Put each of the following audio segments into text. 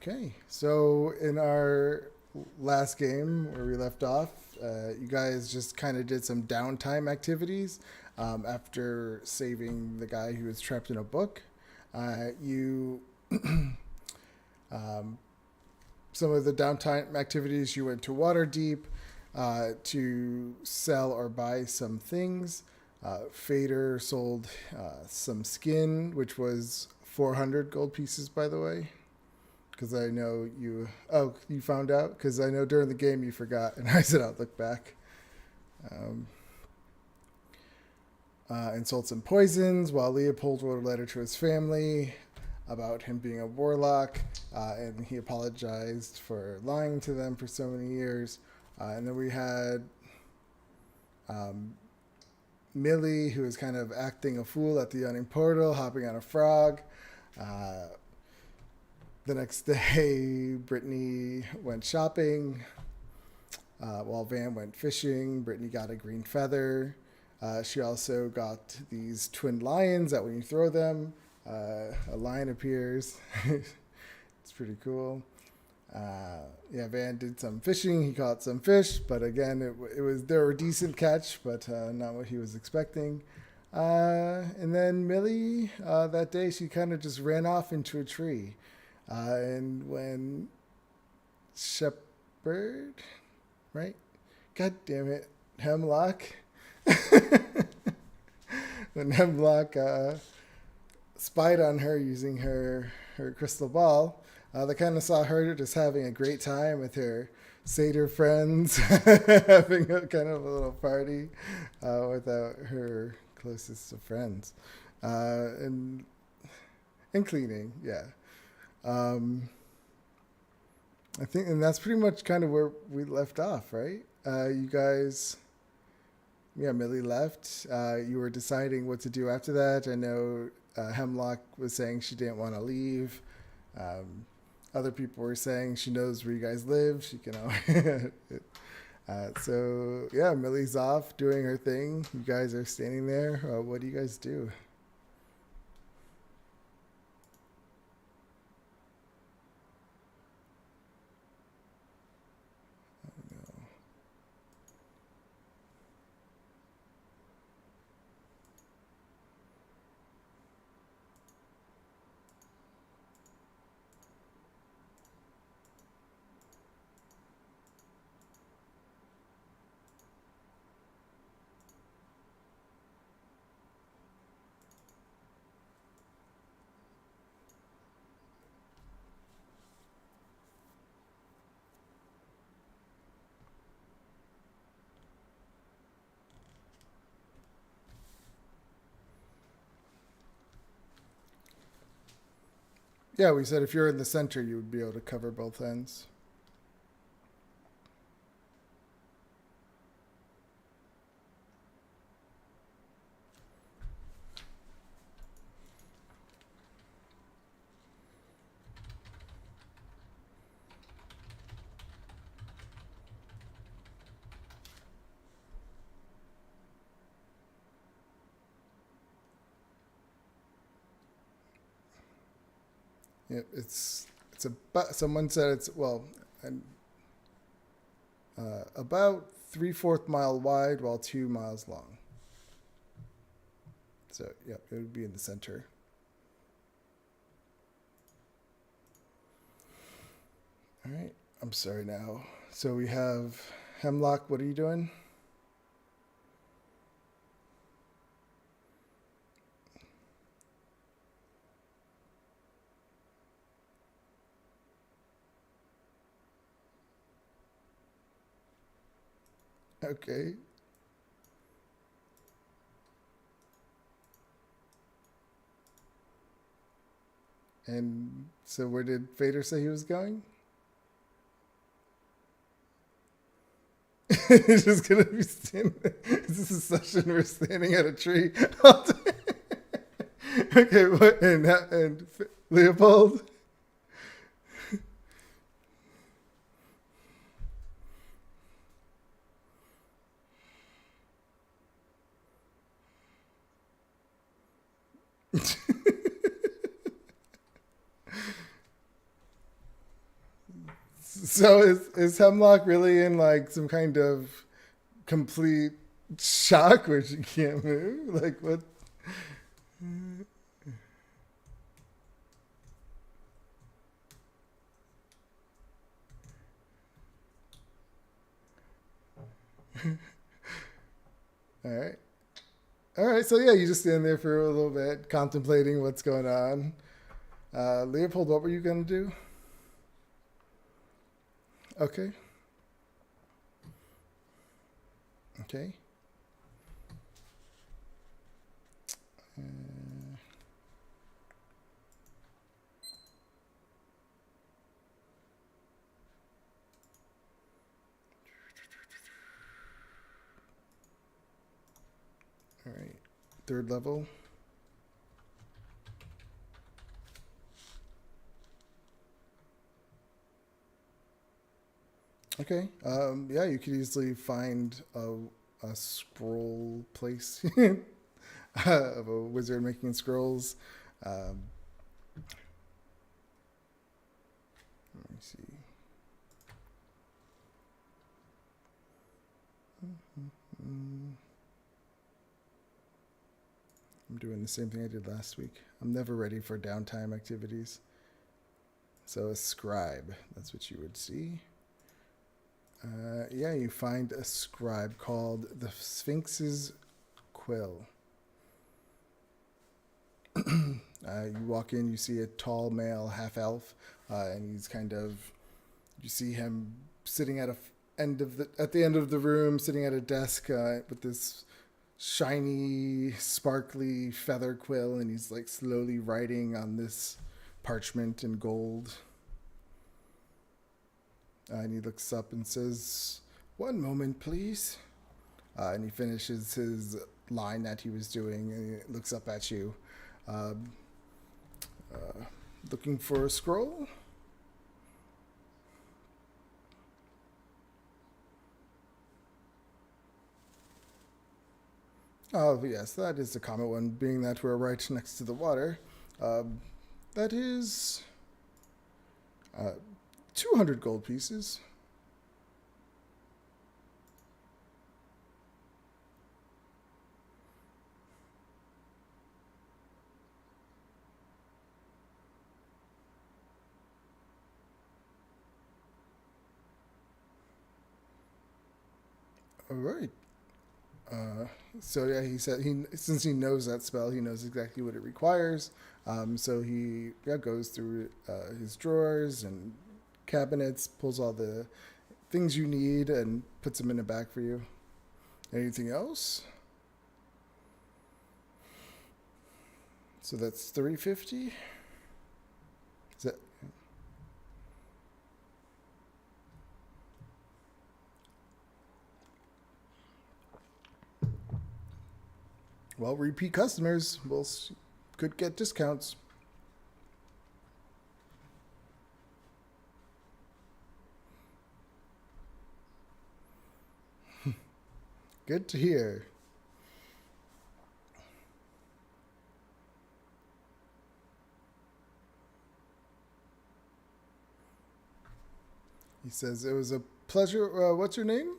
Okay, so in our last game where we left off, you guys just kind of did some downtime activities after saving the guy who was trapped in a book. You um, some of the downtime activities you went to Waterdeep to sell or buy some things. Fader sold some skin, which was 400 gold pieces, by the way. Because I know you. Oh, you found out? Because I know during the game you forgot, and I said I'll look back. Um, and sold some poisons while Leopold wrote a letter to his family about him being a warlock, and he apologized for lying to them for so many years. And then we had um, Millie, who was kind of acting a fool at the yawning portal, hopping on a frog. Uh, the next day, Brittany went shopping, while Van went fishing. Brittany got a green feather. She also got these twin lions that when you throw them, a lion appears. It's pretty cool. Yeah, Van did some fishing. He caught some fish, but again, it was they were a decent catch, but not what he was expecting. And then Millie, that day, she kind of just ran off into a tree. And when Shepherd, right? God damn it, Hemlock. When Hemlock spied on her using her crystal ball, they kind of saw her just having a great time with her satyr friends, having a kind of a little party without her closest of friends, and cleaning, yeah. Um, I think, and that's pretty much kind of where we left off, right? You guys, yeah, Millie left. You were deciding what to do after that. I know Hemlock was saying she didn't want to leave. Um, Other people were saying she knows where you guys live. She can. So yeah, Millie's off doing her thing. You guys are standing there. What do you guys do? Yeah, we said if you're in the center, you would be able to cover both ends. Yeah, it's about. Someone said it's well, and about 3/4 mile wide, while 2 miles long. So yeah, it would be in the center. All right. I'm sorry now. So we have Hemlock. What are you doing? Okay. And so where did Vader say he was going? He's just gonna be standing. This is a session we're standing at a tree. Okay, what and Leopold? So is Hemlock really in like some kind of complete shock where she can't move? Like what? All right. All right. So yeah, you just stand there for a little bit, contemplating what's going on. Leopold, what were you gonna do? Okay. Okay. All right. Third level. Okay. Yeah, you could easily find a scroll place of a wizard making scrolls. Um, let me see. I'm doing the same thing I did last week. I'm never ready for downtime activities. So a scribe, that's what you would see. Yeah, you find a scribe called the Sphinx's Quill. You walk in, you see a tall male half elf, and he's kind of, you see him sitting at at the end of the room, sitting at a desk with this shiny, sparkly feather quill, and he's like slowly writing on this parchment in gold. And he looks up and says, "One moment, please." And he finishes his line that he was doing, and he looks up at you. Um, Looking for a scroll? Oh, yes, that is the common one, being that we're right next to the water. Um, that is uh, 200 gold pieces. All right. Uh, so yeah, he said since he knows that spell, he knows exactly what it requires. So he goes through his drawers and cabinets, pulls all the things you need, and puts them in a bag for you. Anything else? So that's 350. Is that well? Repeat customers could get discounts. Good to hear. He says it was a pleasure. What's your name?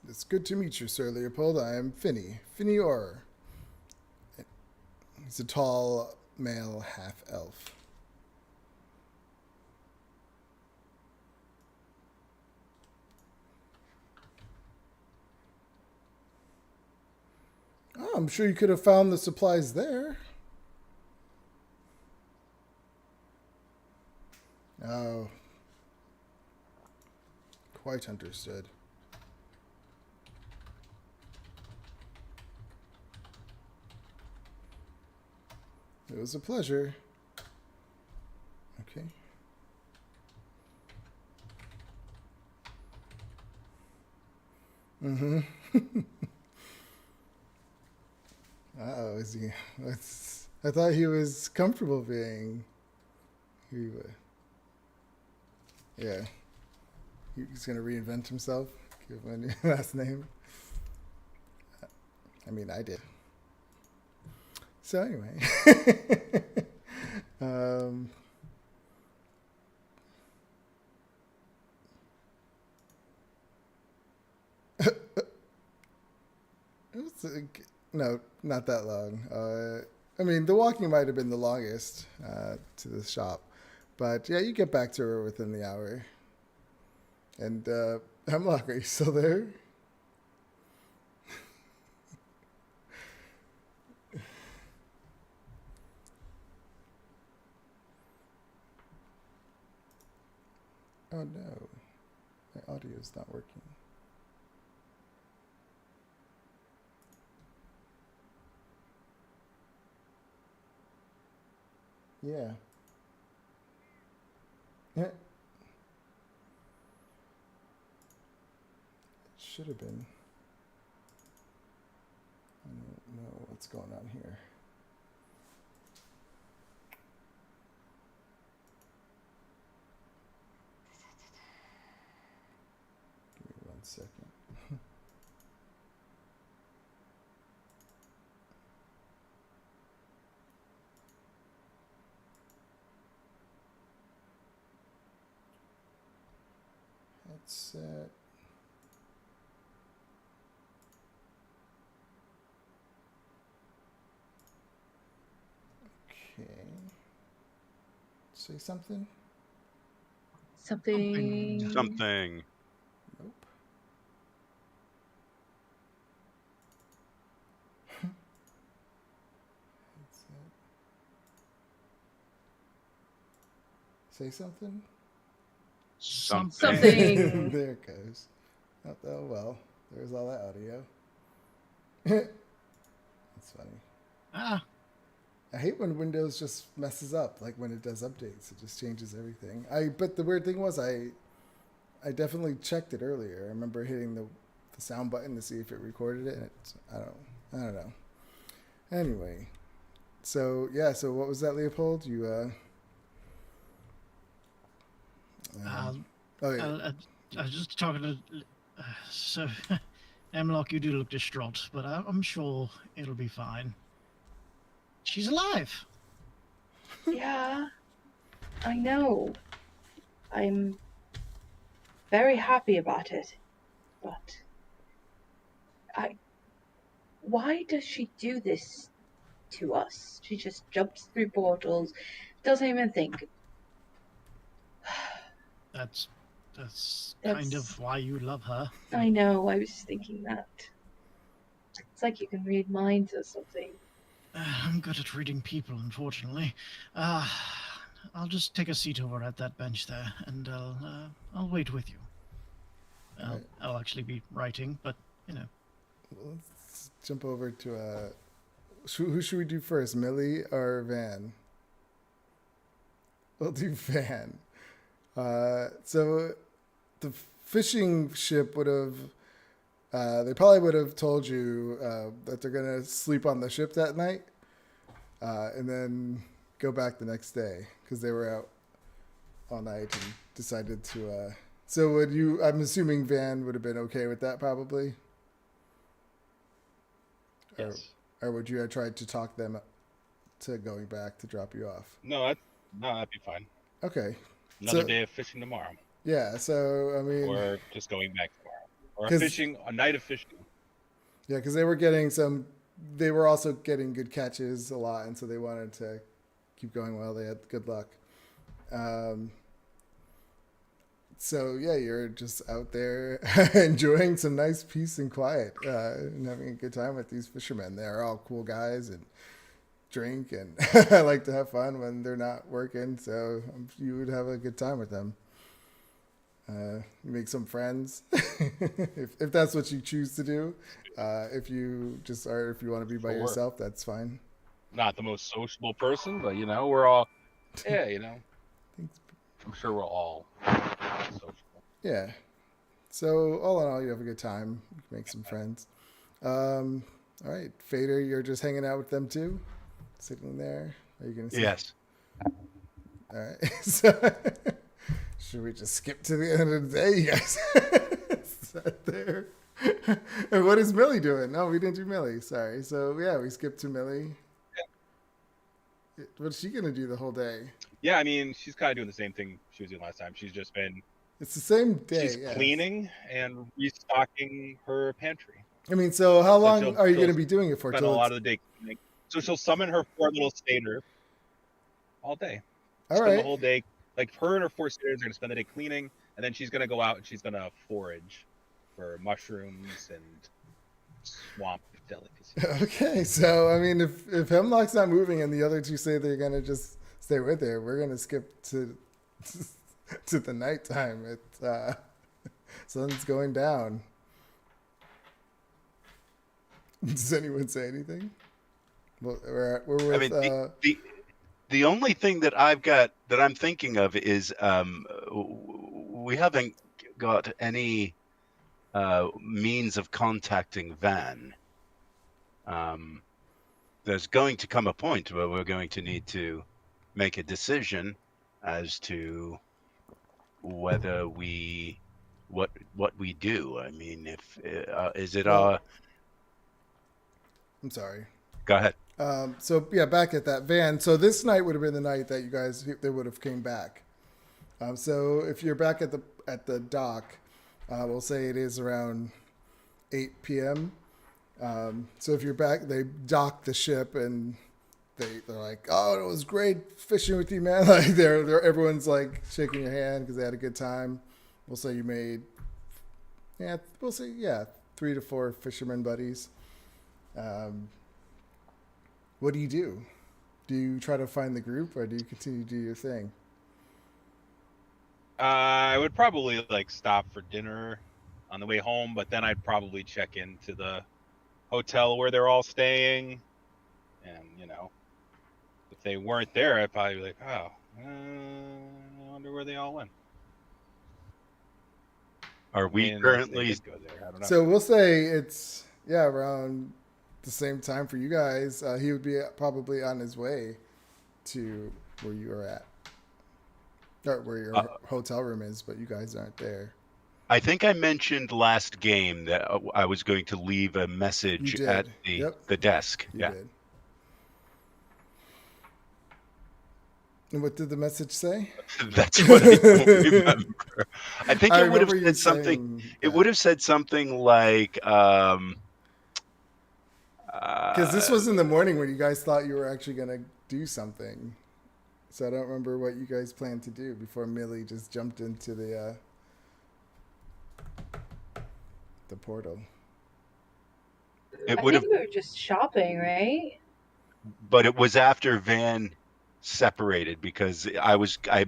It's good to meet you, Sir Leopold. I am Finney Orr. He's a tall male half elf. Oh, I'm sure you could have found the supplies there. Oh, quite understood. It was a pleasure. Okay. Mm-hmm. Uh-oh, is he? I thought he was comfortable being. He, yeah. He's gonna reinvent himself. Give him a new last name. I mean, I did. So anyway, um, it was no, not that long. I mean, the walking might have been the longest to the shop, but yeah, you get back to her within the hour. And Hemlock, are you still there? Oh no, my audio is not working. Yeah. It should have been. I don't know what's going on here. Give me 1 second. Headset. Okay. Say something? Something. Something. Nope. Headset. Say something? Something. There it goes. Oh well, there's all that audio. That's funny. Ah, I hate when Windows just messes up, like when it does updates, it just changes everything. But the weird thing was I definitely checked it earlier. I remember hitting the sound button to see if it recorded it, and I don't know. Anyway, so yeah, so what was that, Leopold? You oh yeah. I was just talking to. So, Emlock, you do look distraught, but I'm sure it'll be fine. She's alive. Yeah, I know. I'm very happy about it, but why does she do this to us? She just jumps through portals, doesn't even think. That's kind of why you love her. I know, I was just thinking that. It's like you can read minds or something. I'm good at reading people, unfortunately. I'll just take a seat over at that bench there, and I'll wait with you. Right. I'll actually be writing, but you know. Let's jump over to who should we do first, Millie or Van? We'll do Van. So the fishing ship would have. They probably would have told you that they're gonna sleep on the ship that night, and then go back the next day because they were out all night and decided to. So would you? I'm assuming Van would have been okay with that, probably. Yes. Or would you have tried to talk them to going back to drop you off? No, that'd be fine. Okay. Another day of fishing tomorrow. Yeah. So I mean. Or just going back tomorrow. Or a night of fishing. Yeah, because they were getting some. They were also getting good catches a lot, and so they wanted to keep going while they had good luck. So yeah, you're just out there enjoying some nice peace and quiet, and having a good time with these fishermen. They're all cool guys and drink, and I like to have fun when they're not working. So you would have a good time with them. You make some friends if that's what you choose to do. If you want to be by yourself, that's fine. Not the most sociable person, but we're all. Yeah, I'm sure we're all sociable. Yeah. So all in all, you have a good time. You can make some friends. All right, Fader, you're just hanging out with them too, sitting there. Are you gonna? Yes. All right. So should we just skip to the end of the day, you guys? Sat there. And what is Millie doing? No, we didn't do Millie. Sorry. So yeah, we skipped to Millie. What's she gonna do the whole day? Yeah, I mean, she's kind of doing the same thing she was doing last time. She's just been It's the same day. she's Yes. cleaning and restocking her pantry. I mean, so how So long are you she'll gonna be doing it for? spend a lot of the day cleaning. So she'll summon her 4 little satyrs all day. All Spend the right. whole day, like her and her 4 satyrs are gonna spend the day cleaning, and then she's gonna go out and she's gonna forage for mushrooms and swamp delicacies. Okay, so I mean, if Hemlock's not moving and the other two say they're gonna just stay with her, we're gonna skip to to the nighttime. It's sun's going down. Does anyone say anything? Well, we're with. I mean, the only thing that I've got that I'm thinking of is we haven't got any means of contacting Van. There's going to come a point where we're going to need to make a decision as to whether what we do. I mean, if is it Well, I'm sorry. Go ahead. So yeah, back at that van. So this night would have been the night that you guys they would have came back. So if you're back at the dock, we'll say it is around 8 p.m. So if you're back, they dock the ship and they're like, "Oh, it was great fishing with you, man!" Like everyone's like shaking your hand because they had a good time. We'll say you made, we'll say 3 to 4 fisherman buddies. What do you do? Do you try to find the group or do you continue to do your thing? I would probably like stop for dinner on the way home, but then I'd probably check into the hotel where they're all staying, and if they weren't there, I'd probably be like, oh, I wonder where they all went. Are we Unless they currently? did go there. I don't know. So we'll say it's around the same time for you guys. He would be probably on his way to where you are at, or where your hotel room is, but you guys aren't there. I think I mentioned last game that I was going to leave a message at the desk. You did. And what did the message say? That's what I don't remember. I think it would have said something. It would have said something like, because this was in the morning when you guys thought you were actually going to do something. So I don't remember what you guys planned to do before Millie just jumped into the portal. I think we were just shopping, right? But it was after Van separated because I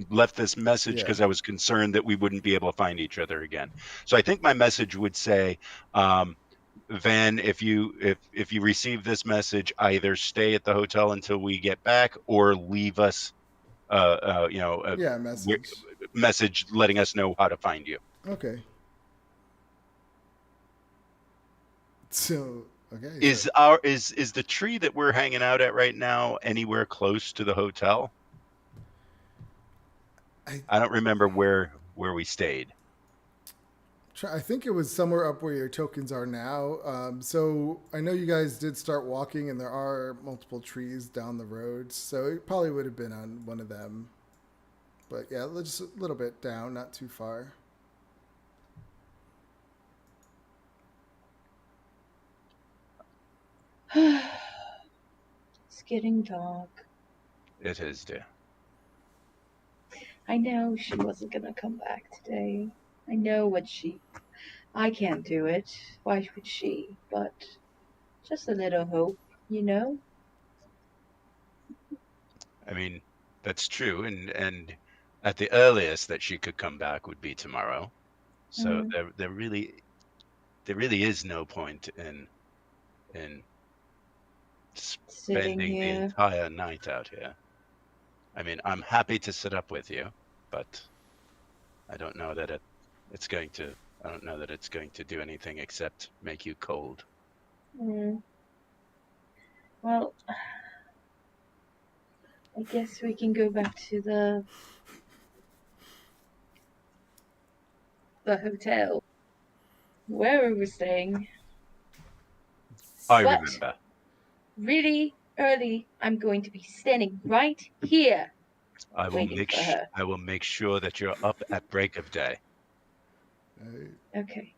left this message because I was concerned that we wouldn't be able to find each other again. So I think my message would say, Van, if you receive this message, either stay at the hotel until we get back or leave us message letting us know how to find you. Okay. So okay. Is the tree that we're hanging out at right now anywhere close to the hotel? I don't remember where we stayed. I think it was somewhere up where your tokens are now. So I know you guys did start walking, and there are multiple trees down the road. So it probably would have been on one of them. But yeah, just a little bit down, not too far. It's getting dark. It is, dear. I know she wasn't gonna come back today. I know I can't do it. Why would she? But just a little hope, I mean, that's true, and at the earliest that she could come back would be tomorrow. So there really is no point in spending the entire night out here. I mean, I'm happy to sit up with you, but I don't know that it's going to do anything except make you cold. Well, I guess we can go back to the hotel. Where we were staying. I remember. Really, Early, I'm going to be standing right here waiting for her. I will make sure that you're up at break of day. Right. Okay.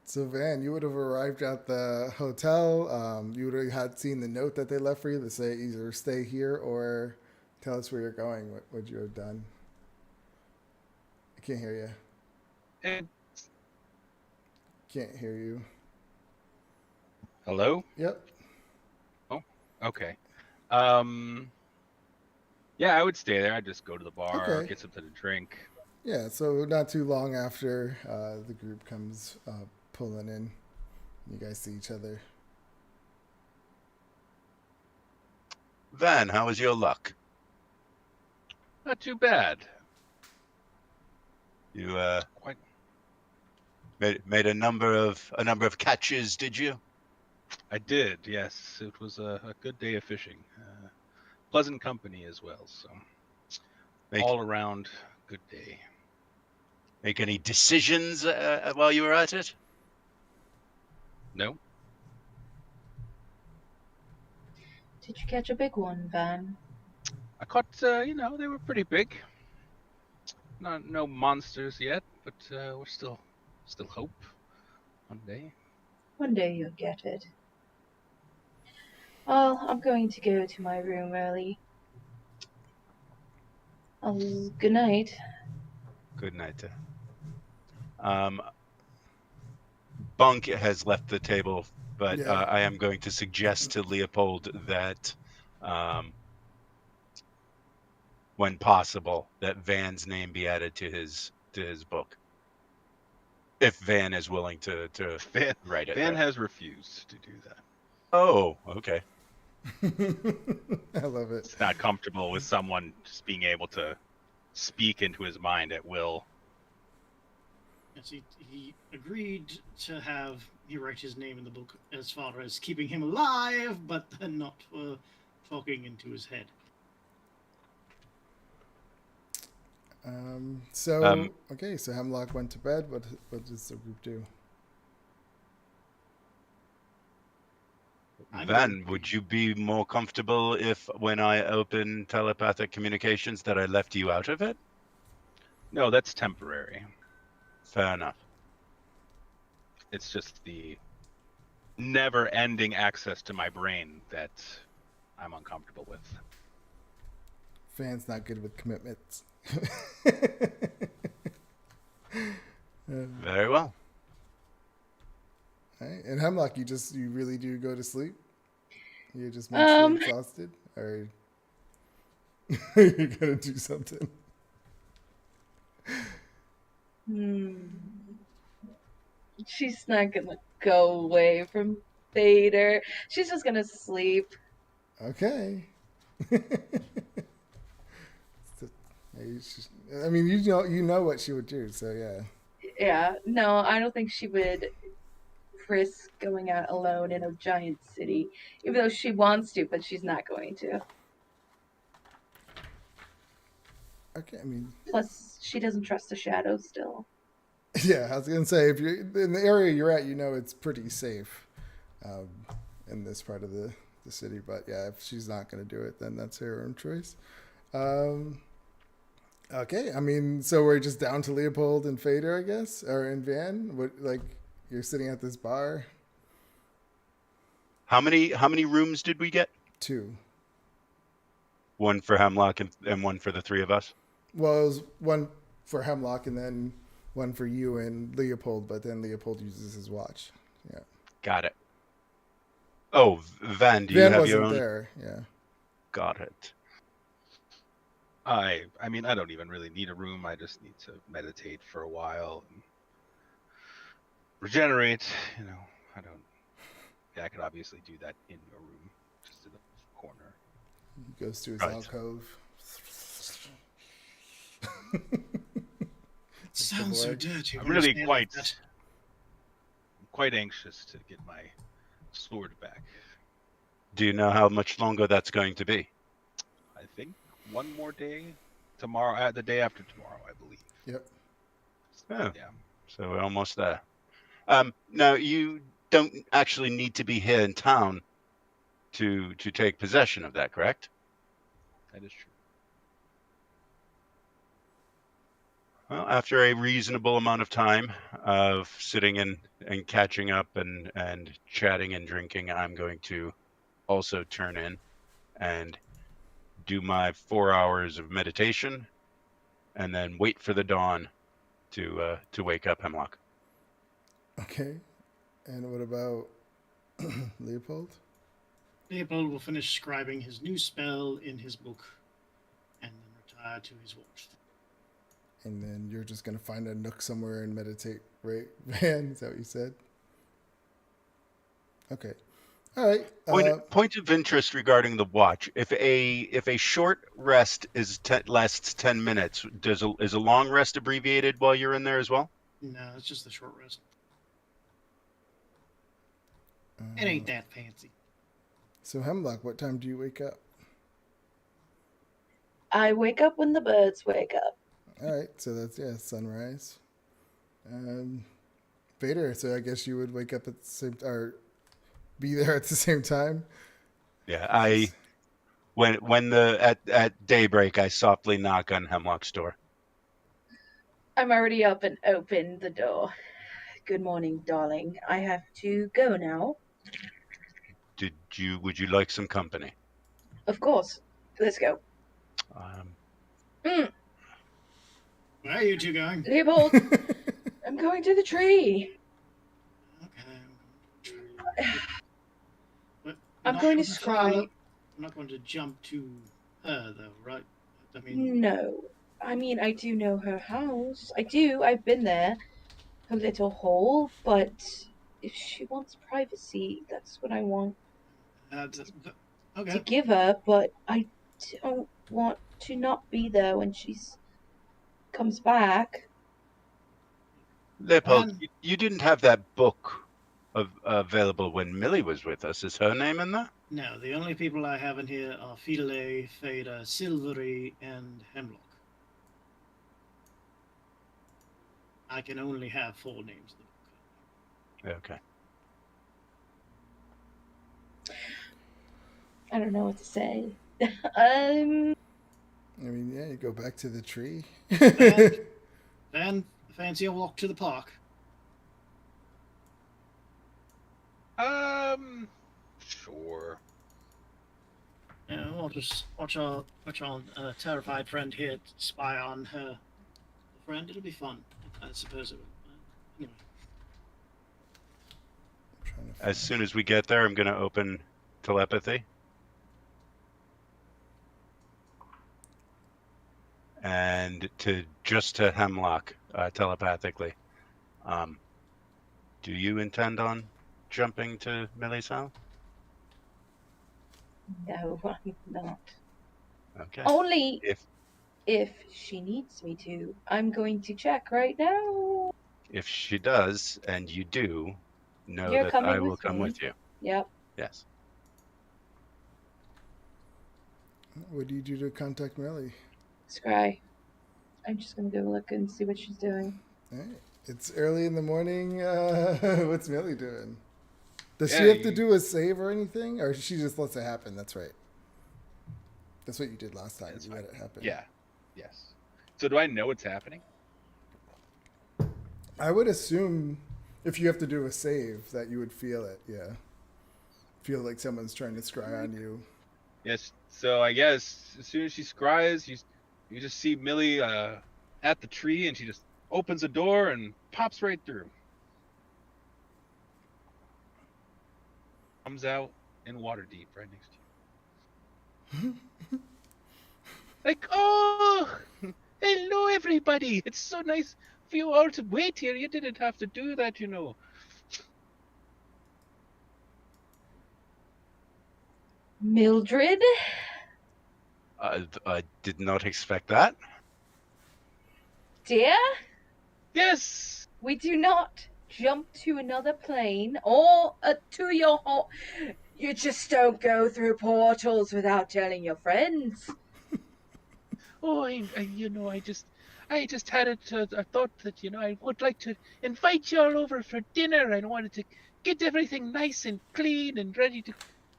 So Van, you would have arrived at the hotel. You would have had seen the note that they left for you to say either stay here or tell us where you're going. What would you have done? I can't hear you. And Can't hear you. hello? Yep. Oh, okay. Yeah, I would stay there. I'd just go to the bar, Okay. get something to drink. Yeah. So not too long after the group comes pulling in, you guys see each other. Van, how was your luck? Not too bad. You Quite. made a number of catches, did you? I did. Yes, it was a good day of fishing. Pleasant company as well. So all around good day. Make any decisions while you were at it? No. Did you catch a big one, Van? I caught. They were pretty big. No monsters yet, but we're still hope. One day. One day you'll get it. Well, I'm going to go to my room early. Good night. Good night. Bunk has left the table, but Yeah. I am going to suggest to Leopold that, when possible, that Van's name be added to his book. If Van is willing to write it. Van there. has refused to do that. Oh, okay. I love it. He's not comfortable with someone just being able to speak into his mind at will. Yes, he agreed to have me write his name in the book as far as keeping him alive, but then not for talking into his head. Okay, so Hemlock went to bed. What does the group do? Van, would you be more comfortable if, when I open telepathic communications, that I left you out of it? No, that's temporary. Fair enough. It's just the never-ending access to my brain that I'm uncomfortable with. Fan's not good with commitments. Very well. Right. And Hemlock, you really do go to sleep? You're just mentally exhausted? Or are you gonna do something? She's not gonna go away from Vader. She's just gonna sleep. Okay. I mean, you know what she would do, so yeah. Yeah, no, I don't think she would risk going out alone in a giant city, even though she wants to, but she's not going to. Okay, I mean. Plus, she doesn't trust the shadows still. Yeah, I was gonna say, if you're in the area you're at, it's pretty safe in this part of the city. But yeah, if she's not gonna do it, then that's her own choice. Okay, I mean, so we're just down to Leopold and Fader, I guess, or in Van. What, like, you're sitting at this bar? How many rooms did we get? 2. One for Hemlock and one for the three of us? Well, it was one for Hemlock and then one for you and Leopold, but then Leopold uses his watch. Yeah. Got it. Oh, Van, do you Van have wasn't your own? there, yeah. Got it. I mean, I don't even really need a room. I just need to meditate for a while and regenerate. I could obviously do that in your room, just in the corner. He goes to his Right. alcove. Sounds so dirty. I'm when really you say it like that. quite anxious to get my sword back. Do you know how much longer that's going to be? I think one more day, tomorrow, the day after tomorrow, I believe. Yep. Oh, Yeah. so we're almost there. No, you don't actually need to be here in town to take possession of that, correct? That is true. Well, after a reasonable amount of time of sitting and catching up and chatting and drinking, I'm going to also turn in and do my 4 hours of meditation, and then wait for the dawn to wake up Hemlock. Okay. And what about Leopold? Leopold will finish scribing his new spell in his book and then retire to his watch. And then you're just going to find a nook somewhere and meditate, right, Van? Is that what you said? Okay. All right. Point of interest regarding the watch: if a short rest lasts 10 minutes, is a long rest abbreviated while you're in there as well? No, it's just the short rest. It ain't that fancy. So Hemlock, what time do you wake up? I wake up when the birds wake up. All right, so that's sunrise. Vader, so I guess you would wake up at the same or be there at the same time. Yeah, at daybreak, I softly knock on Hemlock's door. I'm already up and open the door. Good morning, darling. I have to go now. Would you like some company? Of course. Let's go. Where are you two going? Leopold, I'm going to the tree. Okay. But I'm not going to follow- scribe. I'm not going to jump to her, though, right? I mean, No. I mean, I do know her house. I do. I've been there. Her little hole. But if she wants privacy, that's what I want okay. to give her. But I don't want to not be there when she comes back. Leopold, you didn't have that book available when Millie was with us. Is her name in there? No, the only people I have in here are Fidelay, Fada, Silvery, and Hemlock. I can only have 4 names in the book. Okay. I don't know what to say. I mean, yeah, you go back to the tree. Then fancy a walk to the park. Sure. Yeah, we'll just watch our terrified friend here spy on her friend. It'll be fun, I suppose it will. Anyway. As soon as we get there, I'm going to open telepathy. And to Hemlock telepathically. Do you intend on jumping to Millie's house? No, I'm not. Okay. Only if she needs me to. I'm going to check right now. If she does, and you do, know You're that coming I will with come me. with you. Yep. Yes. What do you do to contact Millie? Scry. I'm just gonna go look and see what she's doing. All right. It's early in the morning. What's Millie doing? Does she Yeah, have to do a save or anything? Or she just lets it happen? That's right. That's what you did last time. That's You fine. let it happen. Yeah. Yes. So do I know what's happening? I would assume if you have to do a save that you would feel it. Yeah. Feel like someone's trying to scry on you. Yes. So I guess as soon as she scries, you just see Millie at the tree, and she just opens a door and pops right through. Comes out in Waterdeep right next to you. Like, oh, hello everybody! It's so nice for you all to wait here. You didn't have to do that, you know. Mildred? I did not expect that. Dear? Yes. We do not jump to another plane or to your home. You just don't go through portals without telling your friends. Oh, I just had a thought that, I would like to invite you all over for dinner. I wanted to get everything nice and clean and ready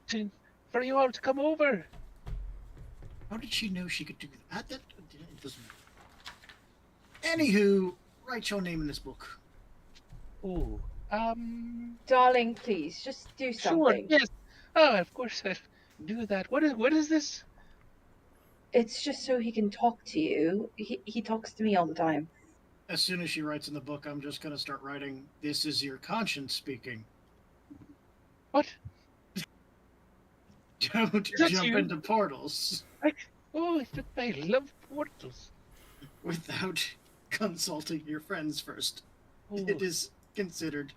to for you all to come over. How did she know she could do that? It doesn't matter. Anywho, write your name in this book. Oh, Darling, please, just do sure, something. yes. Oh, of course I'll do that. What is this? It's just so he can talk to you. He talks to me all the time. As soon as she writes in the book, I'm just going to start writing, "This is your conscience speaking." What? Don't Is that jump you? into portals Oh, I love portals. without consulting your friends first. Oh, It is considered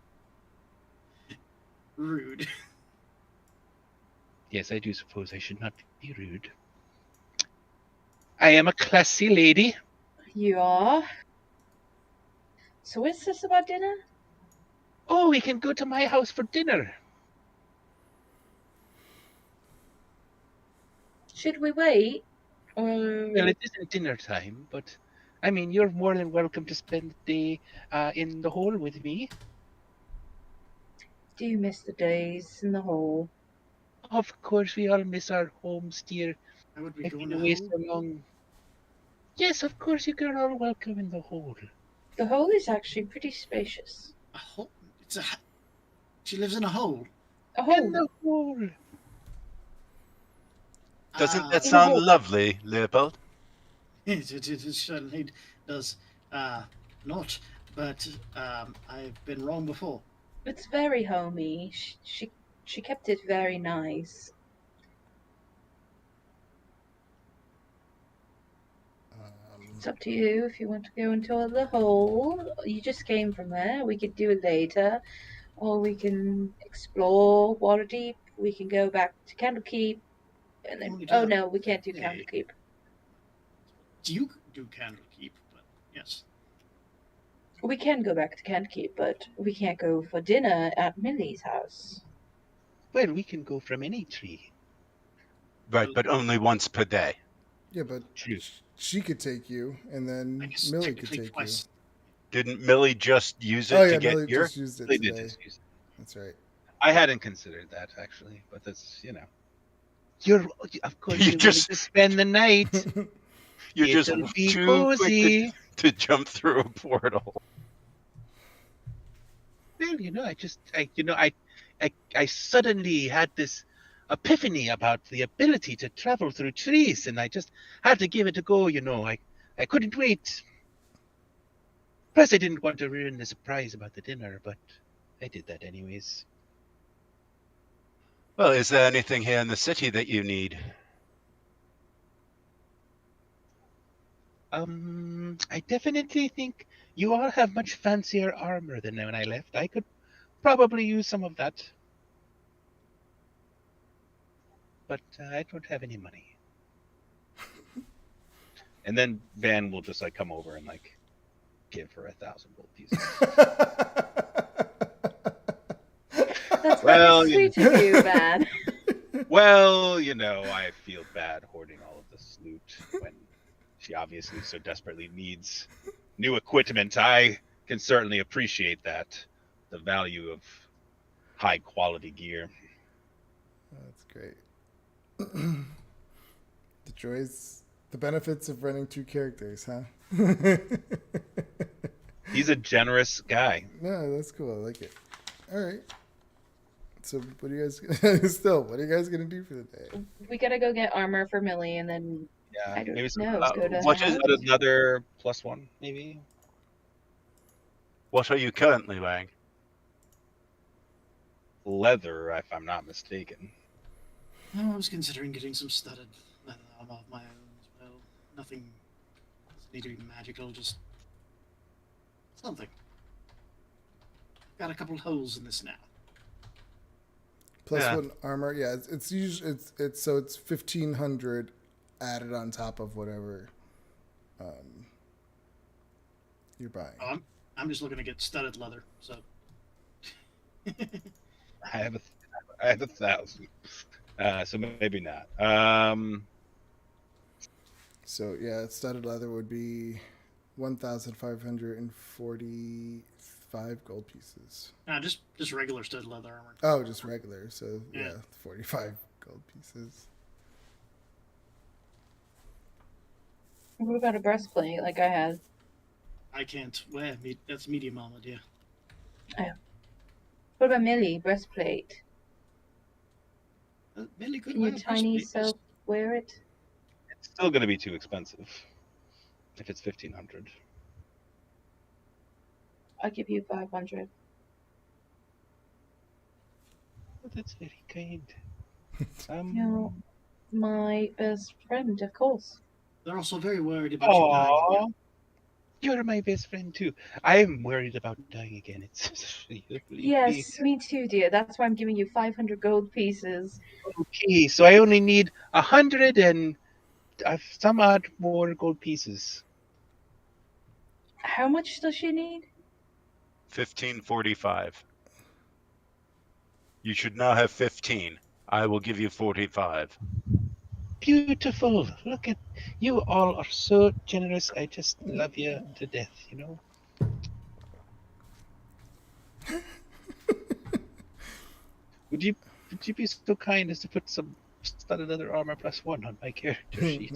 rude. yes, I do suppose I should not be rude. I am a classy lady. You are. So what's this about dinner? Oh, we can go to my house for dinner. Should we wait? Well, it isn't dinner time, but I mean, you're more than welcome to spend the day in the hole with me. Do you miss the days in the hole? Of course, we all miss our homes, dear. I would be I've going been to away hole. so long. Yes, of course, you're all welcome in the hole. The hole is actually pretty spacious. A hole? She lives in a hole. A In hole. the hole. Doesn't that In a sound hole. lovely, Leopold? It certainly does not, but I've been wrong before. It's very homey. She kept it very nice. It's up to you if you want to go into the hole. You just came from there. We could do it later. Or we can explore Waterdeep. We can go back to Candlekeep. And then, Only oh to- no, we can't do Hey. Candlekeep. You do Candlekeep, but yes. We can go back to Candlekeep, but we can't go for dinner at Millie's house. Well, we can go from any tree. Right, but only once per day. Yeah, but True. she could take you, and I then guess Millie could technically take twice. Didn't Millie just use it you. Oh to yeah, get Millie here? just used it They did today. just use it. That's right. I hadn't considered that actually, but that's You're of course You you're just- going to spend the night. You're just It'll be too quick cozy. to jump through a portal. Well, I suddenly had this epiphany about the ability to travel through trees, and I just had to give it a go. I couldn't wait. Plus, I didn't want to ruin the surprise about the dinner, but I did that anyways. Well, is there anything here in the city that you need? I definitely think you all have much fancier armor than when I left. I could probably use some of that. But I don't have any money. And then Van will just come over and give her 1,000 gold pieces. That's Well, very sweet of you, Van. Well, I feel bad hoarding all of this loot when she obviously so desperately needs new equipment. I can certainly appreciate that. The value of high quality gear. That's great. The benefits of running two characters, huh? He's a generous guy. No, that's cool. I like it. All right. So, what are you guys gonna do for the day? We gotta go get armor for Millie, and then Yeah, I don't maybe some, know. Go to what her is- house. another +1, maybe. What are you currently wearing? Leather, if I'm not mistaken. No, I was considering getting some studded leather armor of my own as well. Nothing doesn't need to be magical, just something. Got a couple holes in this now. Plus Yeah. one armor. Yeah, it's usually it's so it's 1,500 added on top of whatever you're buying. I'm just looking to get studded leather, so I have 1,000. So maybe not. So yeah, studded leather would be 1,545 gold pieces. just regular studded leather armor. Oh, just regular. So Yeah. yeah 45 gold pieces. What about a breastplate like I had? I can't wear. That's medium armor, dear. What about Millie? Breastplate. Millie could Can wear your a tiny breastplate, yes. self wear it? It's still going to be too expensive if it's 1,500. I'll give you 500. Oh, that's very kind. You're my best friend, of course. They're also very worried about you dying. Aww. You're my best friend too. I'm worried about dying again. It's Yes, me too, dear. That's why I'm giving you 500 gold pieces. Okay, so I only need 100 and some odd more gold pieces. How much does she need? 1545. You should now have 15. I will give you 45. Beautiful. Look at you all are so generous. I just love you to death, you know. Would you be so kind as to put some studded leather armor +1 on my character sheet?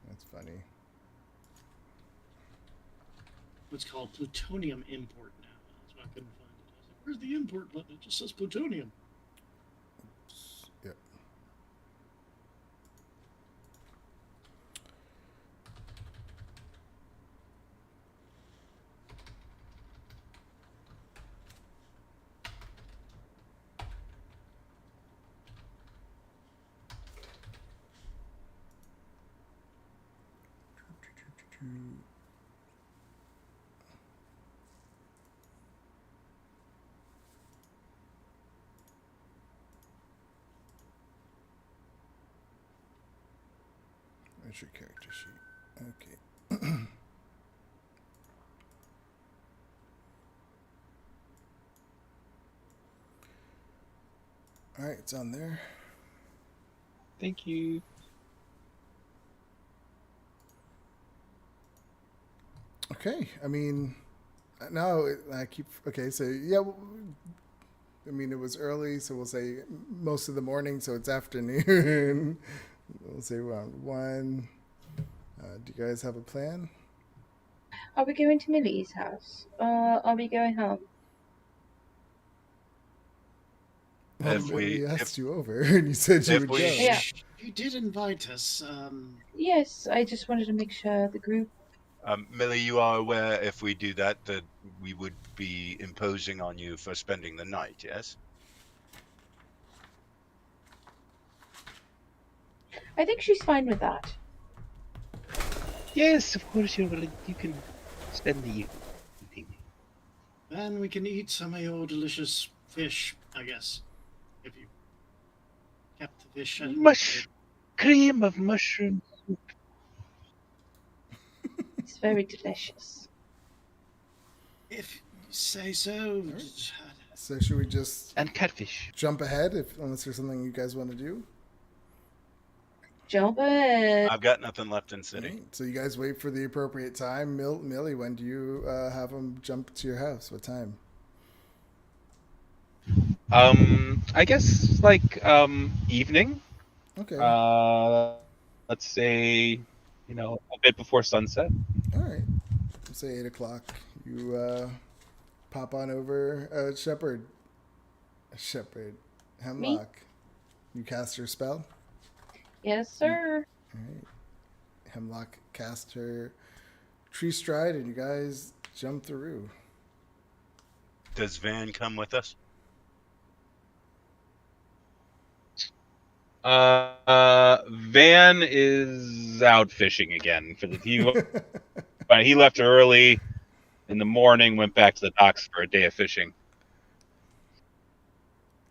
That's funny. What's called plutonium import now. That's why I couldn't find it. I was like, where's the import button? It just says plutonium. Yep. Where's your character sheet? Okay. All right, it's on there. Thank you. Okay, I mean, no, I keep okay. So yeah, I mean it was early, so we'll say most of the morning, so it's afternoon. We'll say around 1. Do you guys have a plan? Are we going to Millie's house? Or are we going home? Well, If we- we asked if- you over, and you said you if would we- go. Yeah. You did invite us. Yes, I just wanted to make sure the group. Millie, you are aware if we do that we would be imposing on you for spending the night, yes? I think she's fine with that. Yes, of course you're willing. You can spend the evening. Then we can eat some of your delicious fish, I guess. If you kept the fish. I don't know. Cream of mushroom. It's very delicious. If you say so. Alright. So should we just And catfish. jump ahead, unless there's something you guys want to do? Jump ahead. I've got nothing left in city. Alright, so you guys wait for the appropriate time. Millie, when do you have them jump to your house? What time? I guess like evening. Okay. Let's say, a bit before sunset. All right. Let's say 8 o'clock. You pop on over. Shepherd, Hemlock. You cast your spell. Yes, sir. All right. Hemlock cast her tree stride, and you guys jump through. Does Van come with us? Van is out fishing again but he left early in the morning, went back to the docks for a day of fishing.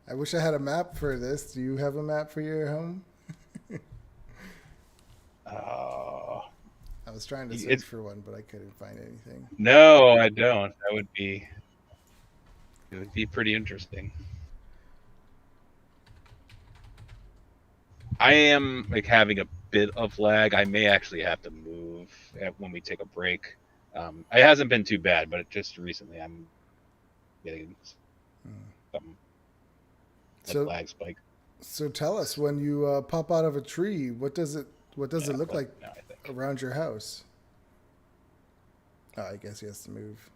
I wish I had a map for this. Do you have a map for your home? I was trying to search for one, but I couldn't find anything. No, I don't. It would be pretty interesting. I am having a bit of lag. I may actually have to move when we take a break. It hasn't been too bad, but just recently I'm getting some So, lag spike. so tell us, when you pop out of a tree, what does it look like Now I think. around your house? Oh, I guess he has to move.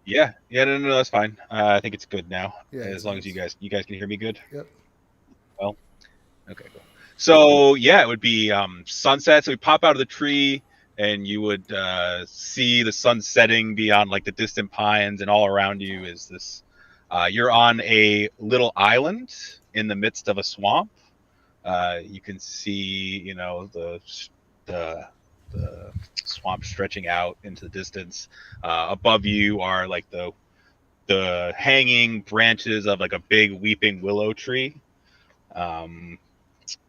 Yeah, no, that's fine. I think it's good now. Yeah, As long as you guys can hear me good. Yep. Well, okay, cool. So yeah, it would be sunset. So we pop out of the tree, and you would see the sun setting beyond like the distant pines, and all around you is this. You're on a little island in the midst of a swamp. You can see, the the swamp stretching out into the distance. Above you are like the hanging branches of like a big weeping willow tree, um,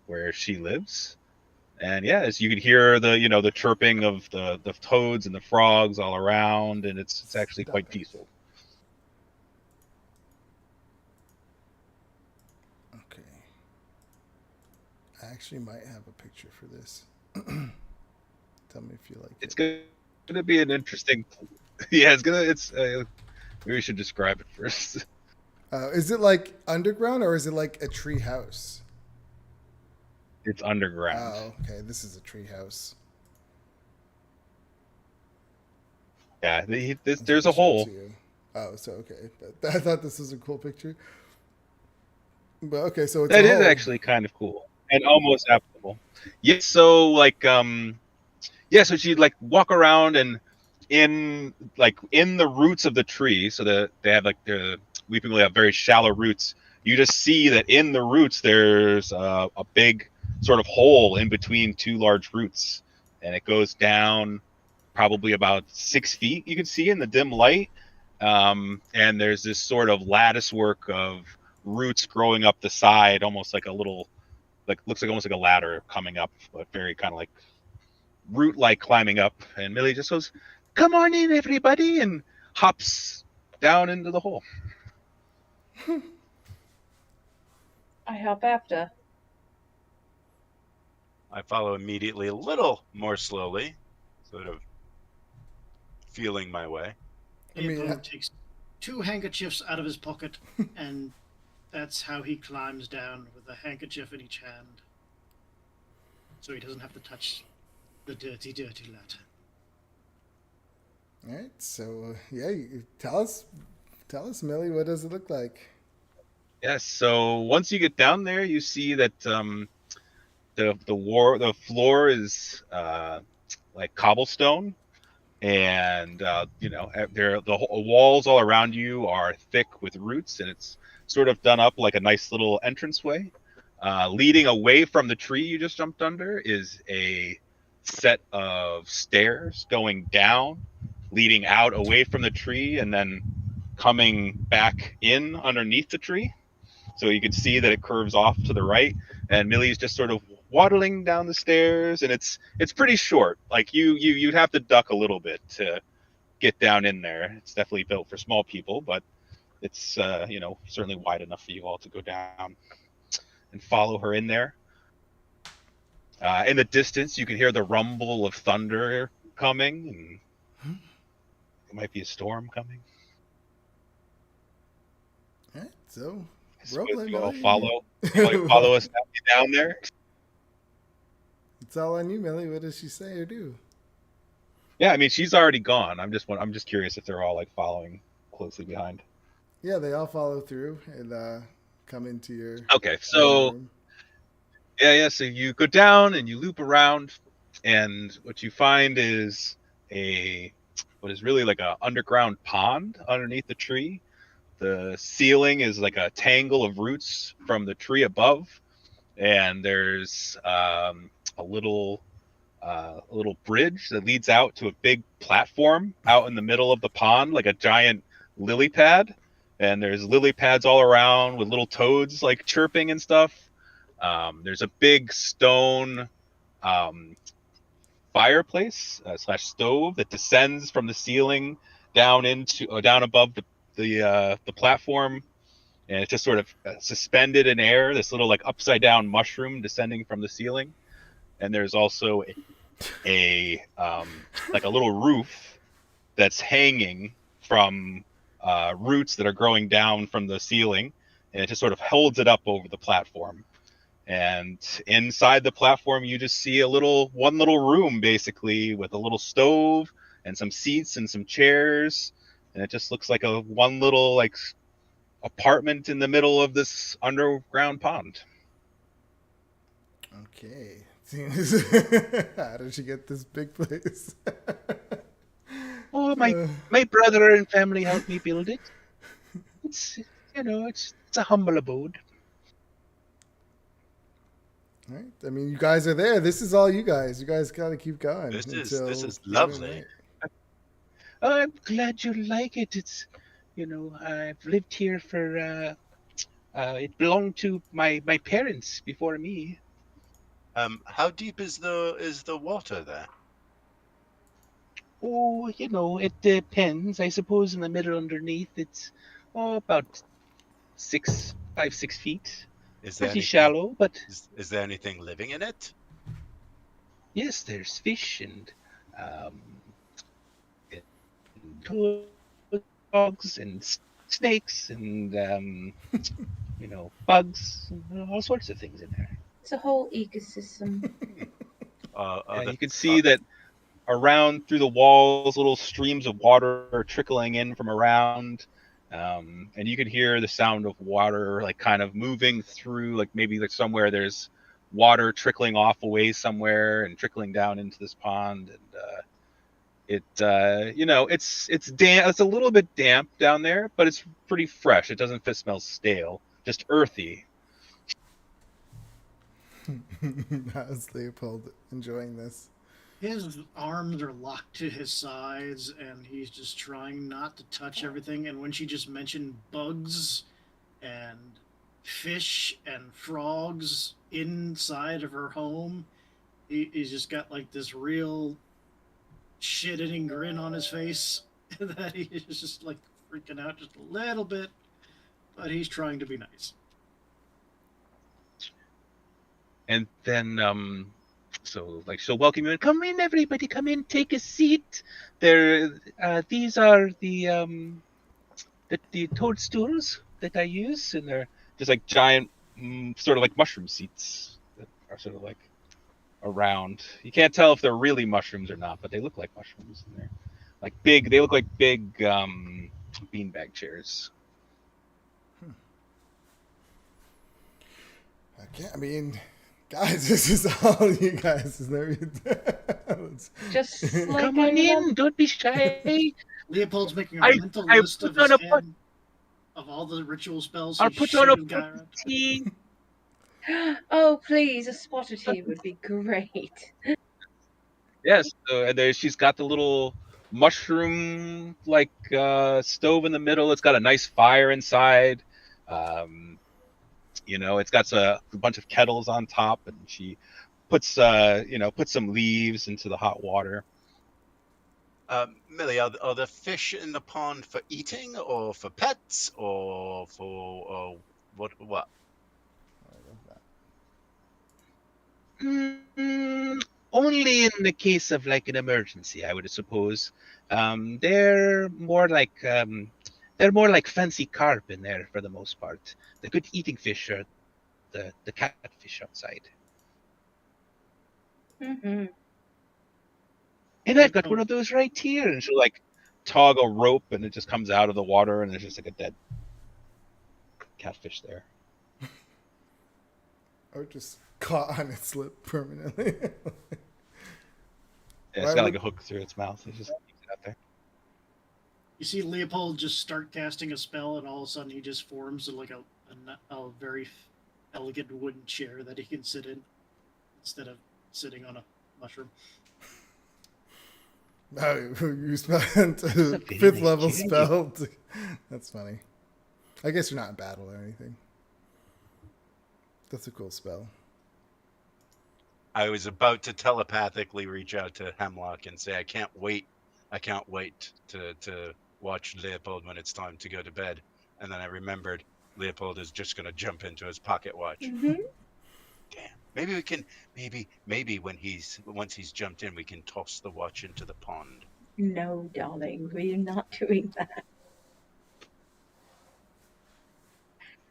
where she lives. And yeah, as you can hear the chirping of the toads and the frogs all around, and it's actually Stop quite it. peaceful. Okay. I actually might have a picture for this. Tell me if you like It's it. gonna be an interesting. Yeah, it's. Maybe we should describe it first. Is it like underground or is it like a tree house? It's underground. Oh, okay. This is a tree house. Yeah, I'm there's gonna a show it hole. to you. Oh, so okay. I thought this was a cool picture. But okay, so it's That a is hole. actually kind of cool and almost applicable. Yeah, so like yeah, so she'd like walk around and in the roots of the tree, so that they have like the weeping willow have very shallow roots. You just see that in the roots there's a big sort of hole in between two large roots, and it goes down probably about 6 feet. You can see in the dim light, and there's this sort of lattice work of roots growing up the side, almost like a little like looks like almost like a ladder coming up, but very kind of like root like climbing up. And Millie just goes, "Come on in, everybody," and hops down into the hole. I hop after. I follow immediately, a little more slowly, sort of feeling my way. I mean, Leopold takes 2 handkerchiefs out of his pocket, and that's how he climbs down, with a handkerchief in each hand, so he doesn't have to touch the dirty, dirty ladder. all right. So yeah, tell us, Millie, what does it look like? Yes. So once you get down there, you see that the floor is like cobblestone, and the walls all around you are thick with roots, and it's sort of done up like a nice little entranceway. Leading away from the tree you just jumped under is a set of stairs going down, leading out away from the tree, and then coming back in underneath the tree. So you can see that it curves off to the right, and Millie's just sort of waddling down the stairs, and it's pretty short. Like you'd have to duck a little bit to get down in there. It's definitely built for small people, but it's certainly wide enough for you all to go down and follow her in there. In the distance, you can hear the rumble of thunder coming, and it might be a storm coming. All right. So I suppose roleplay, you all Millie. follow us down there. It's all on you, Millie. What does she say or do? Yeah, I mean she's already gone. I'm just curious if they're all like following closely behind. Yeah, they all follow through and come into your Okay, so room. yeah. So you go down and you loop around, and what you find is what is really like a underground pond underneath the tree. The ceiling is like a tangle of roots from the tree above, and there's a little bridge that leads out to a big platform out in the middle of the pond, like a giant lily pad. And there's lily pads all around with little toads like chirping and stuff. There's a big stone um, fireplace slash stove that descends from the ceiling down above the platform, and it's just sort of suspended in air. This little like upside down mushroom descending from the ceiling, and there's also a like a little roof that's hanging from roots that are growing down from the ceiling, and it just sort of holds it up over the platform. And inside the platform, you just see one little room, basically, with a little stove and some seats and some chairs, and it just looks like one little like apartment in the middle of this underground pond. Okay. How did you get this big place? Oh, my brother and family helped me build it. It's it's a humble abode. Right. I mean, you guys are there. This is all you guys. You guys got to keep going This until is the end of the lovely. night. Oh, I'm glad you like it. It's I've lived here for it belonged to my parents before me. How deep is the water there? Oh, it depends. I suppose in the middle underneath it's about 6 feet. Is there Pretty anything? shallow, but Is there anything living in it? yes, there's fish and um, dogs and snakes and bugs and all sorts of things in there. It's a whole ecosystem. You can see that around through the walls, little streams of water are trickling in from around. And you can hear the sound of water like kind of moving through, like maybe like somewhere there's water trickling off away somewhere and trickling down into this pond. And it's damp. It's a little bit damp down there, but it's pretty fresh. It doesn't smell stale, just earthy. How's Leopold enjoying this? His arms are locked to his sides, and he's just trying not to touch everything. And when she just mentioned bugs and fish and frogs inside of her home, he's just got like this real shit-eating grin on his face that he is just like freaking out just a little bit, but he's trying to be nice. And then so like she'll welcome you and come in, everybody, come in, take a seat. These are the toadstools that I use, and they're just like giant sort of like mushroom seats that are sort of like around. You can't tell if they're really mushrooms or not, but they look like mushrooms, and they're like big. They look like big beanbag chairs. Okay, I mean, guys, this is all you guys. Just like Come on in, don't be shy. Leopold's making a I mental list put of his on a head of all the ritual spells I'll he put should on a have gotten. tea. Oh, please, a spot of tea would be great. Yes, and she's got the little mushroom like stove in the middle. It's got a nice fire inside. It's got a bunch of kettles on top, and she puts some leaves into the hot water. Millie, are the fish in the pond for eating or for pets or for what? Only in the case of like an emergency, I would suppose. They're more like fancy carp in there for the most part. The good eating fish are the catfish outside. Mm-hmm. And I've got one of those right here. And she'll like tug a rope, and it just comes out of the water, and there's just like a dead catfish there. Or just caught on its lip permanently. Yeah, it's got like a hook through its mouth. It's just keeps it out there. You see Leopold just start casting a spell, and all of a sudden he just forms like a very elegant wooden chair that he can sit in instead of sitting on a mushroom. Oh, you spent a 5th level spell. That's funny. I guess you're not in battle or anything. That's a cool spell. I was about to telepathically reach out to Hemlock and say, I can't wait to watch Leopold when it's time to go to bed. And then I remembered Leopold is just going to jump into his pocket watch. Mm-hmm. Damn. Maybe we can, maybe once he's jumped in, we can toss the watch into the pond. No, darling, we're not doing that.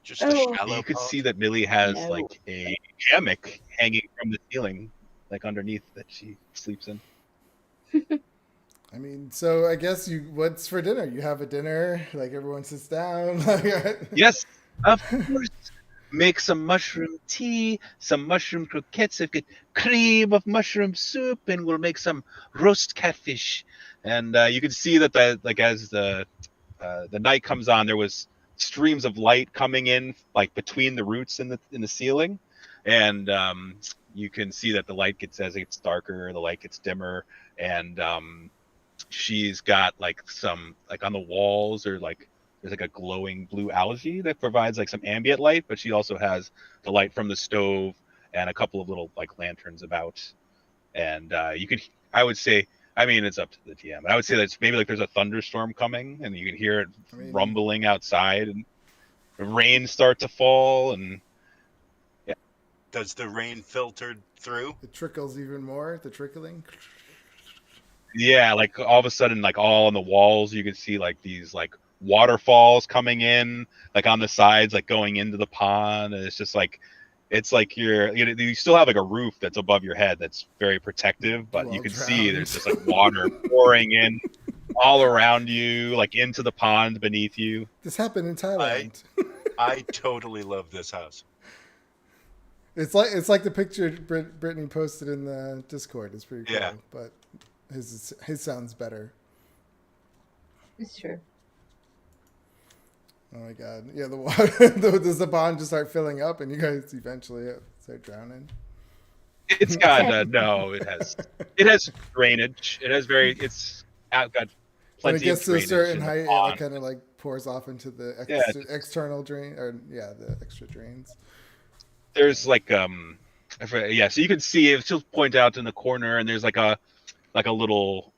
Just a Oh, shallow You could part. see that Millie has No. like a hammock hanging from the ceiling, like underneath that she sleeps in. I mean, so I guess what's for dinner? You have a dinner, like everyone sits down. Yes, of course. Make some mushroom tea, some mushroom croquettes. I've got cream of mushroom soup, and we'll make some roast catfish. And you can see that as the night comes on, there was streams of light coming in like between the roots in the ceiling, and you can see that the light gets as it gets darker, the light gets dimmer, and she's got like some like on the walls or like there's like a glowing blue algae that provides like some ambient light, but she also has the light from the stove and a couple of little like lanterns about. And you could, I would say, I mean, it's up to the DM. I would say that it's maybe like there's a thunderstorm coming, and you can hear it I mean, rumbling outside, and the rain start to fall, and Does the rain filter through? it trickles even more. The trickling. yeah, like all of a sudden, like all on the walls, you can see like these like waterfalls coming in, like on the sides, like going into the pond, and it's like you still have like a roof that's above your head that's very protective, but You you all can see drowned. there's just like water pouring in all around you, like into the pond beneath you. This happened in Thailand. I totally love this house. It's like the picture Brittany posted in the Discord. It's pretty cool, Yeah. but his sounds better. it's true. Oh my god! Yeah, the water. Does the pond just start filling up, and you guys eventually start drowning? It's got no, it has drainage. It's got When plenty it gets of to a drainage certain in the height, it pond. kind of like pours off into the Yeah. external drain, or the extra drains. There's like I forget, yeah, so you can see it. She'll point out in the corner, and there's like a little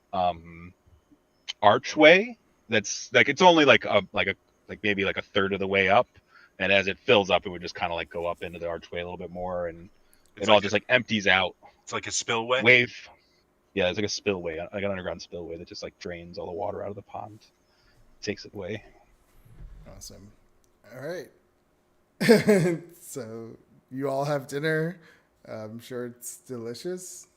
archway that's like it's only like maybe like a third of the way up, and as it fills up, it would just kind of like go up into the archway a little bit more, and It's it all like just like empties out. It's like a spillway. Wave, yeah, it's like a spillway, like an underground spillway that just like drains all the water out of the pond, takes it away. Awesome. All right. So you all have dinner. I'm sure it's delicious.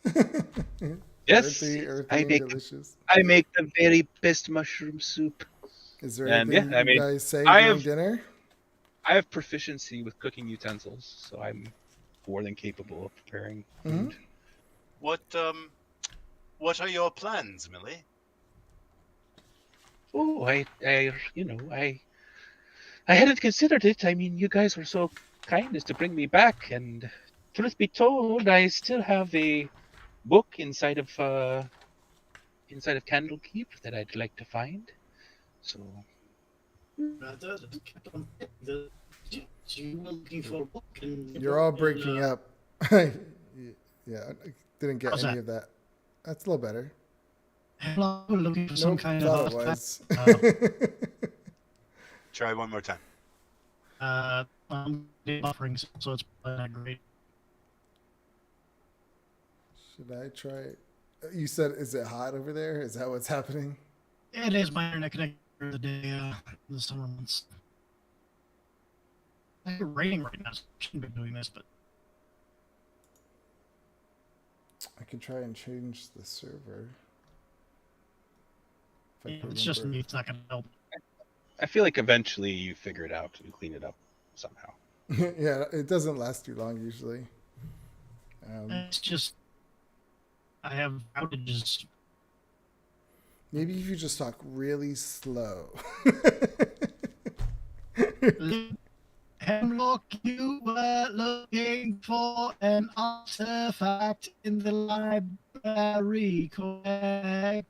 Yes, earthy I and make delicious. the very best mushroom soup. Is there And, anything yeah, I you mean, guys say I during have- dinner? I have proficiency with cooking utensils, so I'm more than capable of preparing food. What are your plans, Millie? Oh, I hadn't considered it. I mean, you guys were so kind as to bring me back, and truth be told, I still have a book inside of Candlekeep that I'd like to find. So Rather, that kept on the you were looking for a book and You're all breaking up. Yeah, I didn't get How's any that? of that. That's a little better. Hello, looking for some Nope, kind thought of it artifact. was. Try one more time. I'm buffering, so it's probably not great. Should I try it? You said, is it hot over there? Is that what's happening? It is my internet connection for the day, in the summer months. It's raining right now, so I shouldn't be doing this, but I can try and change the server. If I yeah, can it's just remember. me. It's not going to help. I feel like eventually you figure it out and clean it up somehow. Yeah, it doesn't last too long usually. It's just I have outages. Maybe if you just talk really slow. Hemlock, you were looking for an artifact in the library, correct?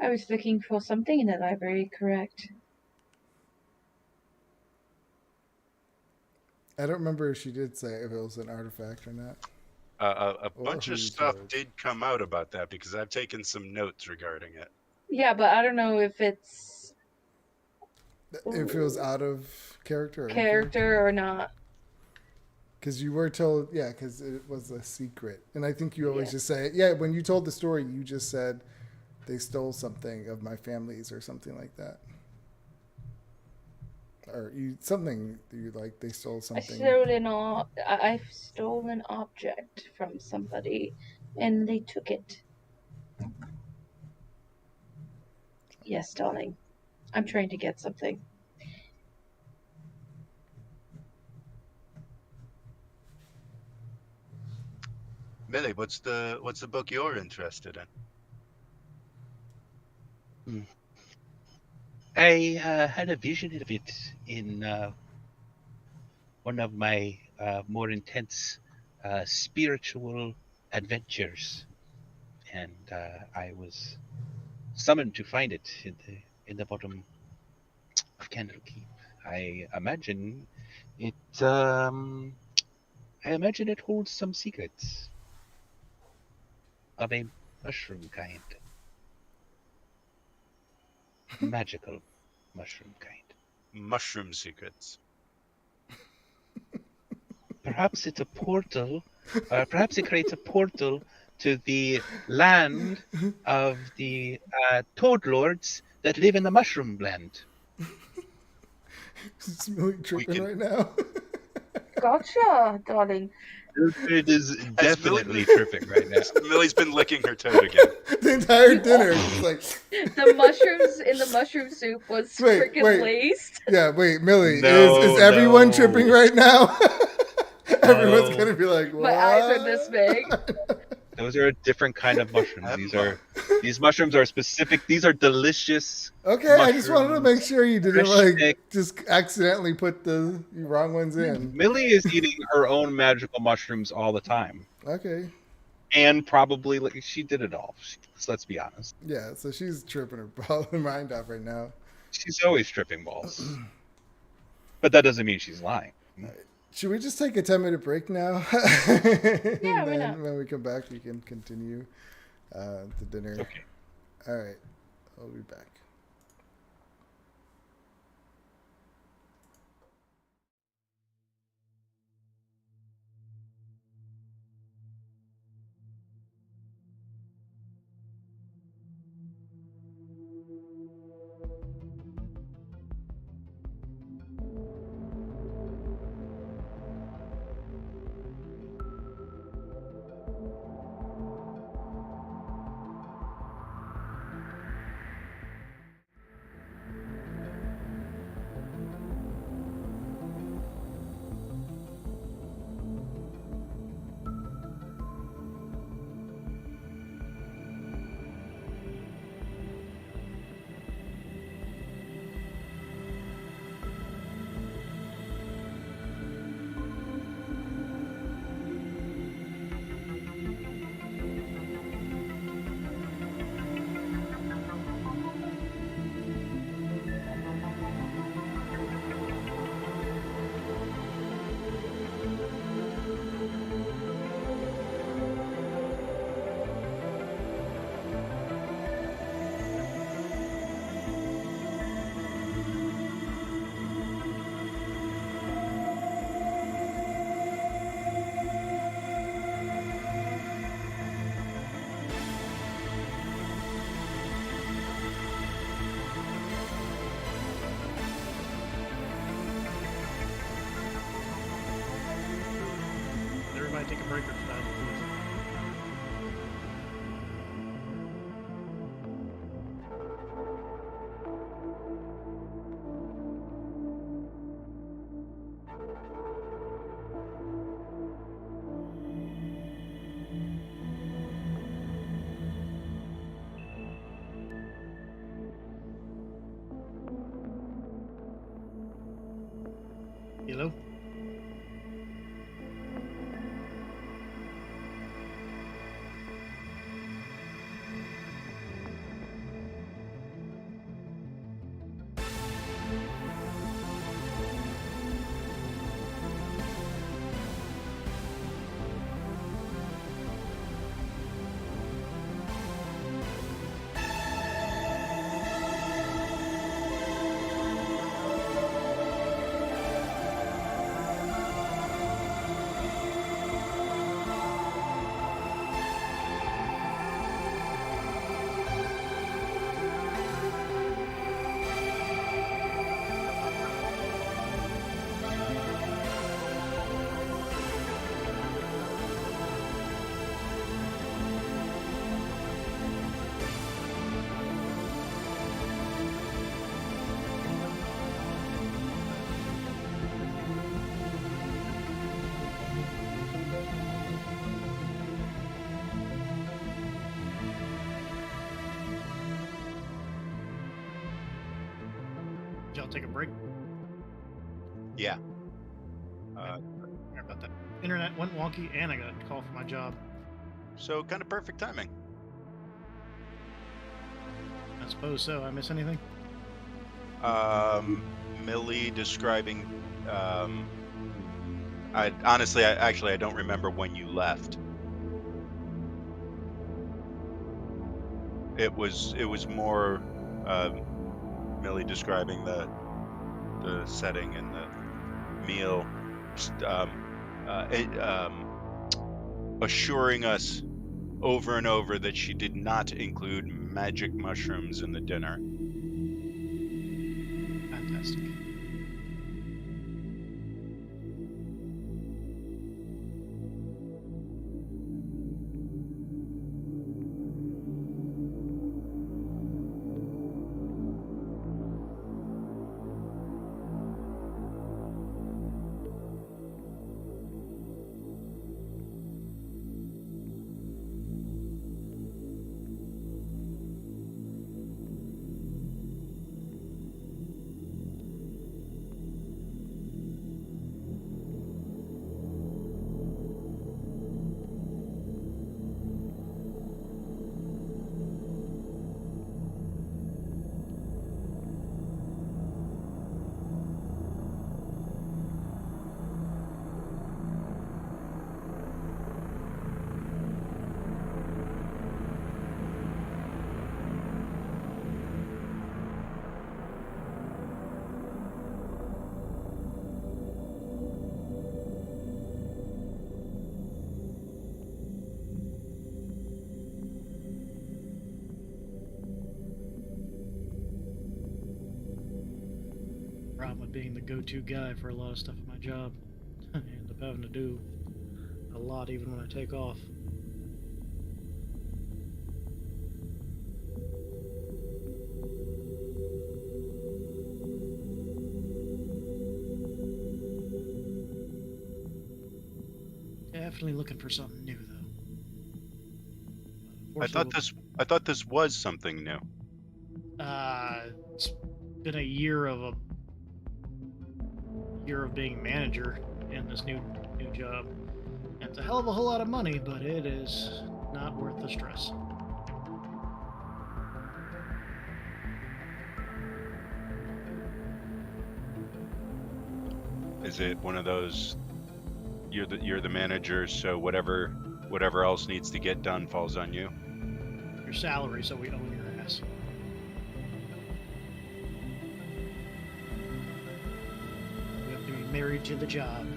I was looking for something in the library, correct? I don't remember if she did say if it was an artifact or not. A Or bunch who of you stuff told. did come out about that because I've taken some notes regarding it. Yeah, but I don't know if it's If it was out of character or in character or not. Because you were told, yeah, because it was a secret. And I think you always Yeah. just say, yeah, when you told the story, you just said they stole something of my family's or something like that. or you something you like they stole something. I've stolen an object from somebody, and they took it. Yes, darling. I'm trying to get something. Millie, what's the book you're interested in? I had a vision of it in one of my more intense spiritual adventures, and I was summoned to find it in the bottom of Candlekeep. I imagine it. I imagine it holds some secrets of a mushroom kind, magical mushroom kind. Mushroom secrets. Perhaps it's a portal, or perhaps it creates a portal to the land of the toad lords that live in the mushroom blend. Is Millie tripping right now? Gotcha, darling. It is Has Millie definitely been- tripping right now. Millie's been licking her toad again. The entire dinner, just like The mushrooms in the mushroom soup was Wait, freaking wait. laced. yeah. Wait, Millie, No, is everyone no. tripping right now? Everyone's No. gonna be like, what? My eyes are this big. Those are a different kind of mushrooms. These mushrooms are specific. These are delicious. Okay, I just wanted to make sure you didn't Fresh like stick. just accidentally put the wrong ones in. Millie is eating her own magical mushrooms all the time, Okay, and probably she did it all. Let's be honest. yeah. So she's tripping her mind off right now. She's always tripping balls, but that doesn't mean she's lying. Should we just take a 10-minute break now? Yeah, why not? When we come back, we can continue the dinner. Okay. All right, I'll be back. Everybody take a break or stop, please. Hello? Did y'all take a break? Yeah. Sorry about that. Internet went wonky, and I got a call from my job. So kind of perfect timing. I suppose so. I miss anything? Millie describing. I don't remember when you left. It was more Millie describing the setting and the meal, assuring us over and over that she did not include magic mushrooms in the dinner. Fantastic. Problem with being the go-to guy for a lot of stuff at my job. I end up having to do a lot even when I take off. Definitely looking for something new, though. I thought this was something new. It's been a year of being manager in this new job. And it's a hell of a whole lot of money, but it is not worth the stress. Is it one of those? You're the manager, so whatever else needs to get done falls on you. Your salary, so we own your ass. You have to be married to the job.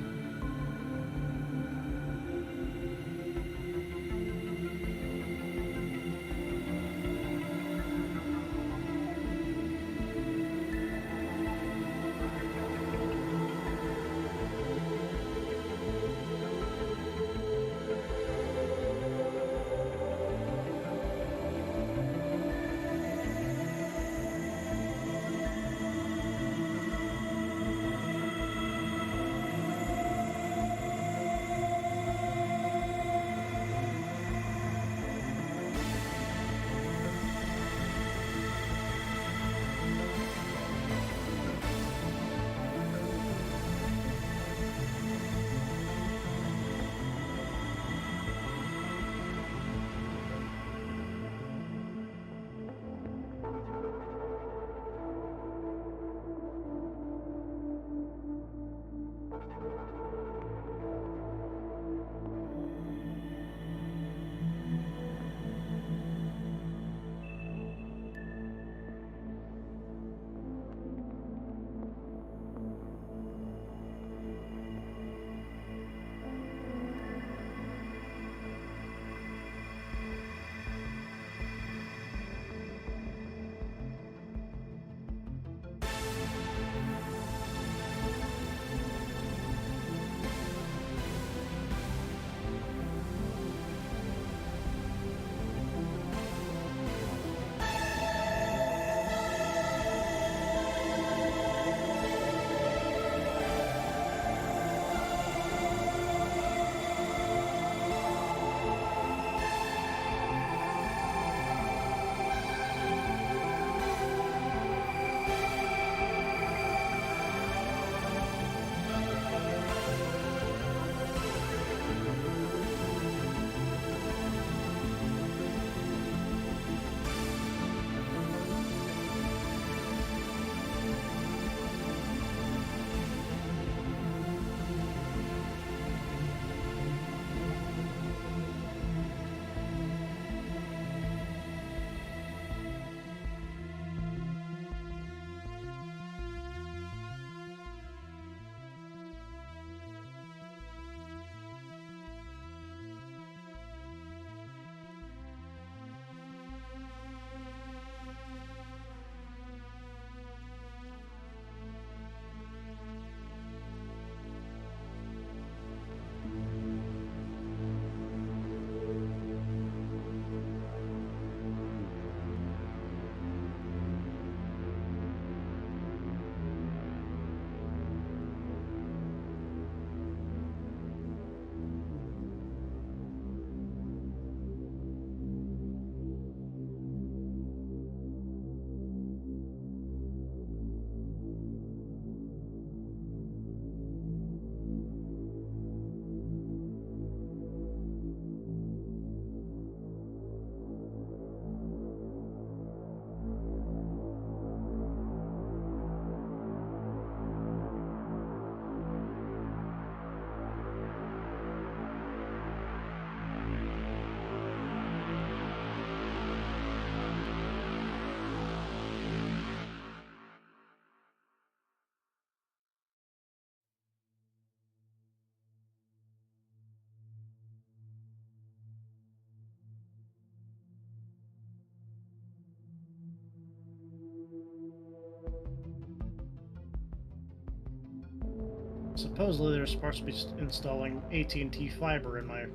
Supposedly, they're supposed to be installing AT&T fiber in my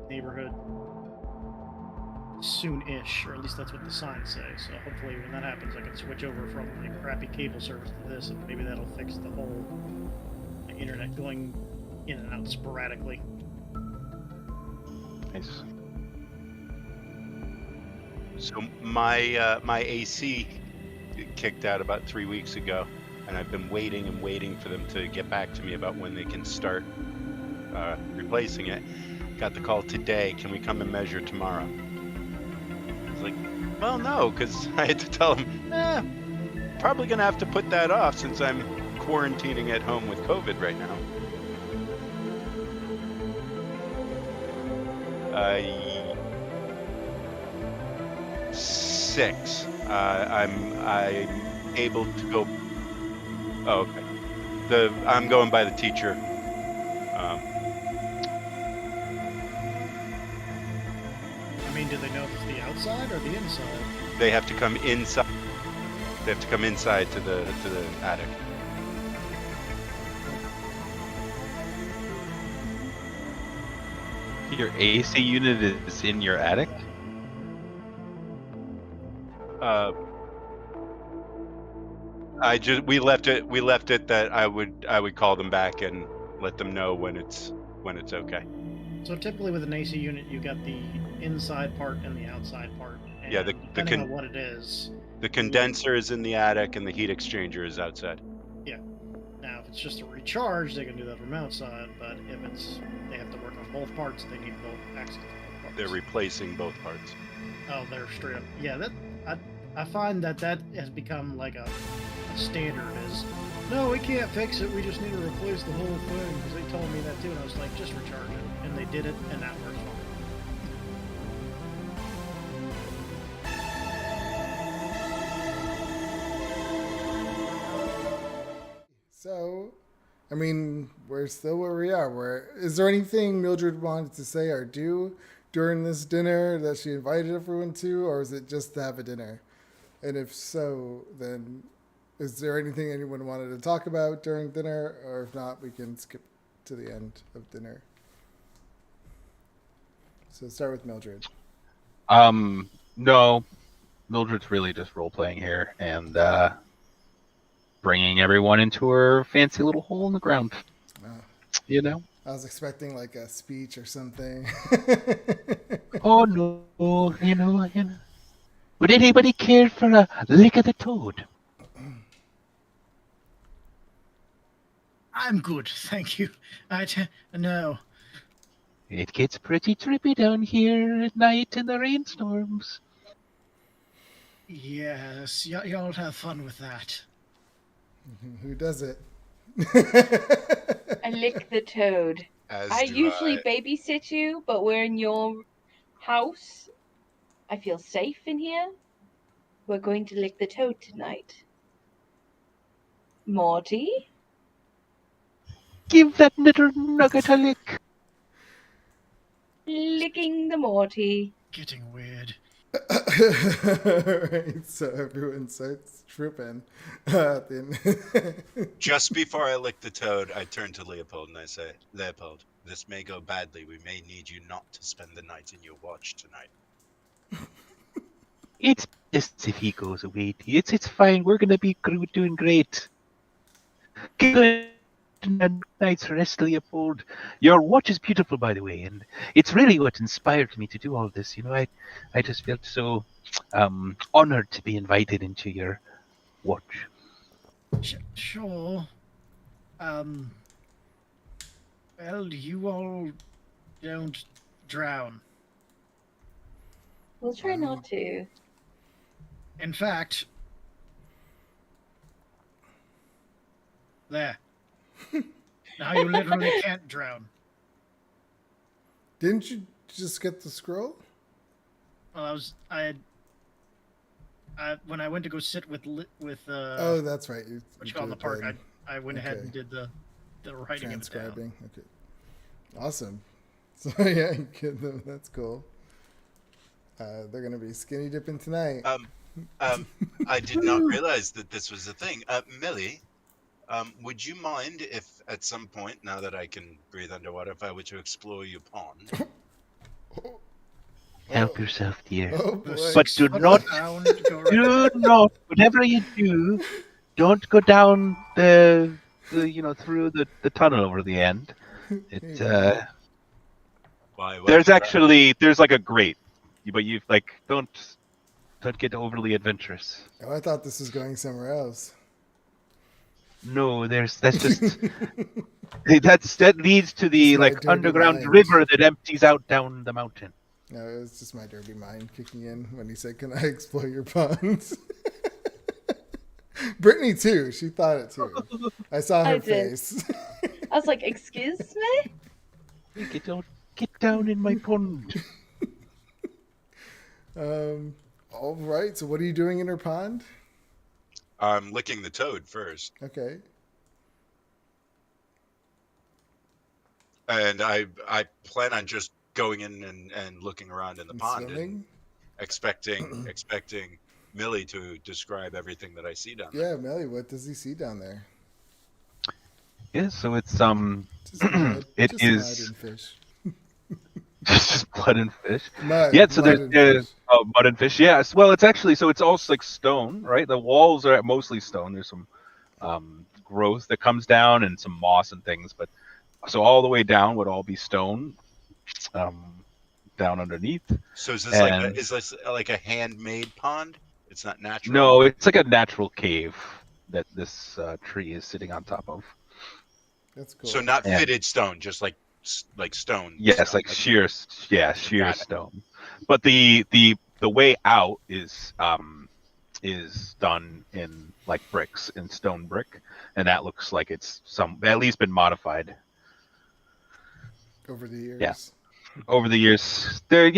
neighborhood soon-ish, or at least that's what the signs say. So hopefully, when that happens, I can switch over from my crappy cable service to this, and maybe that'll fix the whole internet going in and out sporadically. Nice. So my my AC kicked out about 3 weeks ago, and I've been waiting and waiting for them to get back to me about when they can start replacing it. Got the call today. Can we come and measure tomorrow? I was like, well, no, because I had to tell them, probably gonna have to put that off since I'm quarantining at home with COVID right now. 6. I'm able to go. Oh, okay. I'm going by the teacher. I mean, do they know if it's the outside or the inside? They have to come inside. They have to come inside to the attic. Your AC unit is in your attic? We left it that I would call them back and let them know when it's okay. So typically with an AC unit, you got the inside part and the outside part. And Yeah, depending on what it is. The condenser is in the attic and the heat exchanger is outside. Yeah. Now, if it's just a recharge, they can do that from outside. But if they have to work on both parts, they need both access to both parts. They're replacing both parts. Oh, they're straight up. Yeah, I find that has become like a standard. Is no, we can't fix it. We just need to replace the whole thing. Because they told me that too, and I was like, just recharge it, and they did it, and that works fine. So, I mean, we're still where we are. Is there anything Mildred wanted to say or do during this dinner that she invited everyone to, or is it just to have a dinner? And if so, then is there anything anyone wanted to talk about during dinner, or if not, we can skip to the end of dinner. So start with Mildred. No, Mildred's really just role playing here and bringing everyone into her fancy little hole in the ground. You know. I was expecting like a speech or something. Oh no, you know. Would anybody care for a lick of the toad? I'm good, thank you. No. It gets pretty trippy down here at night in the rainstorms. Yes, y'all have fun with that. Who does it? I lick the toad. I usually babysit you, but we're in your house. I feel safe in here. We're going to lick the toad tonight. Morty? Give that little nugget a lick. Licking the Morty. Getting weird. Right, so everyone starts tripping. Just before I lick the toad, I turn to Leopold and I say, Leopold, this may go badly. We may need you not to spend the night in your watch tonight. It's best if he goes away. It's fine. We're gonna be doing great. Good night's rest, Leopold. Your watch is beautiful, by the way, and it's really what inspired me to do all this. You know, I just felt so honored to be invited into your watch. Sure. Well, you all don't drown. We'll try not to. In fact, there. Now you literally can't drown. Didn't you just get the scroll? Well, when I went to go sit with oh, that's right. what you call in the park, I went ahead and did the writing transcribing. Of it down. Okay, awesome. So yeah, you get them. That's cool. They're gonna be skinny dipping tonight. I did not realize that this was a thing. Millie, Would you mind if at some point, now that I can breathe underwater, if I were to explore your pond? Help yourself, dear. Oh The boy. But do 6 foot not, pound go right do not, whatever you do, don't go down through the tunnel over the end. It, Hey, man. Why There's is that? actually there's like a grate, but you like don't get overly adventurous. Oh, I thought this was going somewhere else. no, that's just that leads to the Just my like dirty underground mind. river that empties out down the mountain. No, it was just my dirty mind kicking in when he said, "Can I explore your ponds?" Brittany too. She thought it too. I saw her I did. face. I was like, excuse me? You get down in my pond. All right. So, what are you doing in her pond? I'm licking the toad first, Okay. and I plan on just going in and looking around in the And pond swimming. and expecting Millie to describe everything that I see down there. Yeah, Melly. What does he see down there? Yeah, so it's Just mud. it Just mud is and fish. just blood and fish. Mud. Yeah, so mud and there's fish. mud and fish. Yes, well, it's actually so it's all like stone, right? The walls are mostly stone. There's some growth that comes down and some moss and things, but so all the way down would all be stone, down underneath. So is And this like a handmade pond? It's not natural. no, it's like a natural cave that this tree is sitting on top of. That's cool. So not And- fitted stone, just like stone. Yes, stone. like sheer Got it. stone. But the way out is done in like bricks, in stone brick, and that looks like it's at least been modified Over the years. Yeah. over the years. There,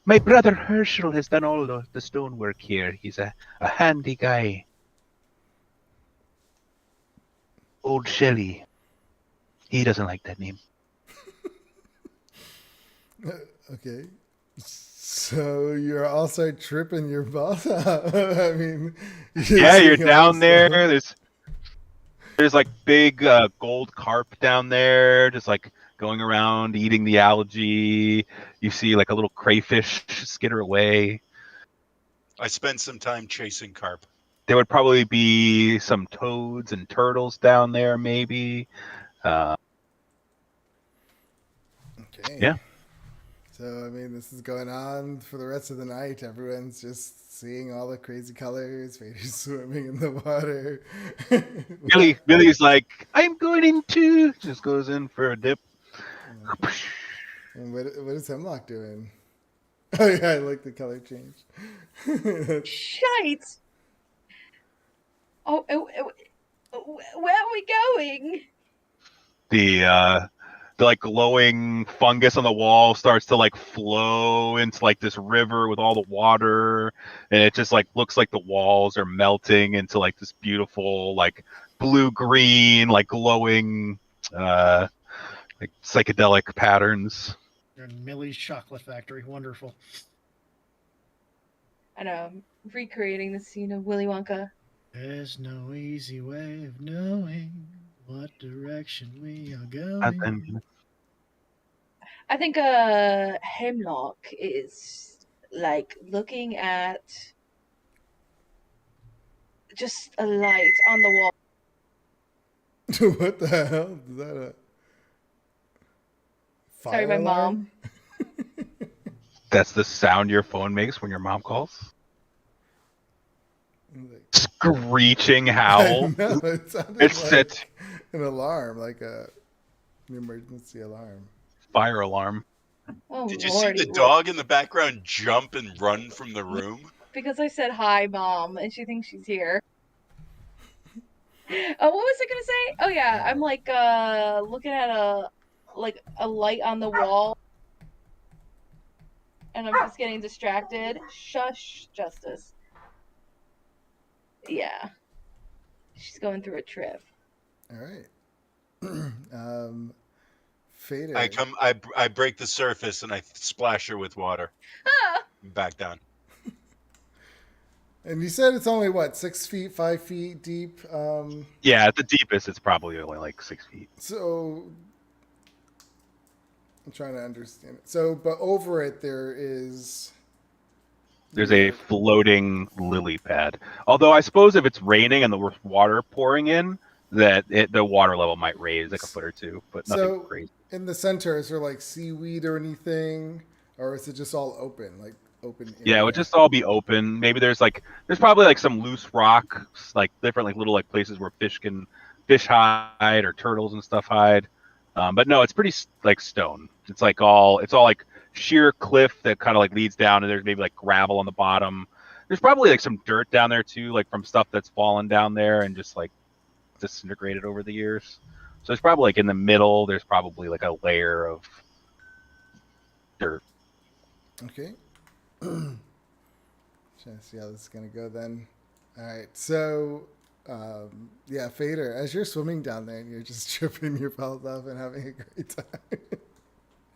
my brother Herschel has done all the stonework here. He's a handy guy. Old Shelley. He doesn't like that name. Okay. So you're also tripping your balls out. I mean, Yeah, you're seeing all down this there. stuff. There's like big gold carp down there, just like going around eating the algae. You see like a little crayfish skitter away. I spent some time chasing carp. There would probably be some toads and turtles down there, maybe. Okay. Yeah. So I mean, this is going on for the rest of the night. Everyone's just seeing all the crazy colors. Vader's swimming in the water. Billy's like, I'm going into. Just goes in for a dip. And what is Hemlock doing? Oh yeah, I like the color change. Shite! Where are we going? The like glowing fungus on the wall starts to like flow into like this river with all the water, and it just like looks like the walls are melting into like this beautiful like blue green like glowing like psychedelic patterns. You're in Millie's Chocolate Factory. Wonderful. I know, I'm recreating the scene of Willy Wonka. There's no easy way of knowing what direction we are And going. then I think Hemlock is like looking at just a light on the wall. What the hell? Is that a fire Sorry, my alarm? that's the sound your phone makes when your mom calls. Like, Screeching I howl. know, it sounded It's like that an alarm, like an emergency alarm. fire alarm. Oh, Did you Lordy, see the dog in the background jump and run from the room? Because I said hi, Mom, and she thinks she's here. Oh, what was I gonna say? Oh yeah, I'm like looking at a light on the wall, and I'm just getting distracted. Shush, Justice. Yeah, she's going through a trip. All right. Fader. I break the surface and I splash her with water. Ah! Back down. And you said it's only what, 6 feet, 5 feet deep. Yeah, at the deepest, it's probably only like 6 feet. So I'm trying to understand. So, but over it there is. There's a floating lily pad. Although I suppose if it's raining and there's water pouring in, the water level might raise like a foot or two, but nothing So crazy. in the center, is there like seaweed or anything, or is it just all open, like open area? Yeah, it would just all be open. Maybe there's probably like some loose rock, like different like little like places where fish hide or turtles and stuff hide. But no, it's pretty like stone. It's all like sheer cliff that kind of like leads down, and there's maybe like gravel on the bottom. There's probably like some dirt down there too, like from stuff that's fallen down there and just like disintegrated over the years. So it's probably like in the middle. There's probably like a layer of dirt. Okay. Trying to see how this is gonna go then. All right. So, yeah, Fader, as you're swimming down there and you're just tripping your pals off and having a great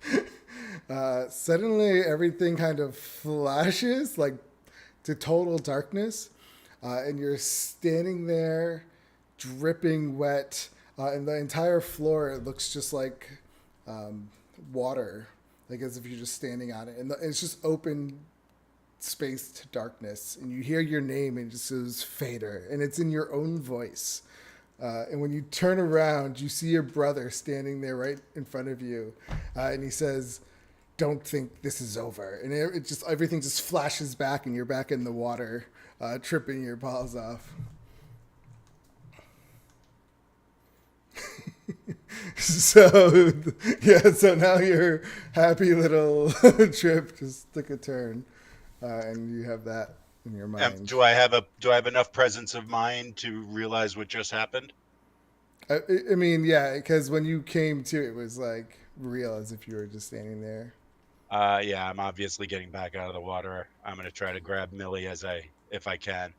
time, suddenly everything kind of flashes like to total darkness, and you're standing there, dripping wet, and the entire floor looks just like water, like as if you're just standing on it, and it's just open space to darkness, and you hear your name and it just says Fader, and it's in your own voice. And when you turn around, you see your brother standing there right in front of you, and he says, "Don't think this is over." And it just everything just flashes back, and you're back in the water, tripping your paws off. So yeah, so now your happy little trip just took a turn, and you have that in your mind. Do I have enough presence of mind to realize what just happened? I mean, yeah, because when you came to, it was like real, as if you were just standing there. Yeah, I'm obviously getting back out of the water. I'm gonna try to grab Millie if I can,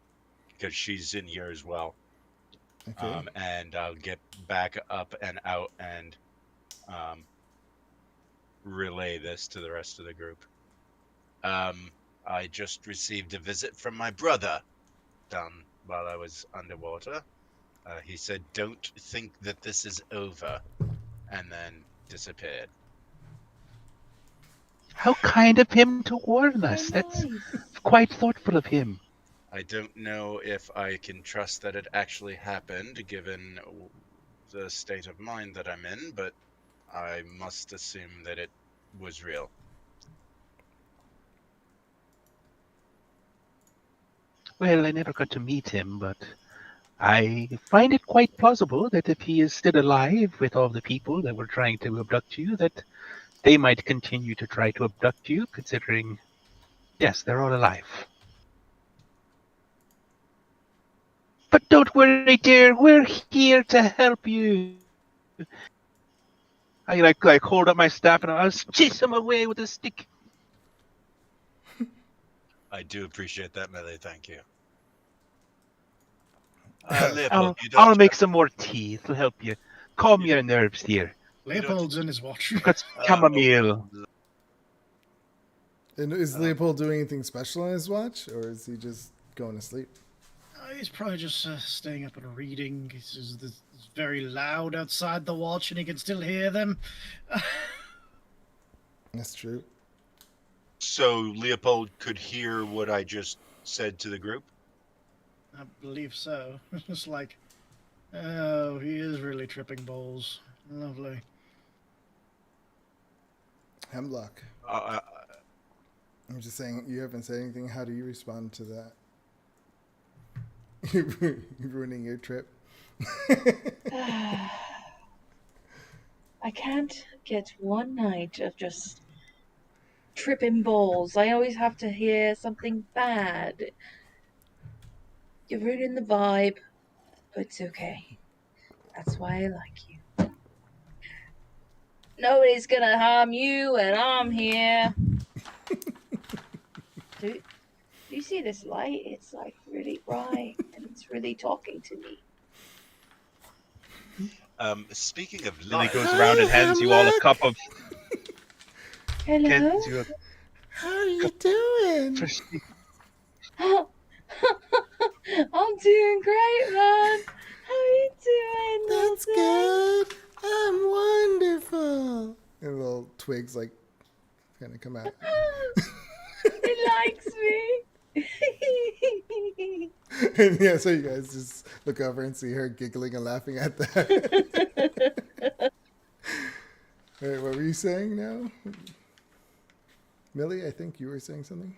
because she's in here as well. Okay. And I'll get back up and out and relay this to the rest of the group. I just received a visit from my brother down while I was underwater. He said, "Don't think that this is over," and then disappeared. How kind of him to warn us. That's quite thoughtful of him. I don't know if I can trust that it actually happened, given the state of mind that I'm in, but I must assume that it was real. Well, I never got to meet him, but I find it quite plausible that if he is still alive with all the people that were trying to abduct you, that they might continue to try to abduct you, considering, yes, they're all alive. But don't worry, dear, we're here to help you. I like hold up my staff and I'll chase him away with a stick. I do appreciate that, Millie. Thank you. I'll make some more tea. It'll help you. Calm your nerves, dear. Leopold's in his watch. Got some chamomile. And is Leopold doing anything special on his watch, or is he just going to sleep? He's probably just staying up and reading. It's very loud outside the watch, and he can still hear them. That's true. So Leopold could hear what I just said to the group? I believe so. It's like, oh, he is really tripping balls. Lovely. Hemlock. I'm just saying, you haven't said anything. How do you respond to that? You're ruining your trip. I can't get one night of just tripping balls. I always have to hear something bad. You're ruining the vibe, but it's okay. That's why I like you. Nobody's gonna harm you, and I'm here. Do you see this light? It's like really bright, and it's really talking to me. Speaking of Lily light, goes around and hands you all a cup of. Hello? How are you doing? Oh, twigs like kind of come out. It likes me. And yeah, so you guys just look over and see her giggling and laughing at that. Wait, what were you saying now? Millie, I think you were saying something.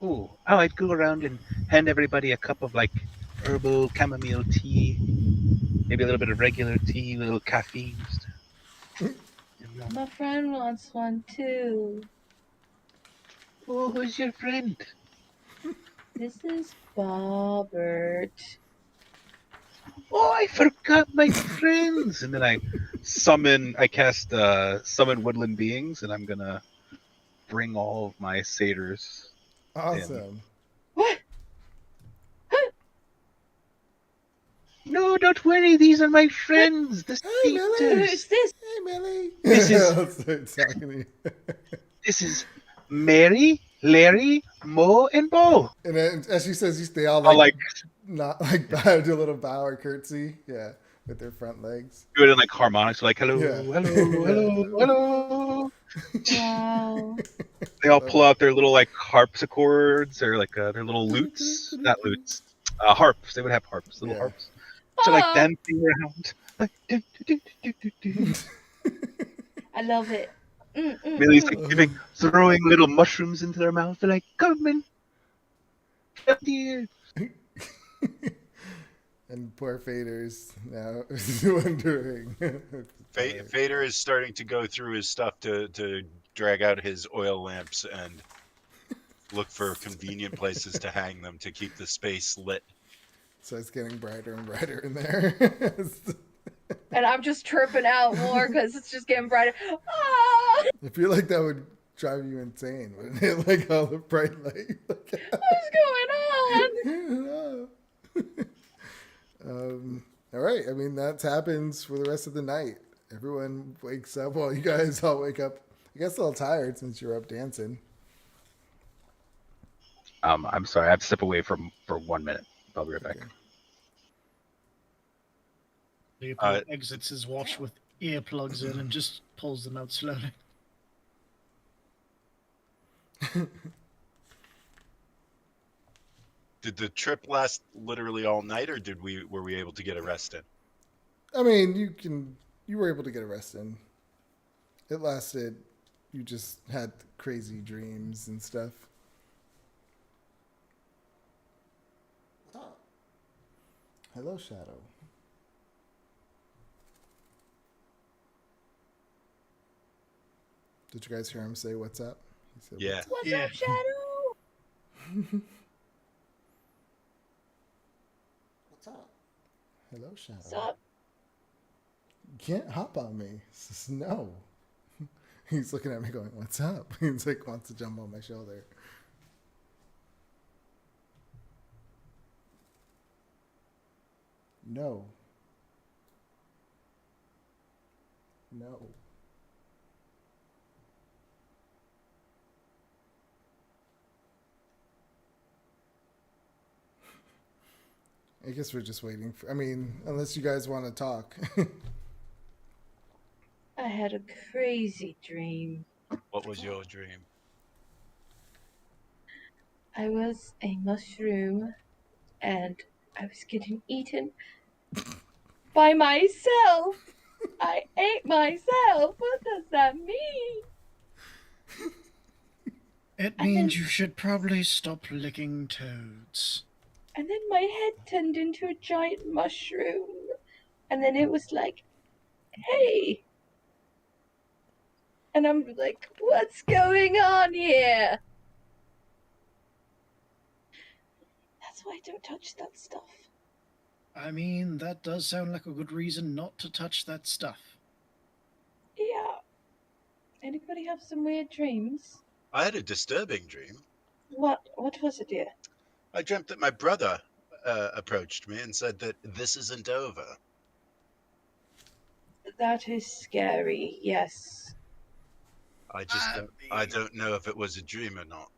Oh, I'd go around and hand everybody a cup of like herbal chamomile tea, maybe a little bit of regular tea, a little caffeine. My friend wants one too. Oh, who's your friend? This is Bobbert. Oh, I forgot my friends. And then I cast summon woodland beings, and I'm gonna bring all of my satyrs. Awesome. What? No, don't worry, these are my friends. The Hey, Millie. satyrs. Who's this? Hey, Millie. This is- I'll start talking to you. This is Mary, Larry, Mo, and Bo. And then, as she says, they all I'll like, like not like bow, do a little bow or curtsy. Yeah, with their front legs. do it in like harmonics, like hello, Yeah. hello, hello, hello. Wow. They all pull out their little like harpsichords or like their little lutes, not lutes, harps. They would have harps, little Yeah. harps. So like Ah, dancing around, like I love it. Millie's like throwing little mushrooms into their mouth. They're like, come in, come here. And poor Fader's now wondering. Fader is starting to go through his stuff to drag out his oil lamps and look for convenient places to hang them to keep the space lit. So it's getting brighter and brighter in there. And I'm just tripping out more because it's just getting brighter. Ah! I feel like that would drive you insane, wouldn't it? Like all the bright light. What's going on? All right. I mean, that happens for the rest of the night. Everyone wakes up. Well, you guys all wake up, I guess, a little tired since you're up dancing. I'm sorry, I have to step away for 1 minute. I'll be right back. Okay. Leopold exits his watch with earplugs in and just pulls them out slowly. Did the trip last literally all night, or were we able to get a rest in? I mean, you were able to get a rest in. It lasted. You just had crazy dreams and stuff. Hello, Shadow. Did you guys hear him say "What's up"? He said, Yeah. What's Yeah. up, Shadow? What's up? Hello, Shadow. What's up? You can't hop on me. He says, no. He's looking at me going, what's up? He's like, wants to jump on my shoulder. No. No. I guess we're just waiting for, I mean, unless you guys want to talk. I had a crazy dream. What was your dream? I was a mushroom and I was getting eaten by myself. I ate myself. What does that mean? It And means then- you should probably stop licking toads. And then my head turned into a giant mushroom. And then it was like, hey. And I'm like, what's going on here? That's why I don't touch that stuff. I mean, that does sound like a good reason not to touch that stuff. Yeah. Anybody have some weird dreams? I had a disturbing dream. What was it, dear? I dreamt that my brother approached me and said that this isn't over. That is scary, yes. I don't know if it was a dream or not.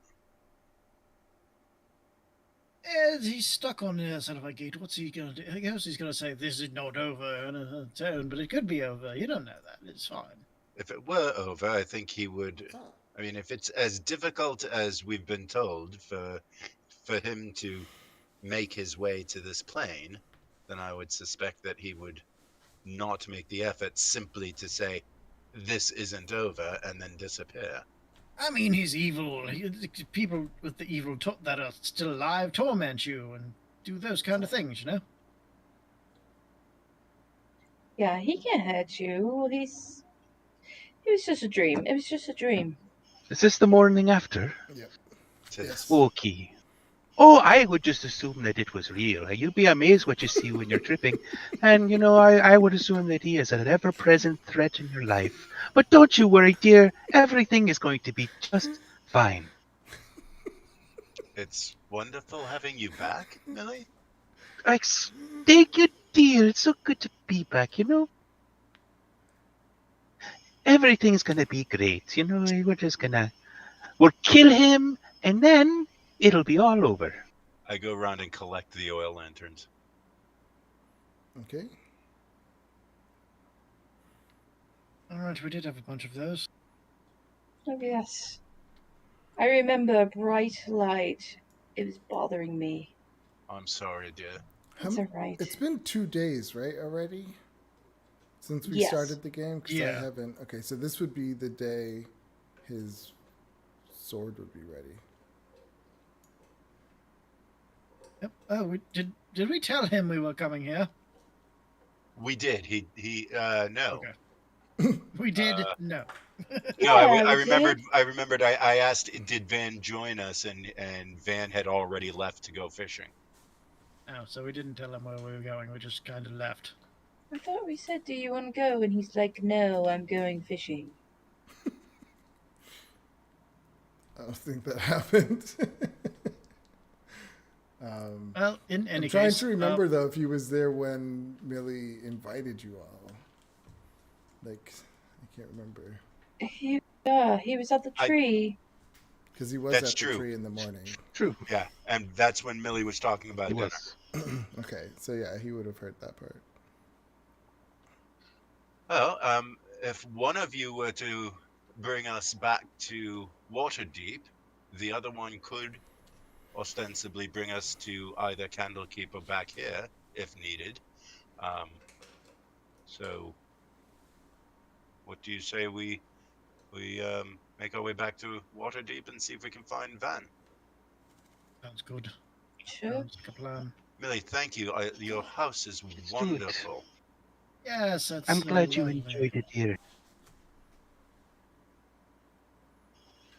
He's stuck on the sort of a gate. What's he gonna do? I guess he's gonna say this is not over in a tone, but it could be over. You don't know that. It's fine. if it were over, I think he would. I mean, if it's as difficult as we've been told for him to make his way to this plane, then I would suspect that he would not make the effort simply to say, "This isn't over," and then disappear. I mean, he's evil. People with the evil that are still alive torment you and do those kind of things, you know? Yeah, he can't hurt you. It was just a dream. It was just a dream. Is this the morning after? Yep. To Yes. Okay. Oh, I would just assume that it was real. You'd be amazed what you see when you're tripping. And, I would assume that he is an ever-present threat in your life. But don't you worry, dear. Everything is going to be just fine. It's wonderful having you back, Millie. Thank you, dear. It's so good to be back, Everything's going to be great. We're just going to... We'll kill him, and then it'll be all over. I go around and collect the oil lanterns. Okay. All right, we did have a bunch of those. Oh, yes. I remember a bright light. It was bothering me. I'm sorry, dear. It's alright. It's been 2 days, right, already? Since we Yes. started the game? 'Cause Yeah. I haven't... Okay, so this would be the day his sword would be ready. Yep. Oh, did we tell him we were coming here? We did. No. Okay. We did. No. No, I Yeah, we remembered. did. I remembered. I asked, did Van join us, and Van had already left to go fishing. Oh, so we didn't tell him where we were going. We just kind of left. I thought we said, do you want to go? And he's like, no, I'm going fishing. I don't think that happened. Well, in any I'm case, trying to remember though if he was there when Millie invited you all. Like, I can't remember He was at the tree. because he was That's at true. the tree in the morning. True. Yeah, and that's when Millie was talking about He dinner. was. Okay, so yeah, he would have heard that part. Well, if one of you were to bring us back to Waterdeep, the other one could ostensibly bring us to either Candlekeep or back here if needed. So, what do you say we make our way back to Waterdeep and see if we can find Van? sounds good. Sure. Sounds like a plan. Millie, thank you. Your house is do it. wonderful. Yes, that's. I'm glad you lovely. enjoyed it, dear.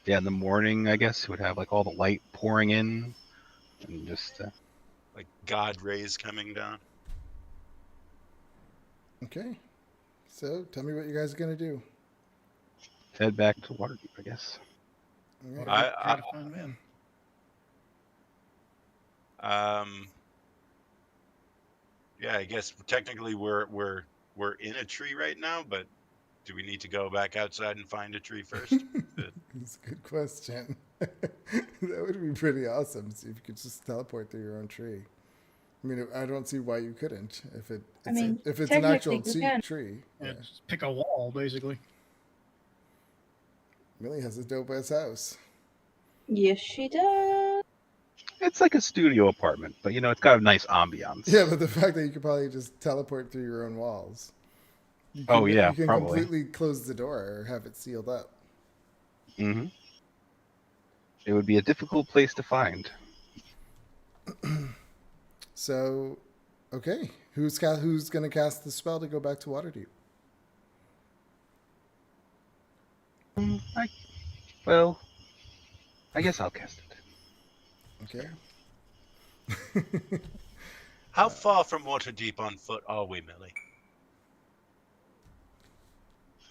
Yeah, in the morning, I guess, it would have like all the light pouring in and just... Like God rays coming down. Okay, so tell me what you guys are gonna do. head back to Waterdeep, I guess. All right. Try to find Van. Yeah, I guess technically we're in a tree right now, but do we need to go back outside and find a tree first? That's a good question. That would be pretty awesome. See if you could just teleport through your own tree. I mean, I don't see why you couldn't. If it's an actual technically you can. tree. Yeah, Yeah. just pick a wall, basically. Millie has a dope ass house. Yes, she does. It's like a studio apartment, but it's got a nice ambiance. Yeah, but the fact that you could probably just teleport through your own walls. You Oh, yeah, you can probably. completely close the door or have it sealed up. Mm-hmm. It would be a difficult place to find. So, okay, who's going to cast the spell to go back to Waterdeep? I guess I'll cast it. Okay. How far from Waterdeep on foot are we, Millie?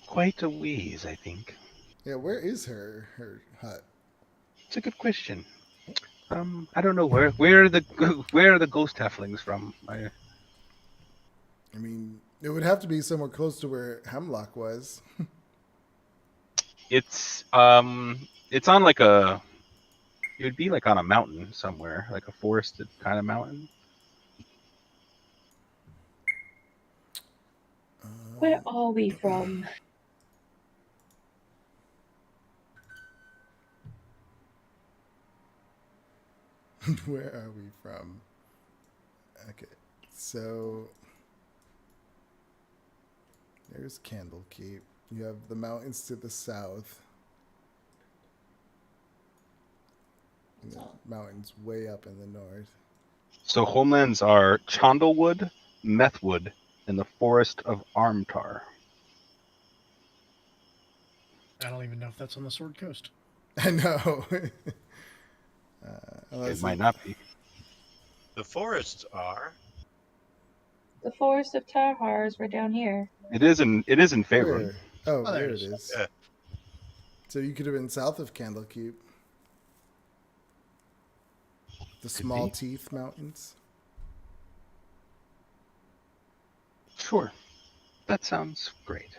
Quite a ways, I think. Yeah, where is her hut? It's a good question. I don't know where are the ghost halflings from? I mean, it would have to be somewhere close to where Hemlock was. It's on like it would be like on a mountain somewhere, like a forested kind of mountain. Where are we from? Where are we from? Okay, so there's Candlekeep. You have the mountains to the south. And the mountains way up in the north. So homelands are Chandlewood, Methwood, and the Forest of Armtar. I don't even know if that's on the Sword Coast. I know. It might not be. The forests are. The Forest of Tarhar is right down here. It is in Faerun. Where? Oh, Oh, there there it it is. is. Yeah. So you could have been south of Candlekeep. The Small be. Teeth Mountains. Sure. That sounds great.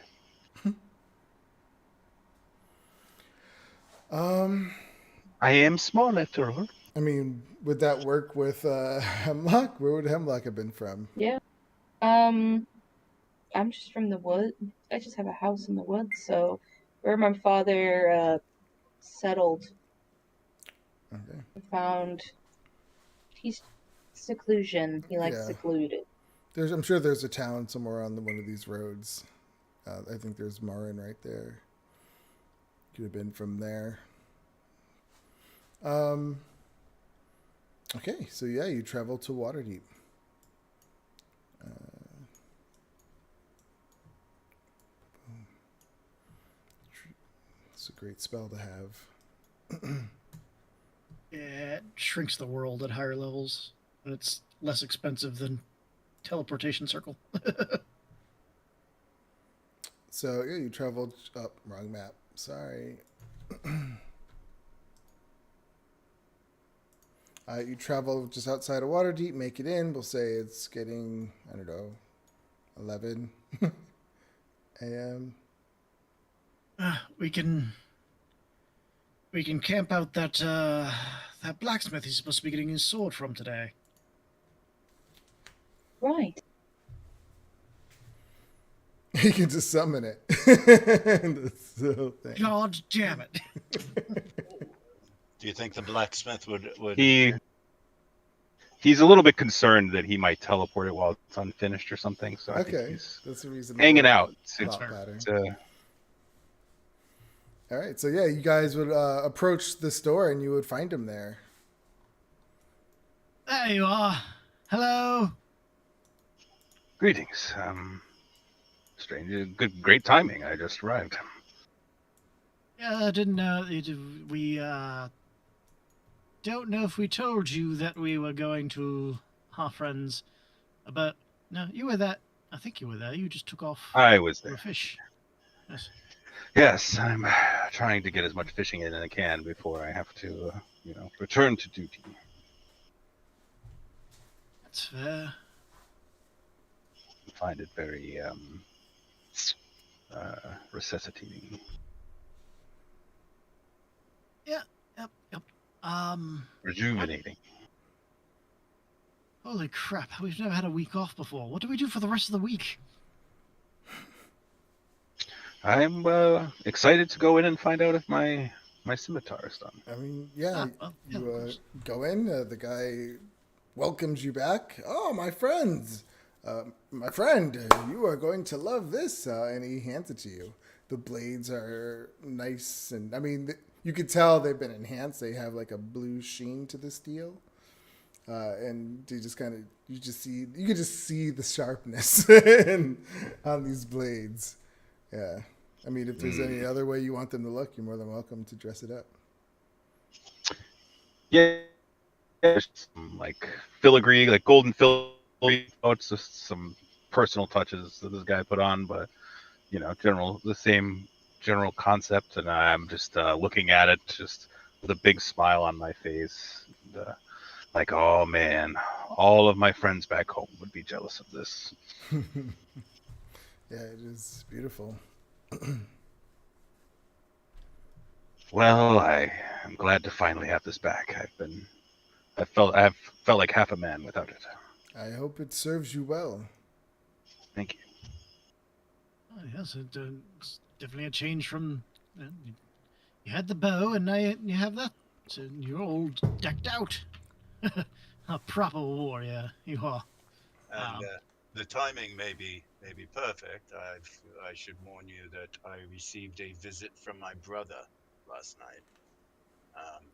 I am small after all. I mean, would that work with Hemlock? Where would Hemlock have been from? Yeah. I'm just from the woods. I just have a house in the woods, so where my father settled, Okay. found he's seclusion. He likes Yeah. secluded. I'm sure there's a town somewhere on one of these roads. I think there's Marin right there. Could have been from there. Okay, so yeah, you travel to Waterdeep. It's a great spell to have. It shrinks the world at higher levels, and it's less expensive than teleportation circle. So yeah, you traveled up. Wrong map. Sorry. You travel just outside of Waterdeep, make it in. We'll say it's getting, I don't know, 11 a.m. We can camp out that blacksmith he's supposed to be getting his sword from today. Right. You can just summon it. That's the whole thing. God damn it! Do you think the blacksmith would? He's a little bit concerned that he might teleport it while it's unfinished or something. So I think Okay, he's that's the reason. hanging out. Thought pattern. All right, so yeah, you guys would approach the store and you would find him there. There you are. Hello. Greetings. Strange, great timing. I just arrived. Yeah, I didn't know. We don't know if we told you that we were going to our friends, but no, you were there. I think you were there. You just took off I was for there. a fish. Yes. Yes, I'm trying to get as much fishing in as I can before I have to, return to duty. That's fair. I find it very resuscitating. Yep. Rejuvenating. Holy crap! We've never had a week off before. What do we do for the rest of the week? I'm excited to go in and find out if my scimitar is done. I mean, yeah, of you course. go in. The guy welcomes you back. Oh, my friends. My friend, you are going to love this. And he hands it to you. The blades are nice. And I mean, you could tell they've been enhanced. They have like a blue sheen to the steel. And you could just see the sharpness on these blades. Yeah. I mean, if there's any other way you want them to look, you're more than welcome to dress it up. Yeah, there's some like filigree, like golden filigree. Oh, it's just some personal touches that this guy put on, but the same general concept. And I'm just looking at it, just with a big smile on my face. And, like, oh man, all of my friends back home would be jealous of this. Yeah, it is beautiful. Well, I am glad to finally have this back. I've felt like half a man without it. I hope it serves you well. Thank you. Oh, yes, it's definitely a change from. You had the bow, and now you have that. So you're all decked out. A proper warrior, you are. And the timing may be perfect. I should warn you that I received a visit from my brother last night,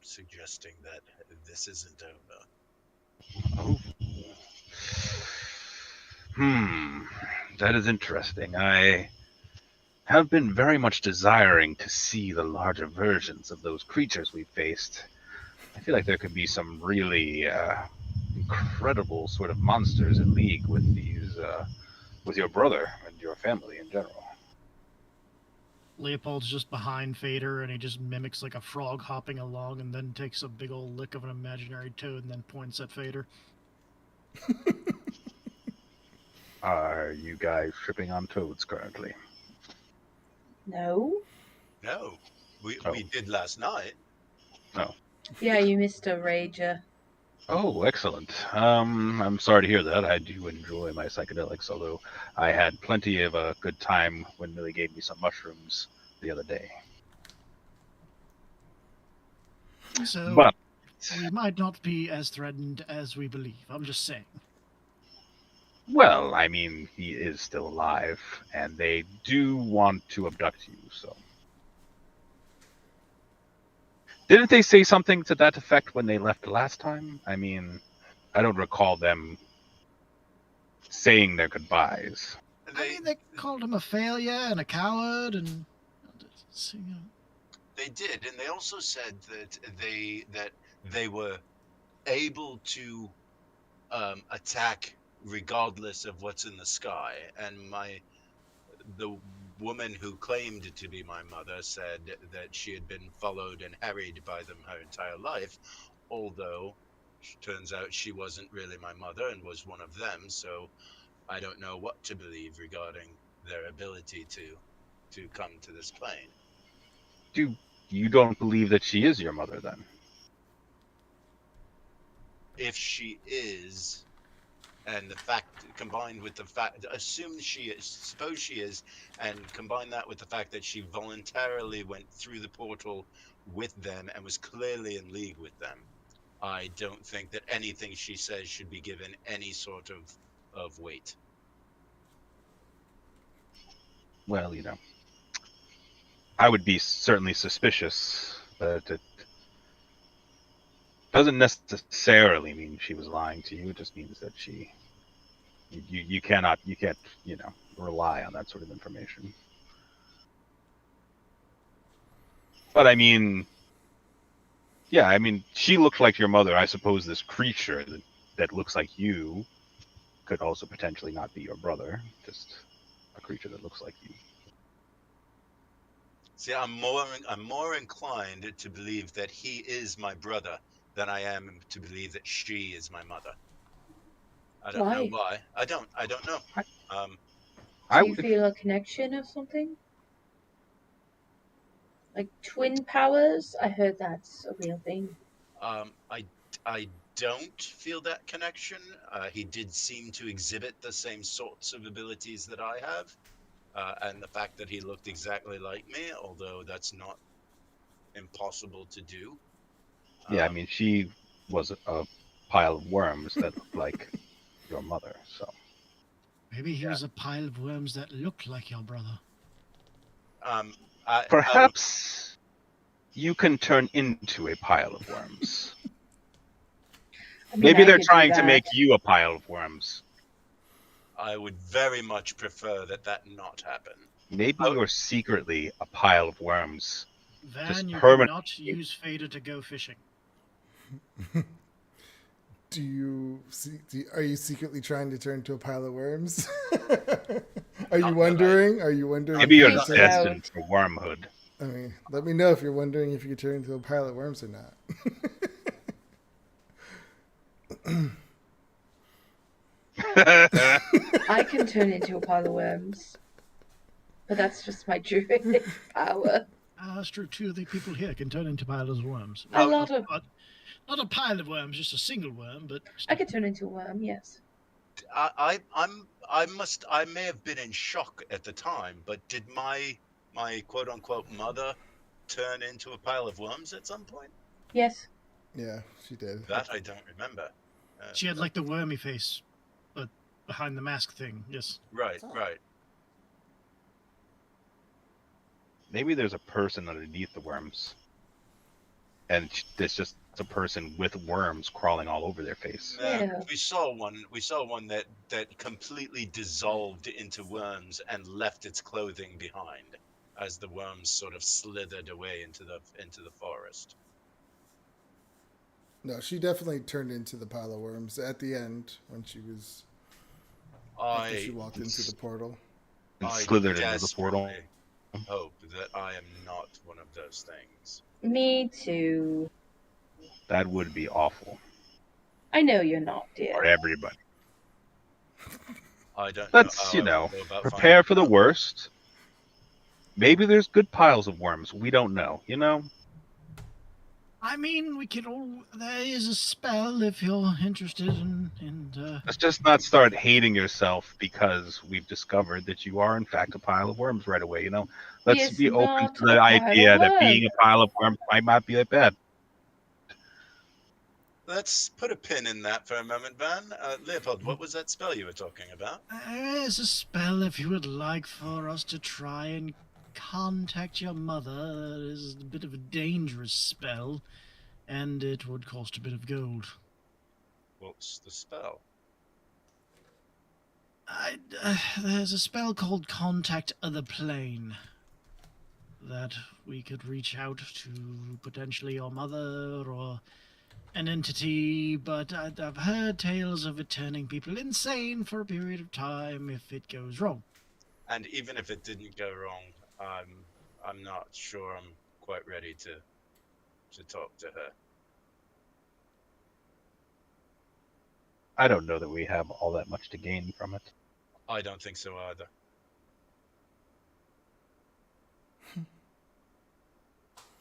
suggesting that this isn't over. Oh. That is interesting. I have been very much desiring to see the larger versions of those creatures we faced. I feel like there could be some really incredible sort of monsters in league with these, with your brother and your family in general. Leopold's just behind Fader, and he just mimics like a frog hopping along, and then takes a big old lick of an imaginary toad, and then points at Fader. Are you guys tripping on toads currently? No. No, we did last night. No. Yeah, you missed a rager. Oh, excellent. I'm sorry to hear that. I do enjoy my psychedelics, although I had plenty of a good time when Millie gave me some mushrooms the other day. So, But we might not be as threatened as we believe. I'm just saying. well, I mean, he is still alive, and they do want to abduct you, so. Didn't they say something to that effect when they left last time? I mean, I don't recall them saying their goodbyes. They called him a failure and a coward, and They did, and they also said that they were able to attack regardless of what's in the sky. And the woman who claimed to be my mother said that she had been followed and harried by them her entire life, although it turns out she wasn't really my mother and was one of them. So I don't know what to believe regarding their ability to come to this plane. You don't believe that she is your mother, then? If she is, and the fact combined with the fact, assume she is, suppose she is, and combine that with the fact that she voluntarily went through the portal with them and was clearly in league with them, I don't think that anything she says should be given any sort of weight. Well, I would be certainly suspicious, but it doesn't necessarily mean she was lying to you. It just means that you can't, rely on that sort of information. But I mean, yeah, I mean, she looked like your mother. I suppose this creature that looks like you could also potentially not be your brother, just a creature that looks like you. See, I'm more inclined to believe that he is my brother than I am to believe that she is my mother. I don't know why. I don't know. Do you feel a connection or something? Like twin powers? I heard that's a real thing. I don't feel that connection. He did seem to exhibit the same sorts of abilities that I have. And the fact that he looked exactly like me, although that's not impossible to do. Yeah, I mean, she was a pile of worms that looked like your mother, so. Maybe he was a pile of worms that looked like your brother. Perhaps you can turn into a pile of worms. Maybe they're trying to make you a pile of worms. I would very much prefer that not happen. Maybe you're secretly a pile of worms. Van, you cannot use Fader to go fishing. Are you secretly trying to turn into a pile of worms? Are you wondering? Maybe you're destined for wormhood. I mean, let me know if you're wondering if you could turn into a pile of worms or not. I can turn into a pile of worms, but that's just my druidic power. That's true too. The people here can turn into piles of worms. Not a pile of worms, just a single worm, but I could turn into a worm. Yes. I may have been in shock at the time, but did my quote unquote mother turn into a pile of worms at some point? Yes. Yeah, she did. That I don't remember. She had like the wormy face, but behind the mask thing. Yes. Right, right. Maybe there's a person underneath the worms, and it's just a person with worms crawling all over their face. Yeah. We saw one that completely dissolved into worms and left its clothing behind as the worms sort of slithered away into the forest. No, she definitely turned into the pile of worms at the end when she was after she walked into the portal. And I slithered into the portal. desperately hope that I am not one of those things. Me too. That would be awful I know you're not, for dear. everybody. I don't Let's, know. How I will go about prepare for the finding worst. Maybe there's good piles of worms. We don't know, I mean, we could all. There is a spell if you're interested in. Let's just not start hating yourself because we've discovered that you are, in fact, a pile of worms right away, Let's It's be open not to the a pile idea of that being worms. a pile of worms might not be that bad. Let's put a pin in that for a moment, Van. Leopold, what was that spell you were talking about? There is a spell if you would like for us to try and contact your mother. It is a bit of a dangerous spell, and it would cost a bit of gold. What's the spell? There's a spell called Contact Other Plane that we could reach out to potentially your mother or an entity, but I've heard tales of it turning people insane for a period of time if it goes wrong. And even if it didn't go wrong, I'm not sure I'm quite ready to talk to her. I don't know that we have all that much to gain from it. I don't think so either.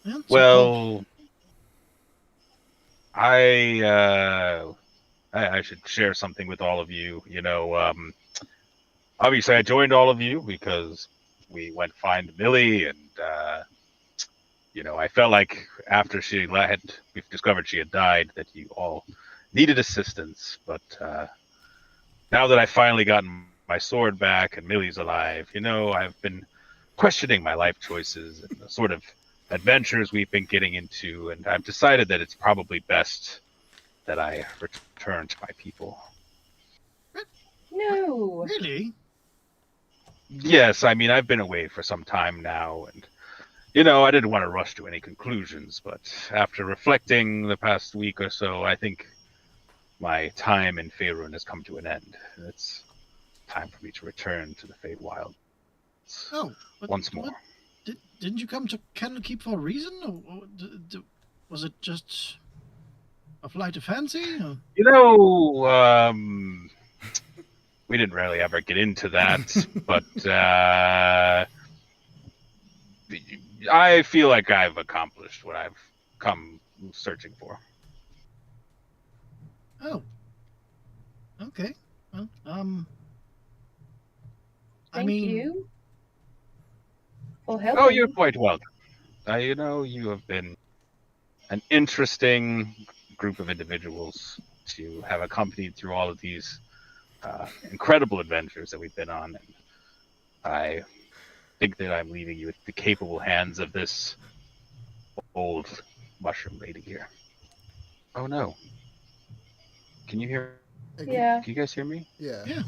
Yeah, Well, I should share something with all of you. Obviously I joined all of you because we went to find Millie, and I felt like after we discovered she had died, that you all needed assistance. But now that I've finally gotten my sword back and Millie's alive, I've been questioning my life choices and the sort of adventures we've been getting into, and I've decided that it's probably best that I return to my people. No. Really? Yes, I mean, I've been away for some time now, and I didn't want to rush to any conclusions, but after reflecting the past week or so, I think my time in Faerun has come to an end. It's time for me to return to the Feywild. Oh, but Once more. Didn't you come to Candlekeep for a reason, or was it just a flight of fancy? Or? We didn't really ever get into that, but I feel like I've accomplished what I've come searching for. Oh. Okay. Well, Thank you for helping. Oh, you're quite welcome. You have been an interesting group of individuals to have accompanied through all of these incredible adventures that we've been on. And I think that I'm leaving you with the capable hands of this old mushroom lady here. Oh no. Can you hear? Yeah. Can you guys hear me? Yeah. Yeah.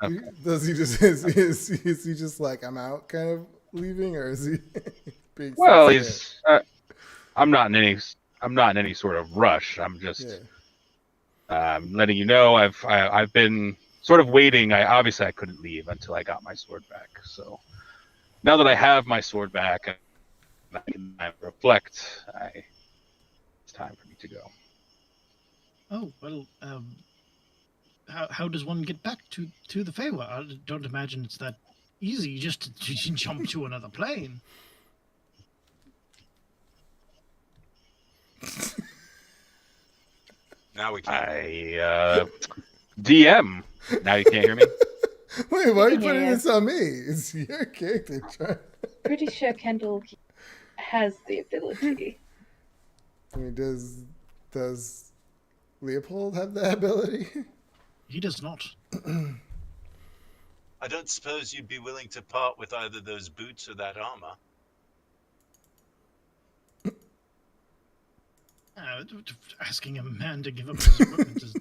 Okay. Does he just is he just like I'm out kind of leaving, or is he being Well, sincere? I'm not in any sort of rush. I'm just Yeah. letting you know I've been sort of waiting. I couldn't leave until I got my sword back. So now that I have my sword back and I can reflect, it's time for me to go. Oh well. How does one get back to the Feywild? I don't imagine it's that easy just to jump to another plane. Now we can. DM. Now you can't hear me? Wait, why are you Yeah. putting this on me? It's your character trying. Pretty sure Kendall has the ability. I mean, does Does Leopold have that ability? He does not. I don't suppose you'd be willing to part with either those boots or that armor. Asking a man to give up his equipment is.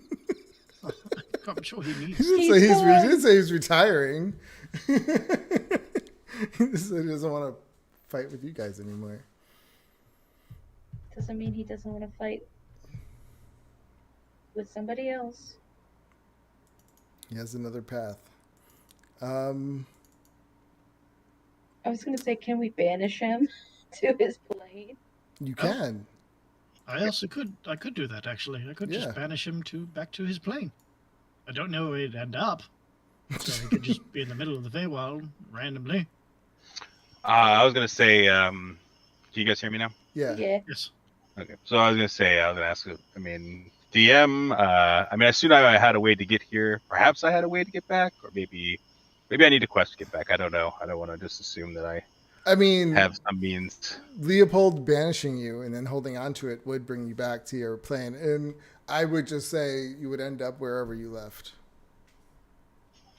I'm sure he He needs. didn't He's say he fine. didn't say he's retiring. He said he doesn't want to fight with you guys anymore. Doesn't mean he doesn't want to fight with somebody else. He has another path. I was gonna say, can we banish him to his plane? You Oh. can. I also could. I could do that actually. I could Yeah. just banish him back to his plane. I don't know where he'd end up, so he could just be in the middle of the Feywild randomly. I was gonna say, can you guys hear me now? Yeah. Yes. Okay. So I was gonna ask. I mean, DM. I mean, I assume I had a way to get here. Perhaps I had a way to get back, or maybe I need a quest to get back. I don't know. I don't want to just assume that I I mean, have some means. Leopold banishing you and then holding on to it would bring you back to your plane. And I would just say you would end up wherever you left.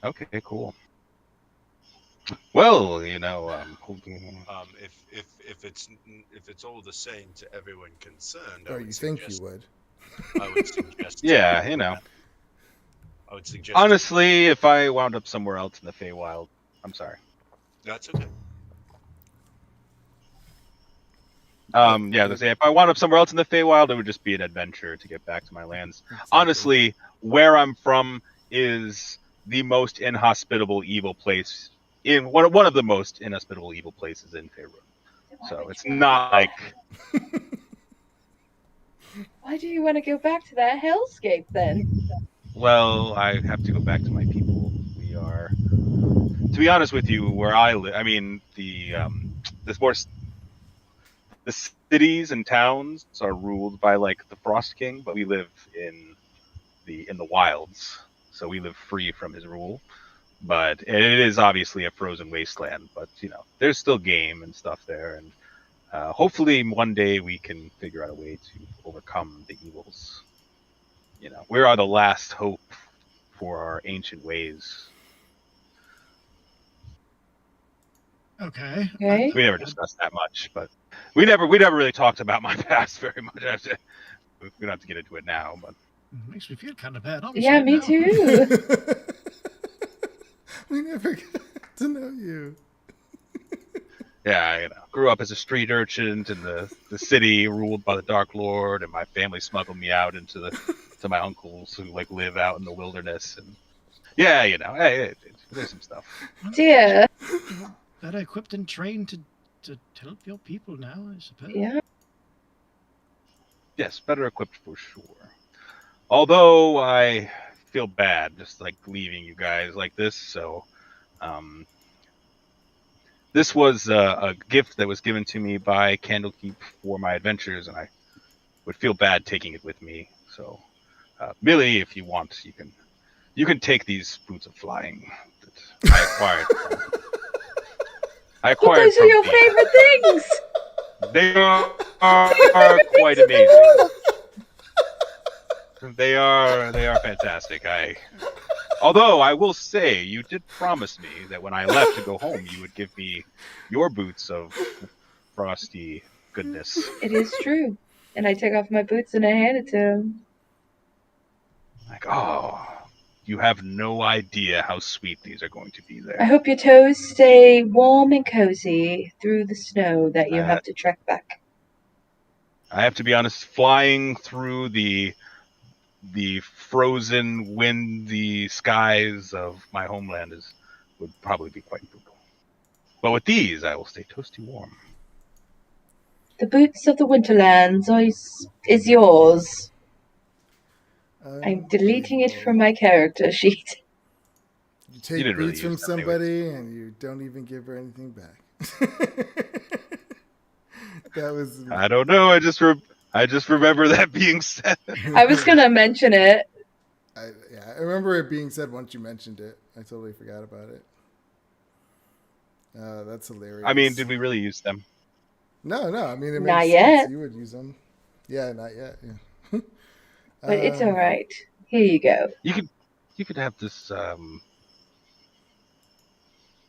Okay, cool. Well, you know, If it's all the same to everyone concerned, Or you think you would. I would suggest. yeah, you know. I would suggest. Honestly, if I wound up somewhere else in the Feywild, I'm sorry. That's okay. Yeah, to say if I wound up somewhere else in the Feywild, it would just be an adventure to get back to my lands. Exactly. Honestly, where I'm from is the most inhospitable, evil place one of the most inhospitable, evil places in Faerun. So it's not like. Why do you want to go back to that hellscape then? Well, I have to go back to my people. We are, to be honest with you, where I live. I mean, the cities and towns are ruled by like the Frost King, but we live in the wilds, so we live free from his rule. But it is obviously a frozen wasteland. But you know, there's still game and stuff there, and hopefully one day we can figure out a way to overcome the evils. You know, we are the last hope for our ancient ways. Okay. Okay. We never discussed that much, but we never really talked about my past very much. We don't have to get into it now, but Makes me feel kind of bad. Yeah, me too. We never got to know you. yeah, you know, grew up as a street urchin in the city ruled by the Dark Lord, and my family smuggled me out to my uncles who like live out in the wilderness, and yeah, you know, hey, there's some stuff. Dear. Better equipped and trained to help your people now, I suppose. Yeah. Yes, better equipped for sure. Although I feel bad just like leaving you guys like this, so this was a gift that was given to me by Candlekeep for my adventures, and I would feel bad taking it with me. So, Millie, if you want, you can take these boots of flying that I acquired. But those are your favorite things. They are quite amazing. They are fantastic. Although I will say, you did promise me that when I left to go home, you would give me your boots of frosty goodness. It is true. And I took off my boots and I handed to him. Like, oh, you have no idea how sweet these are going to be there. I hope your toes stay warm and cozy through the snow that you have to trek back. I have to be honest, flying through the frozen, windy skies of my homeland would probably be quite brutal. But with these, I will stay toasty warm. The boots of the Winterlands is yours. I'm deleting it from my character sheet. You take didn't really boots from use them somebody and you don't even give her anything back. That was. I don't know. I just remember that being said. I was gonna mention it. I remember it being said once you mentioned it. I totally forgot about it. That's hilarious. I mean, did we really use them? No. I mean, it Not makes yet. sense. You would use them. Yeah, not yet. Yeah. But it's all right. Here you go. You could have this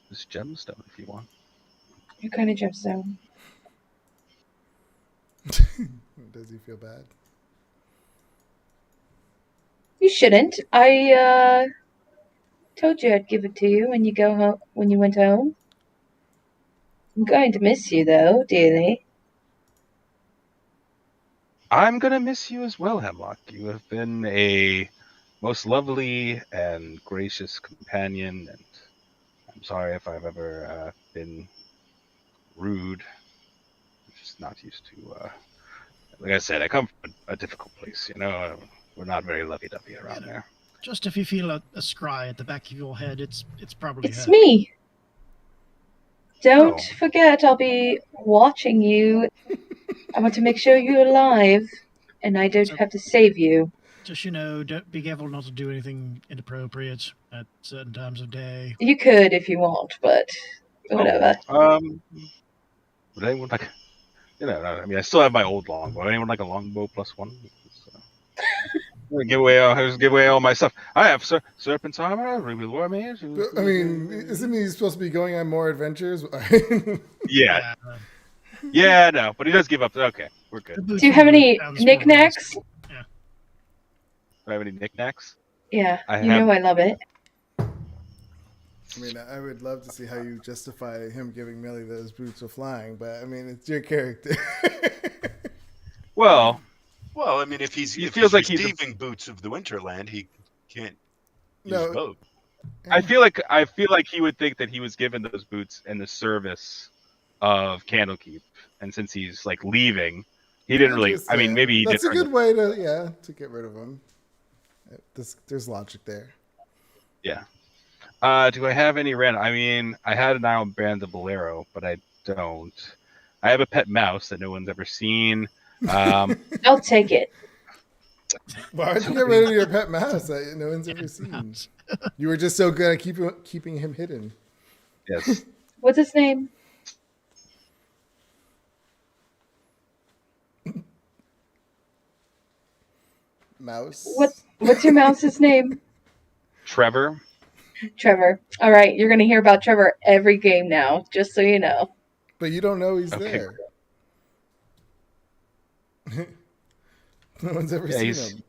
this gemstone if you want. What kind of gemstone? Does he feel bad? You shouldn't. I told you I'd give it to you when you go home. When you went home. I'm going to miss you though, dearly. I'm gonna miss you as well, Hemlock. You have been a most lovely and gracious companion, and I'm sorry if I've ever been rude. I'm just not used to. Like I said, I come from a difficult place. You know, we're not very lovey-dovey around there. Just if you feel a scry at the back of your head, it's probably It's hurt. me. Don't Oh. forget, I'll be watching you. I want to make sure you're alive, and I don't So- have to save you. Just, don't be careful not to do anything inappropriate at certain times of day. You could if you want, but whatever. Would anyone like? I mean, I still have my old longbow. Anyone like a longbow +1? Give away all my stuff. I have serpent's armor, ruby war mage. I mean, isn't he supposed to be going on more adventures? Yeah. Yeah, no, but he does give up. Okay, we're good. Do you have any knickknacks? Yeah. Do I have any knickknacks? Yeah, I you have- know I love it. I mean, I would love to see how you justify him giving Millie those boots of flying, but I mean, it's your character. Well, I mean, if he's receiving boots of the Winterland, he can't use both. I feel like he would think that he was given those boots in the service of Candlekeep, and since he's like leaving, he didn't really. I mean, maybe he That's did. a good way to get rid of him. There's logic there. Yeah. Do I have any random? I mean, I had an Iron Band of Bolero, but I don't. I have a pet mouse that no one's ever seen. I'll take it. Why would you get rid of your pet mouse that no one's ever seen? You were just so good at keeping him hidden. Yes. What's his name? Mouse. What's your mouse's name? Trevor. Trevor. All right, you're gonna hear about Trevor every game now, just so you know. But you don't know he's there. No one's ever seen him.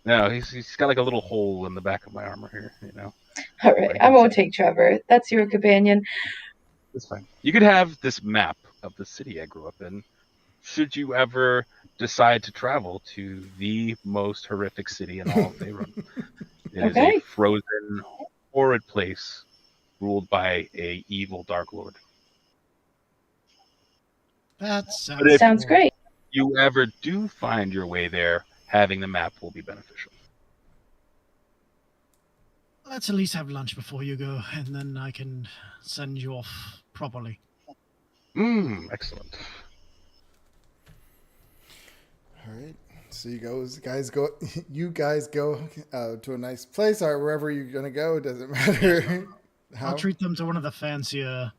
No, he's got like a little hole in the back of my armor here. You know. All right, I won't take Trevor. That's your companion. That's fine. You could have this map of the city I grew up in. Should you ever decide to travel to the most horrific city in all of Faerun. It is a frozen, horrid place ruled by a evil Dark Lord. That sounds great. If you ever do find your way there, having the map will be beneficial. Let's at least have lunch before you go, and then I can send you off properly. Excellent. All right. So you guys go to a nice place or wherever you're gonna go. It doesn't matter. I'll treat them to one of the fancier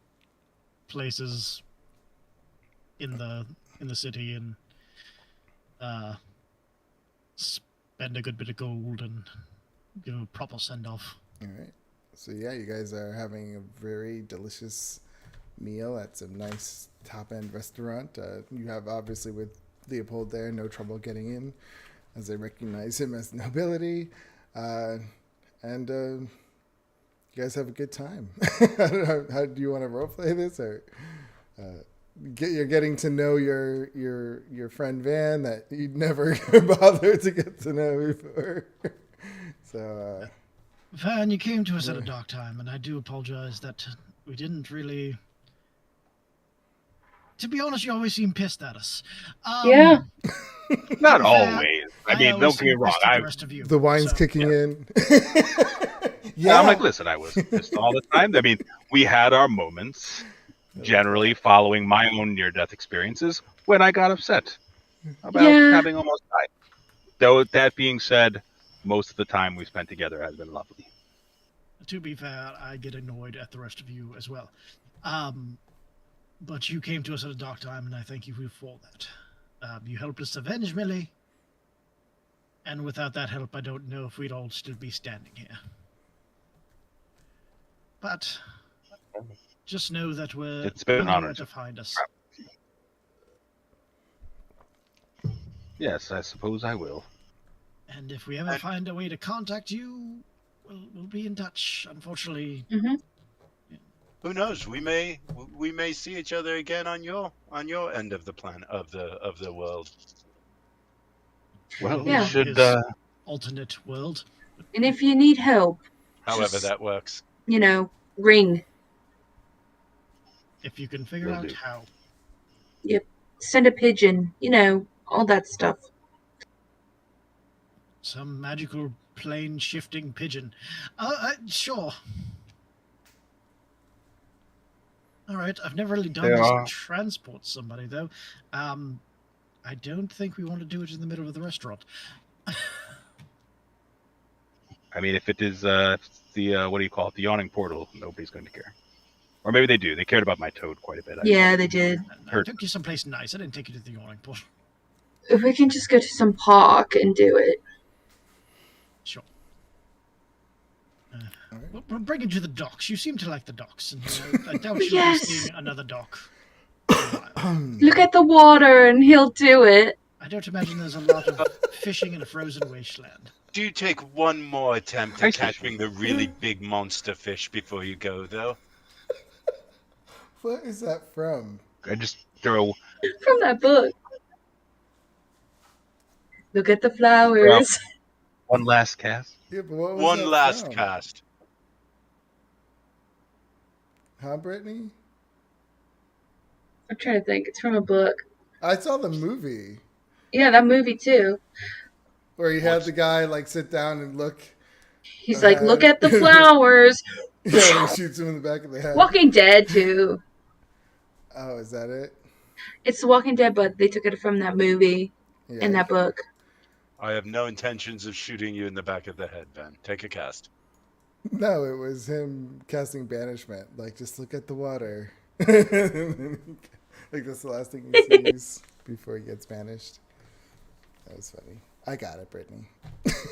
places in the city and spend a good bit of gold and give a proper send off. All right. So yeah, you guys are having a very delicious meal at some nice top end restaurant. You have obviously with Leopold there, no trouble getting in, as they recognize him as nobility, and you guys have a good time. I don't know, how do you want to roleplay this, or you're getting to know your friend Van that you'd never bothered to get to know before. So, Van, you came to us at a dark time, and I do apologize that we didn't really. To be honest, you always seem pissed at us. Yeah. Not always. I mean, don't get me wrong. The wine's kicking in. Yeah, I'm like, listen, I was pissed all the time. I mean, we had our moments, generally following my own near-death experiences, when I got upset about having almost died. Though, that being said, most of the time we spent together has been lovely. To be fair, I get annoyed at the rest of you as well. But you came to us at a dark time, and I thank you for that. You helped us avenge Millie. And without that help, I don't know if we'd all still be standing here. But just know that It's been an you'll know honor where to- to find us. Yes, I suppose I will. And if we ever find a way to contact you, we'll be in touch. Unfortunately, Who knows? We may see each other again on your end of the planet of the world. Well, Yeah. we should. His alternate world. And if you need help, However just, that works. ring. If you can figure Will out do. how. Yep. Send a pigeon. All that stuff. Some magical plane shifting pigeon. Sure. All right. I've never really done There this are- transport somebody though. I don't think we want to do it in the middle of the restaurant. I mean, if it is the what do you call it, the yawning portal, nobody's going to care. Or maybe they do. They cared about my toad quite a bit. Yeah, they did. I took you someplace nice. I didn't take you to the yawning portal. If we can just go to some park and do it. Sure. We'll bring you to the docks. You seem to like the docks, and I doubt you'll Yes. be seeing another dock. for a while. Look at the water and he'll do it. I don't imagine there's a lot of fishing in a frozen wasteland. Do take one more attempt at Ice fish. catching the really big monster fish before you go, though. What is that from? I just throw. From that book. Look at the flowers. One last cast. Yeah, but what was One that last from? cast. Huh, Brittany? I'm trying to think. It's from a book. I saw the movie Yeah, that movie too. where he had What's- the guy like sit down and look. He's like, look at the flowers. Yeah, and he shoots him in the back of the head. Walking Dead too. Oh, is that it? It's The Walking Dead, but they took it from that movie Yeah. and that book. I have no intentions of shooting you in the back of the head, Ben. Take a cast. No, it was him casting banishment. Like, just look at the water. Like, that's the last thing he sees before he gets banished. That was funny. I got it, Brittany.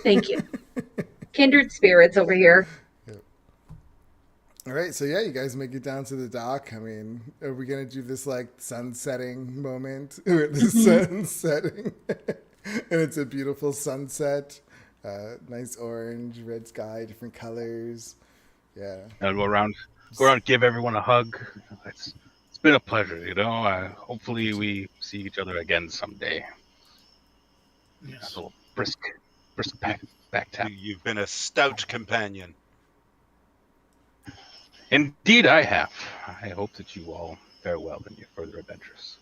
Thank you. Kindred spirits over here. All right, so yeah, you guys make it down to the dock. I mean, are we gonna do this like sunsetting moment where the sun's setting, and it's a beautiful sunset, nice orange, red sky, different colors. Yeah, I'll go around, give everyone a hug. It's been a pleasure, hopefully we see each other again someday. A Yes. little brisk back tap. You've been a stout companion. Indeed, I have. I hope that you all fare well in your further adventures.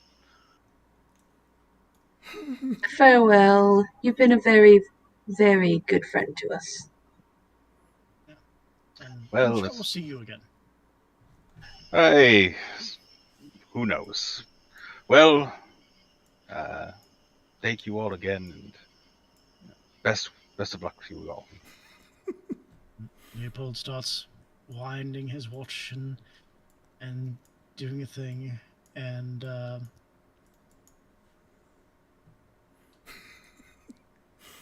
Farewell. You've been a very, very good friend to us. And Well, I'm sure it's- we'll see you again. Hey, who knows? Well, thank you all again, and best of luck to you all. Leopold starts winding his watch and doing a thing, and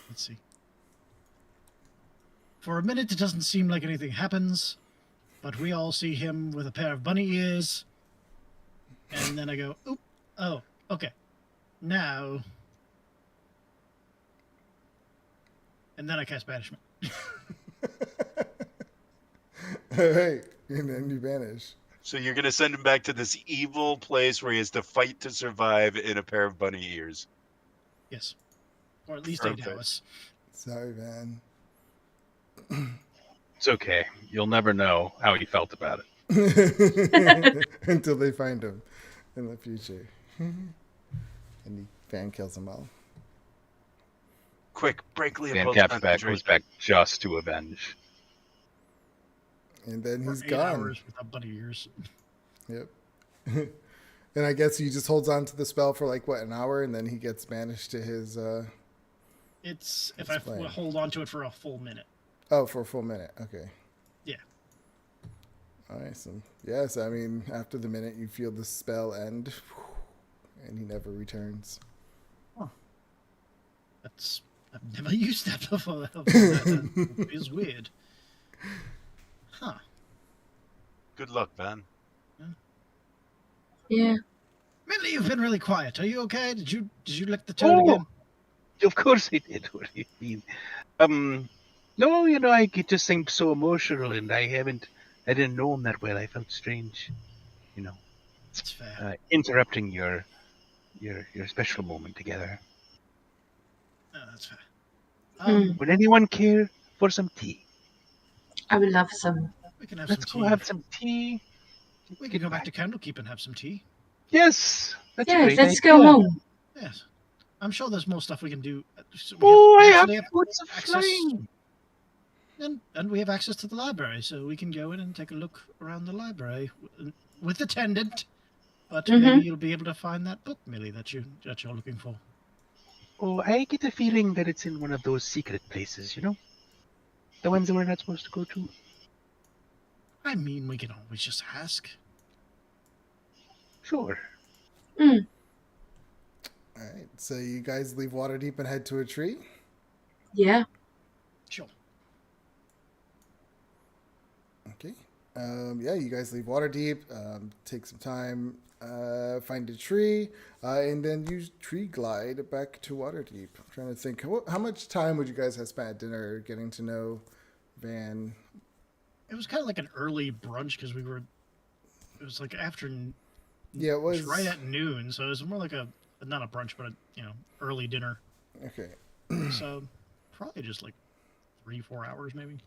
let's see. For a minute, it doesn't seem like anything happens, but we all see him with a pair of bunny ears, and then I go, "Oop! Oh, okay. Now," and then I cast banishment. all right, and then you vanish. So you're gonna send him back to this evil place where he has to fight to survive in a pair of bunny ears. Yes, or at least 8 Perfect. hours. Sorry, man. It's okay. You'll never know how he felt about it. Until they find him in the future, and Van kills them all. Quick, break Van Leopold's Cap's back concentration. goes back just to avenge. And then For he's 8 gone. hours without bunny ears. Yep. And I guess he just holds on to the spell for like what, an hour, and then he gets banished to his. It's if That's I fine. hold on to it for a full minute. Oh, for a full minute. Okay. Yeah. All right. So yes, I mean, after the minute, you feel the spell end, and he never returns. That's I've never used that before. That feels weird. Huh. Good luck, Van. Yeah. Millie, you've been really quiet. Are you okay? Did you lick the toad Oh, again? of course I did. What do you mean? No, I just seemed so emotional, and I didn't know him that well. I felt strange, That's fair. interrupting your special moment together. No, that's fair. Would anyone care for some tea? I would love some. We can have Let's some go tea. have some tea. We can go back to Candlekeep and have some tea. Yes, that's a Yeah, great let's idea. go home. Yes. I'm sure there's more stuff we can do. Oh, I have actually boots of access, flying. and we have access to the library, so we can go in and take a look around the library with attendant. But maybe you'll be able to find that book, Millie, that you're looking for. Oh, I get a feeling that it's in one of those secret places, the ones that we're not supposed to go to. I mean, we can always just ask. Sure. All right, so you guys leave Waterdeep and head to a tree. Yeah. Sure. Okay. Yeah, you guys leave Waterdeep, take some time, find a tree, and then use tree glide back to Waterdeep. I'm trying to think, how much time would you guys have spent at dinner getting to know Van? It was kind of like an early brunch because it was like after. Yeah, it was right at noon, so it was more like not a brunch, but early dinner. Okay. So probably just like 3-4 hours maybe.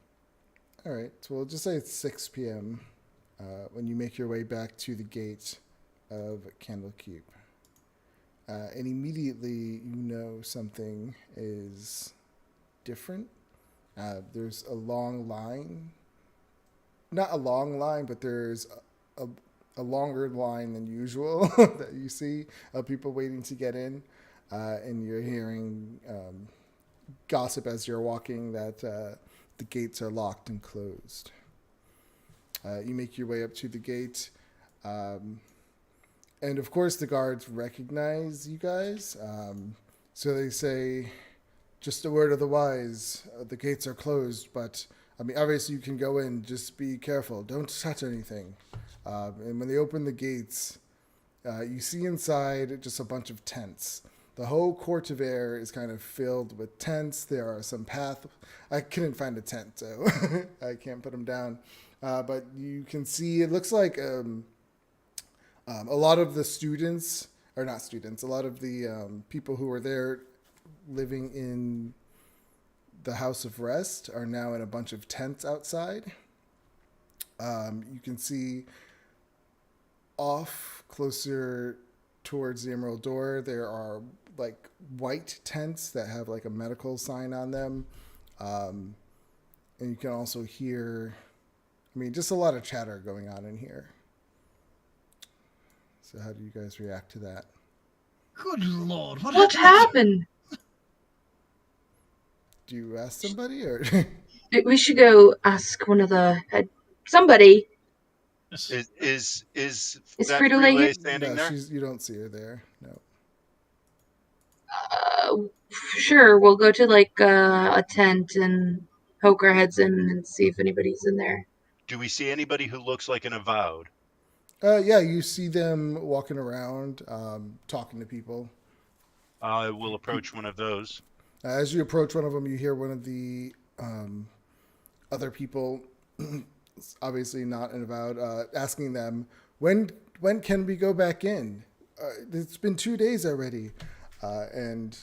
All right, so we'll just say it's 6 p.m. When you make your way back to the gate of Candlekeep. And immediately you know something is different. There's a long line. Not a long line, but there's a longer line than usual that you see of people waiting to get in. And you're hearing gossip as you're walking that the gates are locked and closed. You make your way up to the gate. And of course, the guards recognize you guys. So they say, just a word of the wise, the gates are closed, but obviously you can go in, just be careful. Don't touch anything. And when they open the gates, you see inside just a bunch of tents. The whole court of air is kind of filled with tents. There are some paths. I couldn't find a tent, so I can't put them down. But you can see, it looks like a lot of the students, or not students, a lot of the people who were there living in the House of Rest are now in a bunch of tents outside. You can see off closer towards the Emerald Door, there are like white tents that have like a medical sign on them. And you can also hear, just a lot of chatter going on in here. So how do you guys react to that? Good Lord, What happened? Do you ask somebody or? We should go ask one of the somebody. Is Is that Frito-Lay relay here? standing No, there? you don't see her there. No. Sure, we'll go to like a tent and poke our heads in and see if anybody's in there. Do we see anybody who looks like an avowed? Yeah, you see them walking around, talking to people. I will approach one of those. As you approach one of them, you hear one of the other people, obviously not an avowed, asking them, when can we go back in? It's been 2 days already. And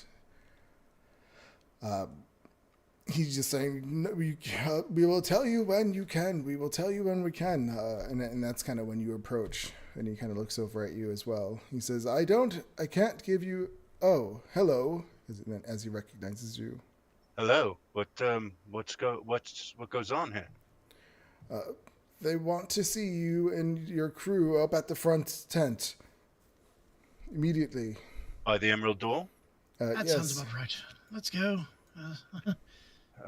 he's just saying, no, we will tell you when you can. We will tell you when we can. And that's kind of when you approach. And he kind of looks over at you as well. He says, I can't give you, oh, hello, as he recognizes you. Hello. What goes on here? They want to see you and your crew up at the front tent. Immediately. By the Emerald Door? That yes. sounds about right. Let's go.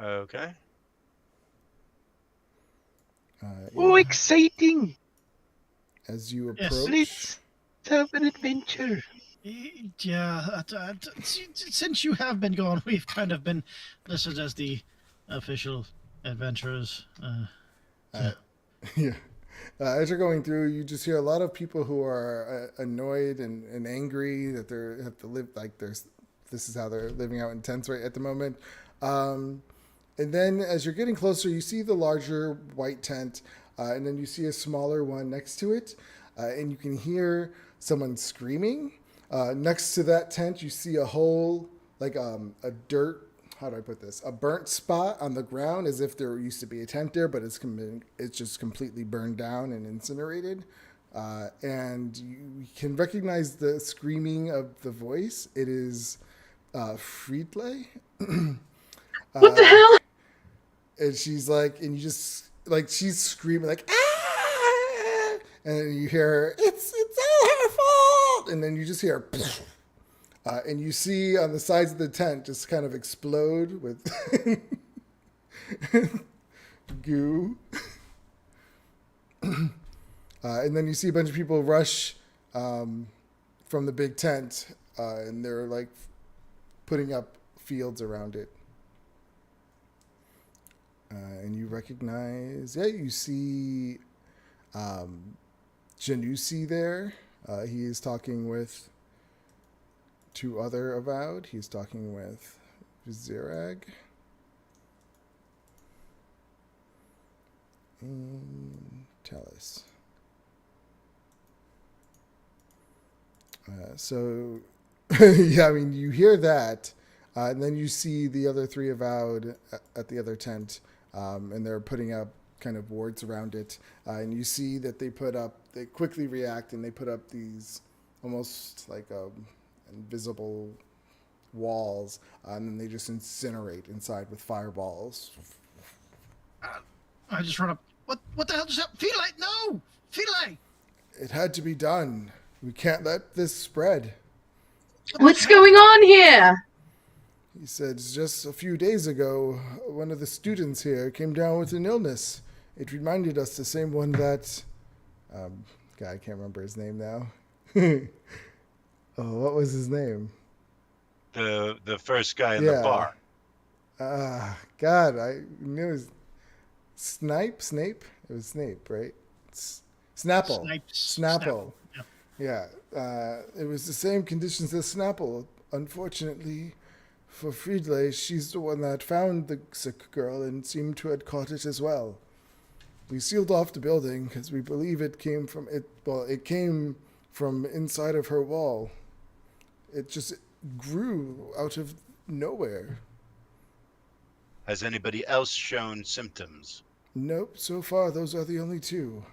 Okay. Oh, exciting! As you Yes. approach, Let's have an adventure. Yeah, since you have been gone, we've kind of been listed as the official adventurers. Yeah. As you're going through, you just hear a lot of people who are annoyed and angry that they have to live like this is how they're living out in tents right at the moment. And then as you're getting closer, you see the larger white tent, and then you see a smaller one next to it, and you can hear someone screaming. Next to that tent, you see a hole, like a dirt. How do I put this? A burnt spot on the ground, as if there used to be a tent there, but it's just completely burned down and incinerated. And you can recognize the screaming of the voice. It is Friedle. What the hell? And she's like, and you just like she's screaming like ah, and then you hear her, it's all her fault, and then you just hear, and you see on the sides of the tent just kind of explode with goo, and then you see a bunch of people rush from the big tent, and they're like putting up fields around it. And you recognize, you see Janusi there. He is talking with two other Avowed. He's talking with Vizirag. And Tellus. So, yeah, I mean, you hear that, and then you see the other three Avowed at the other tent, and they're putting up kind of wards around it. And you see that they quickly react, and they put up these almost like invisible walls, and then they just incinerate inside with fireballs. I just run up. What the hell just happened? Philae, no! Philae! It had to be done. We can't let this spread. What's going on here? He said just a few days ago, one of the students here came down with an illness. It reminded us the same one that... God, I can't remember his name now. Oh, what was his name? The first guy in the bar. God, I knew it was Snape? It was Snape, right? Snapple. Snapple. Yeah. It was the same conditions as Snapple. Unfortunately, for Friedle, she's the one that found the sick girl and seemed to have caught it as well. We sealed off the building because we believe it came from it. Well, it came from inside of her wall. It just grew out of nowhere. Has anybody else shown symptoms? Nope. So far, those are the only two.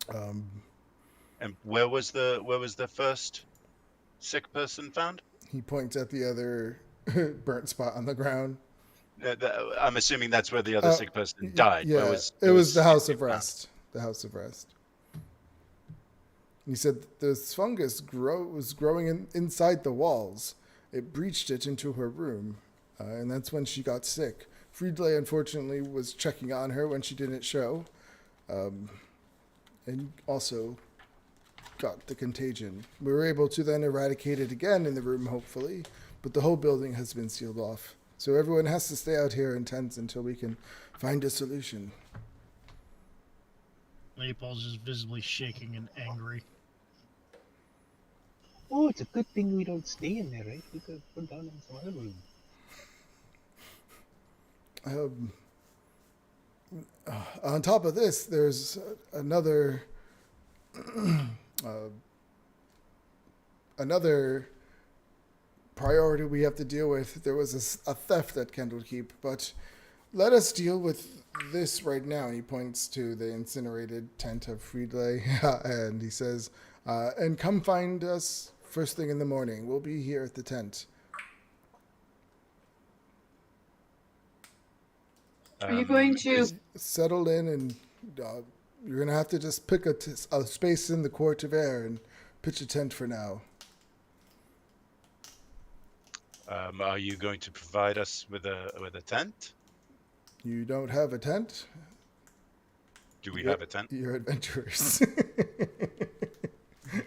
And where was the first sick person found? He points at the other burnt spot on the ground. I'm assuming that's where the other sick person died. Yeah, it was the House of Rest. The House of Rest. He said this fungus was growing inside the walls. It breached it into her room, and that's when she got sick. Friedle, unfortunately, was checking on her when she didn't show, and also got the contagion. We were able to then eradicate it again in the room, hopefully, but the whole building has been sealed off. So everyone has to stay out here in tents until we can find a solution. Leopold's just visibly shaking and angry. Oh, it's a good thing we don't stay in there, right? We could put down in some other room. On top of this, there's another priority we have to deal with. There was a theft at Candlekeep, but let us deal with this right now. He points to the incinerated tent of Friedle, and he says, and come find us first thing in the morning. We'll be here at the tent. Are you going to... Settle in, and you're going to have to just pick a space in the court of air and pitch a tent for now. Are you going to provide us with a tent? You don't have a tent? Do we have a tent? You're adventurers.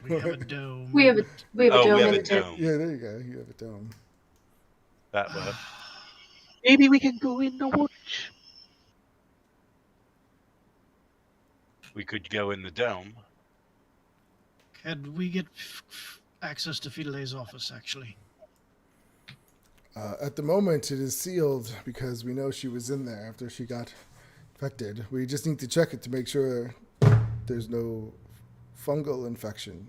We have a dome. We have a Oh, we dome have in a the tent. dome. Yeah, there you go. You have a dome. That way. Maybe we can go in the woods. We could go in the dome. Can we get access to Fidele's office, actually? At the moment, it is sealed because we know she was in there after she got infected. We just need to check it to make sure there's no fungal infection.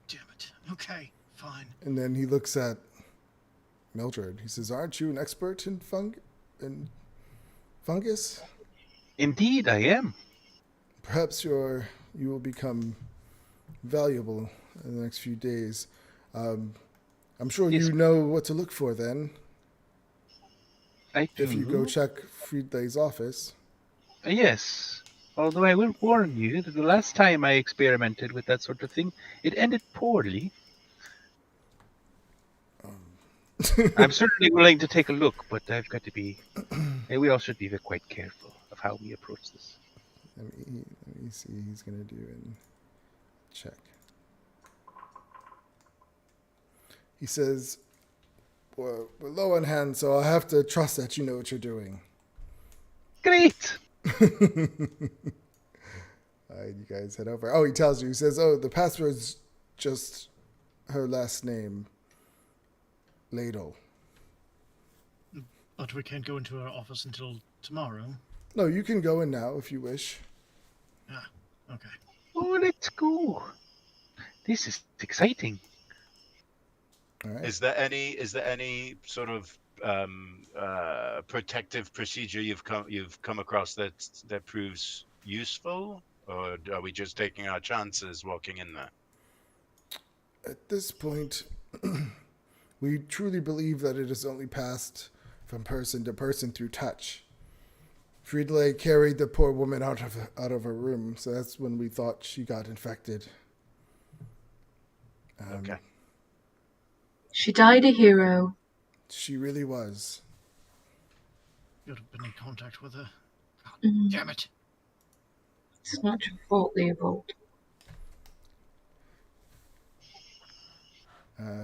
Damn it. Okay, fine. And then he looks at Mildred. He says, "Aren't you an expert in fungus? Indeed, I am. Perhaps you will become valuable in the next few days. I'm sure Yes. you know what to look for then. I do. If you go check Friedlei's office." Yes. Although I will warn you that the last time I experimented with that sort of thing, it ended poorly. I'm certainly willing to take a look, but I've got to be. We all should be quite careful of how we approach this. Let me see. He's gonna do and check. He says, we're low on hand, so I have to trust that you know what you're doing. Great. You guys head over. Oh, he tells you. He says, "Oh, the password's just her last name, Ladle." But we can't go into our office until tomorrow. No, you can go in now if you wish. Ah, okay. Oh, let's go. This is exciting. All right. Is there any sort of protective procedure you've come across that proves useful, or are we just taking our chances walking in there? At this point, we truly believe that it is only passed from person to person through touch. Friedlay carried the poor woman out of her room, so that's when we thought she got infected. Okay. She died a hero. She really was. You'd have been in contact with her. God Mhm. damn it. It's not your fault, Leopold.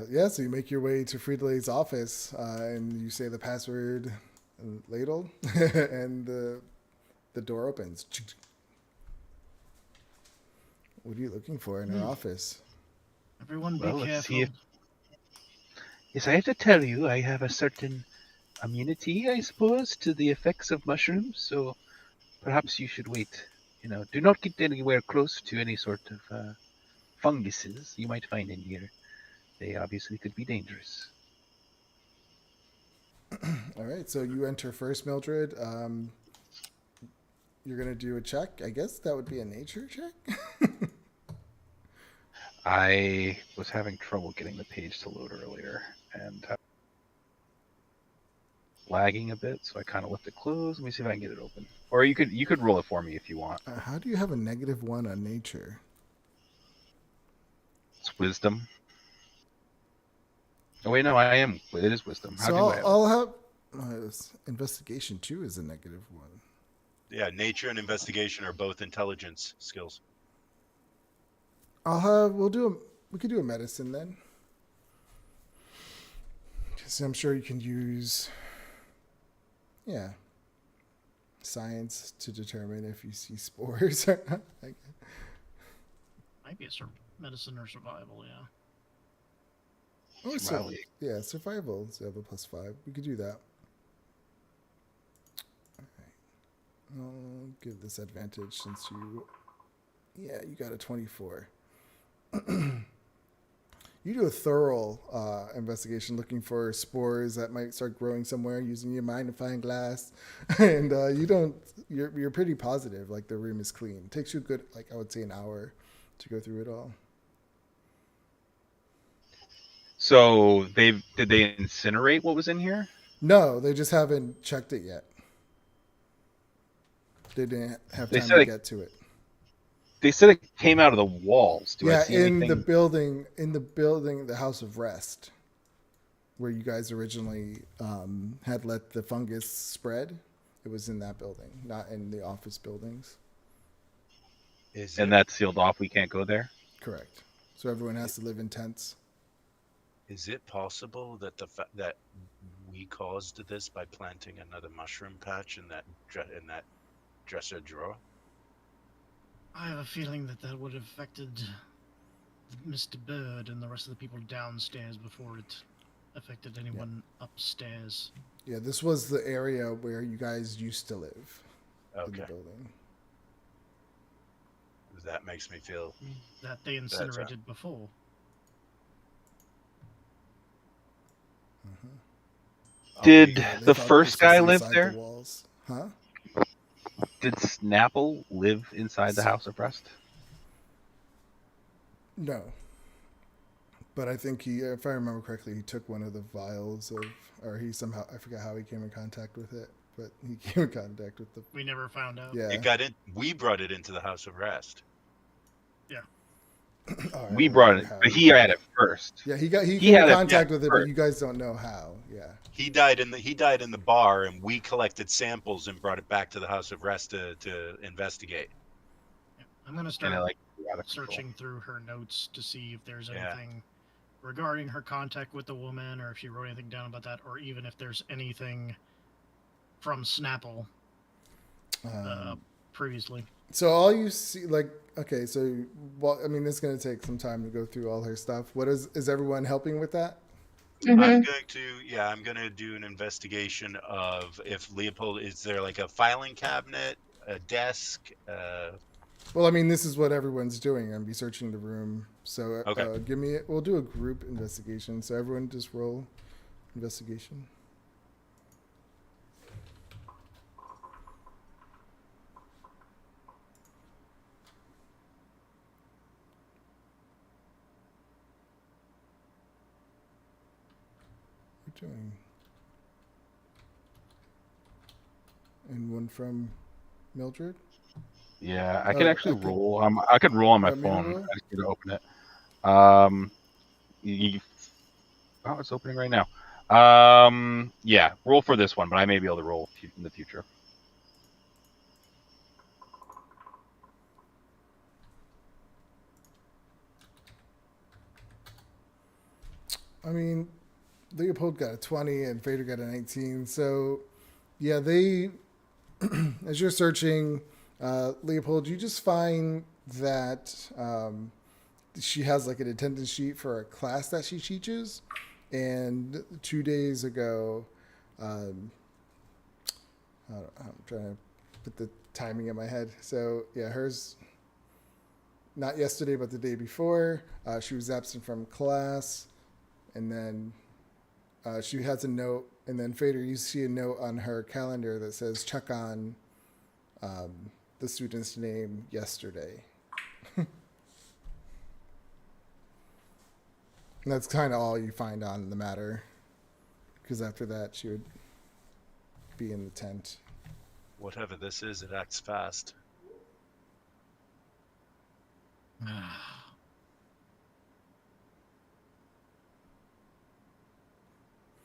Yeah, so you make your way to Friedlay's office, and you say the password, Ladle, and the door opens. What are you looking for in her office? Everyone be Well, let's careful. see if- Yes, I have to tell you, I have a certain immunity, I suppose, to the effects of mushrooms, so perhaps you should wait. Do not get anywhere close to any sort of funguses you might find in here. They obviously could be dangerous. All right, so you enter first, Mildred. You're going to do a check. I guess that would be a nature check? I was having trouble getting the page to load earlier, and lagging a bit, so I kind of left it closed. Let me see if I can get it open. Or you could roll it for me if you want. How do you have a -1 on nature? It's wisdom. Oh wait, no, I am. It is wisdom. How So do I have it? I'll have investigation too is a -1. Yeah, nature and investigation are both intelligence skills. We could do a medicine then. Because I'm sure you can use, science to determine if you see spores or not. Might be a medicine or survival, yeah. Oh, Survival. yeah, survival. So you have a +5. We could do that. All right. I'll give this advantage since you got a 24. You do a thorough investigation looking for spores that might start growing somewhere using your magnifying glass, and you're pretty positive like the room is clean. It takes you a good, I would say, an hour to go through it all. So did they incinerate what was in here? No, they just haven't checked it yet. They didn't have They time said to it- get to it. They said it came out of the walls. Do I Yeah, see in anything? the building, the House of Rest, where you guys originally had let the fungus spread. It was in that building, not in the office buildings. Is And it, that's sealed off. We can't go there. Correct. So everyone has to live in tents. Is it possible that that we caused this by planting another mushroom patch in that dresser drawer? I have a feeling that would have affected Mr. Bird and the rest of the people downstairs before it affected anyone upstairs. Yeah, this was the area where you guys used to live in Okay, the building. that makes me feel That they incinerated before. Did Yeah, they the thought first this was guy live inside there? The walls. Huh? Did Snapple live inside the House of Rest? No. But I think he, if I remember correctly, he took one of the vials of, or he somehow, I forget how he came in contact with it, but he came in contact with the, We never found out. yeah. it got in. We brought it into the House of Rest. Oh, I We don't brought remember it, how but he had it first. Yeah, he He came in had it contact with it, but first. you guys don't know how. Yeah. He died in the bar, and we collected samples and brought it back to the House of Rest to investigate. Yeah. I'm gonna And start it, like, out of control. searching through her notes to see if there's Yeah. anything regarding her contact with the woman, or if she wrote anything down about that, or even if there's anything from Snapple previously. So all you see, like, okay, so, well, I mean, it's going to take some time to go through all her stuff. What is everyone helping with that? Mm-hmm. I'm going to do an investigation of if Leopold, is there like a filing cabinet, a desk? Well, I mean, this is what everyone's doing. I'm be searching the room. So Okay. we'll do a group investigation. So everyone just roll investigation. What are you doing? And one from Mildred? Yeah, I could actually okay. roll. I could roll on my Want me to phone. roll? I just need to open it. Oh, it's opening right now. Yeah, roll for this one, but I may be able to roll in the future. I mean, Leopold got a 20 and Fader got a 19. So, yeah, they, as you're searching, Leopold, you just find that she has like an attendance sheet for a class that she teaches. And 2 days ago, I'm trying to put the timing in my head. So, yeah, hers, not yesterday, but the day before, she was absent from class. And then she has a note, and then Fader, you see a note on her calendar that says check on the student's name yesterday. And that's kind of all you find on the matter, because after that she would be in the tent. Whatever this is, it acts fast.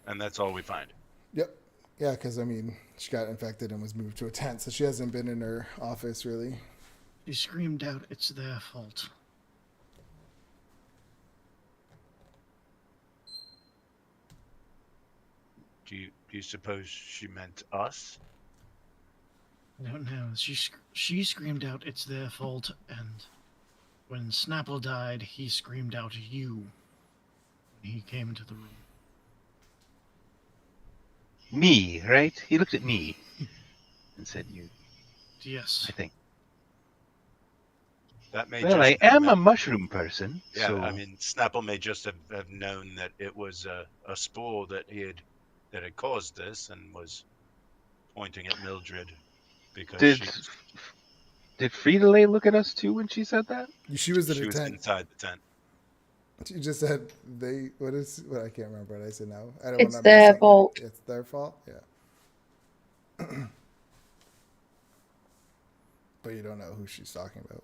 And that's all we find. Yep. Yeah, because, I mean, she got infected and was moved to a tent, so she hasn't been in her office, really. She screamed out, "It's their fault." Do you suppose she meant us? I don't know. She screamed out, "It's their fault," and when Snapple died, he screamed out, "You," when he came into the room. Me, right? He looked at me and said, "You." Yes. I think. That may Well, I am a mushroom person. Yeah, so... I mean, Snapple may just have known that it was a spore that had caused this and was pointing at Mildred because Did Frida-Lay look at us too when she said that? She was in she a was tent. inside the tent. She just said what I can't remember what I said now. I don't It's remember their saying fault. It's their fault, yeah. But you don't know who she's talking about.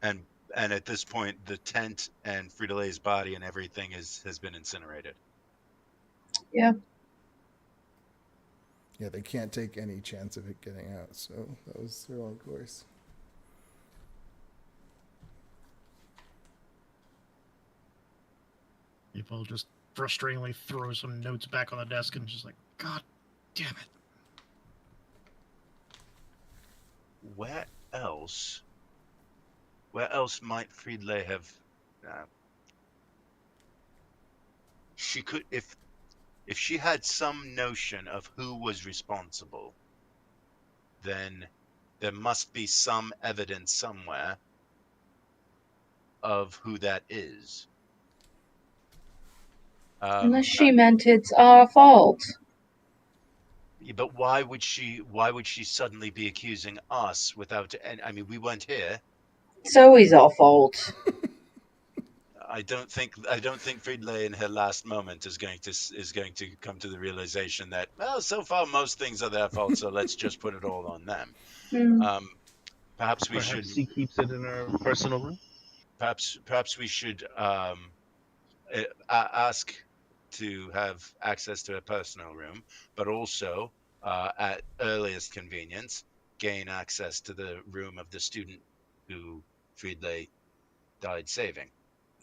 And at this point, the tent and Frida-Lay's body and everything has been incinerated. Yeah. Yeah, they can't take any chance of it getting out, so that was their only course. Leopold just frustratingly throws some notes back on the desk and just like, God damn it. Where else? Where else might Friedle have? She could, if she had some notion of who was responsible, then there must be some evidence somewhere of who that is. Unless she meant it's our fault. But why would she? Why would she suddenly be accusing us without? And I mean, we weren't here. It's always our fault. I don't think Friedle in her last moment is going to come to the realization that, well, so far most things are their fault, so let's just put it all on them. Perhaps we should. Perhaps she keeps it in her personal room. Perhaps we should ask to have access to a personal room, but also at earliest convenience gain access to the room of the student who Friedle died saving.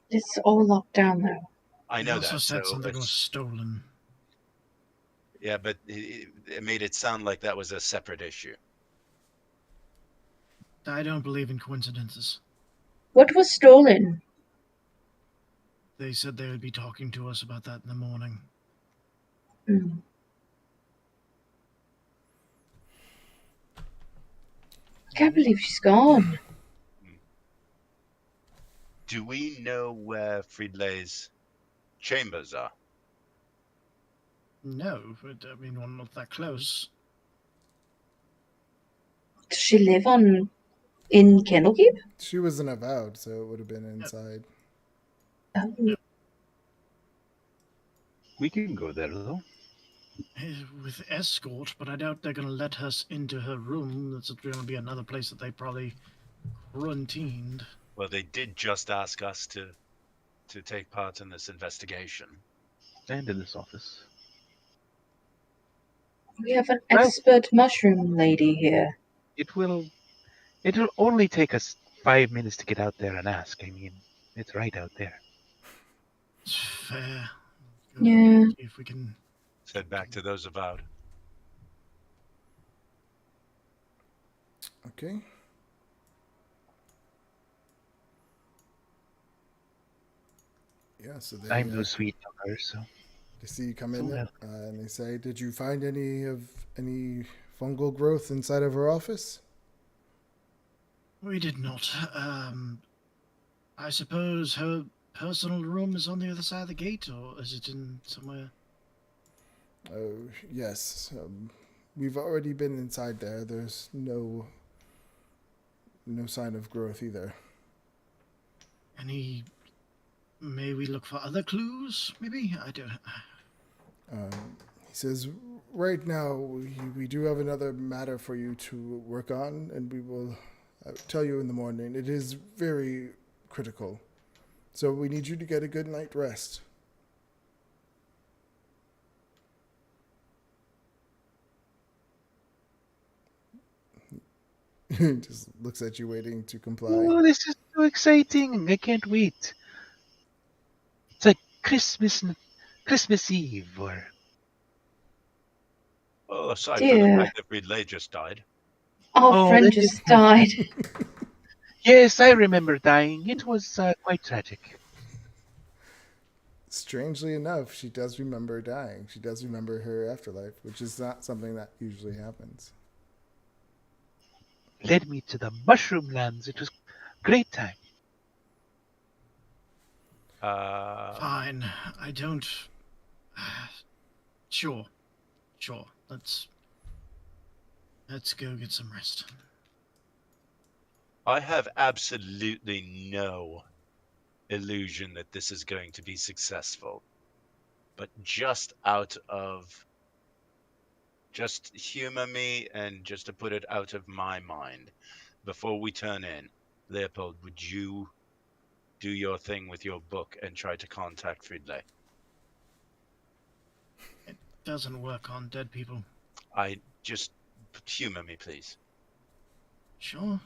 It's all locked down though. I He know also that. said So something was stolen. yeah, but it made it sound like that was a separate issue. I don't believe in coincidences. What was stolen? They said they would be talking to us about that in the morning. Hmm. I can't believe she's gone. Do we know where Friedle's chambers are? No, but I mean, we're not that close. Does she live in Candlekeep? She was an avowed, so it would have been inside. Oh. We can go there though. With escort, but I doubt they're going to let us into her room. That's going to be another place that they probably quarantined. Well, they did just ask us to take part in this investigation. And in this office. We have an expert mushroom lady here. It'll only take us 5 minutes to get out there and ask. I mean, it's right out there. It's fair. Yeah. See if we can. Said back to those avowed. Okay. Yeah, so they, I'm no sweet talker, so. they see you come in So, and they say, "Did you find any fungal growth inside of her office?" We did not. I suppose her personal room is on the other side of the gate, or is it in somewhere? Oh, yes. We've already been inside there. There's no sign of growth either. May we look for other clues? Maybe? I don't. He says, "Right now, we do have another matter for you to work on, and we will tell you in the morning. It is very critical. So we need you to get a good night rest." He just looks at you waiting to comply. Oh, this is so exciting! I can't wait. It's like Christmas Eve, or Well, aside from the fact that Friedle just died. Our friend just died. Yes, I remember dying. It was quite tragic. Strangely enough, she does remember dying. She does remember her afterlife, which is not something that usually happens. Led me to the mushroom lands. It was great time. Fine. I don't. Sure. Let's go get some rest. I have absolutely no illusion that this is going to be successful. But just humor me, and just to put it out of my mind, before we turn in, Leopold, would you do your thing with your book and try to contact Friedle? It doesn't work on dead people. I just humor me, please. Sure.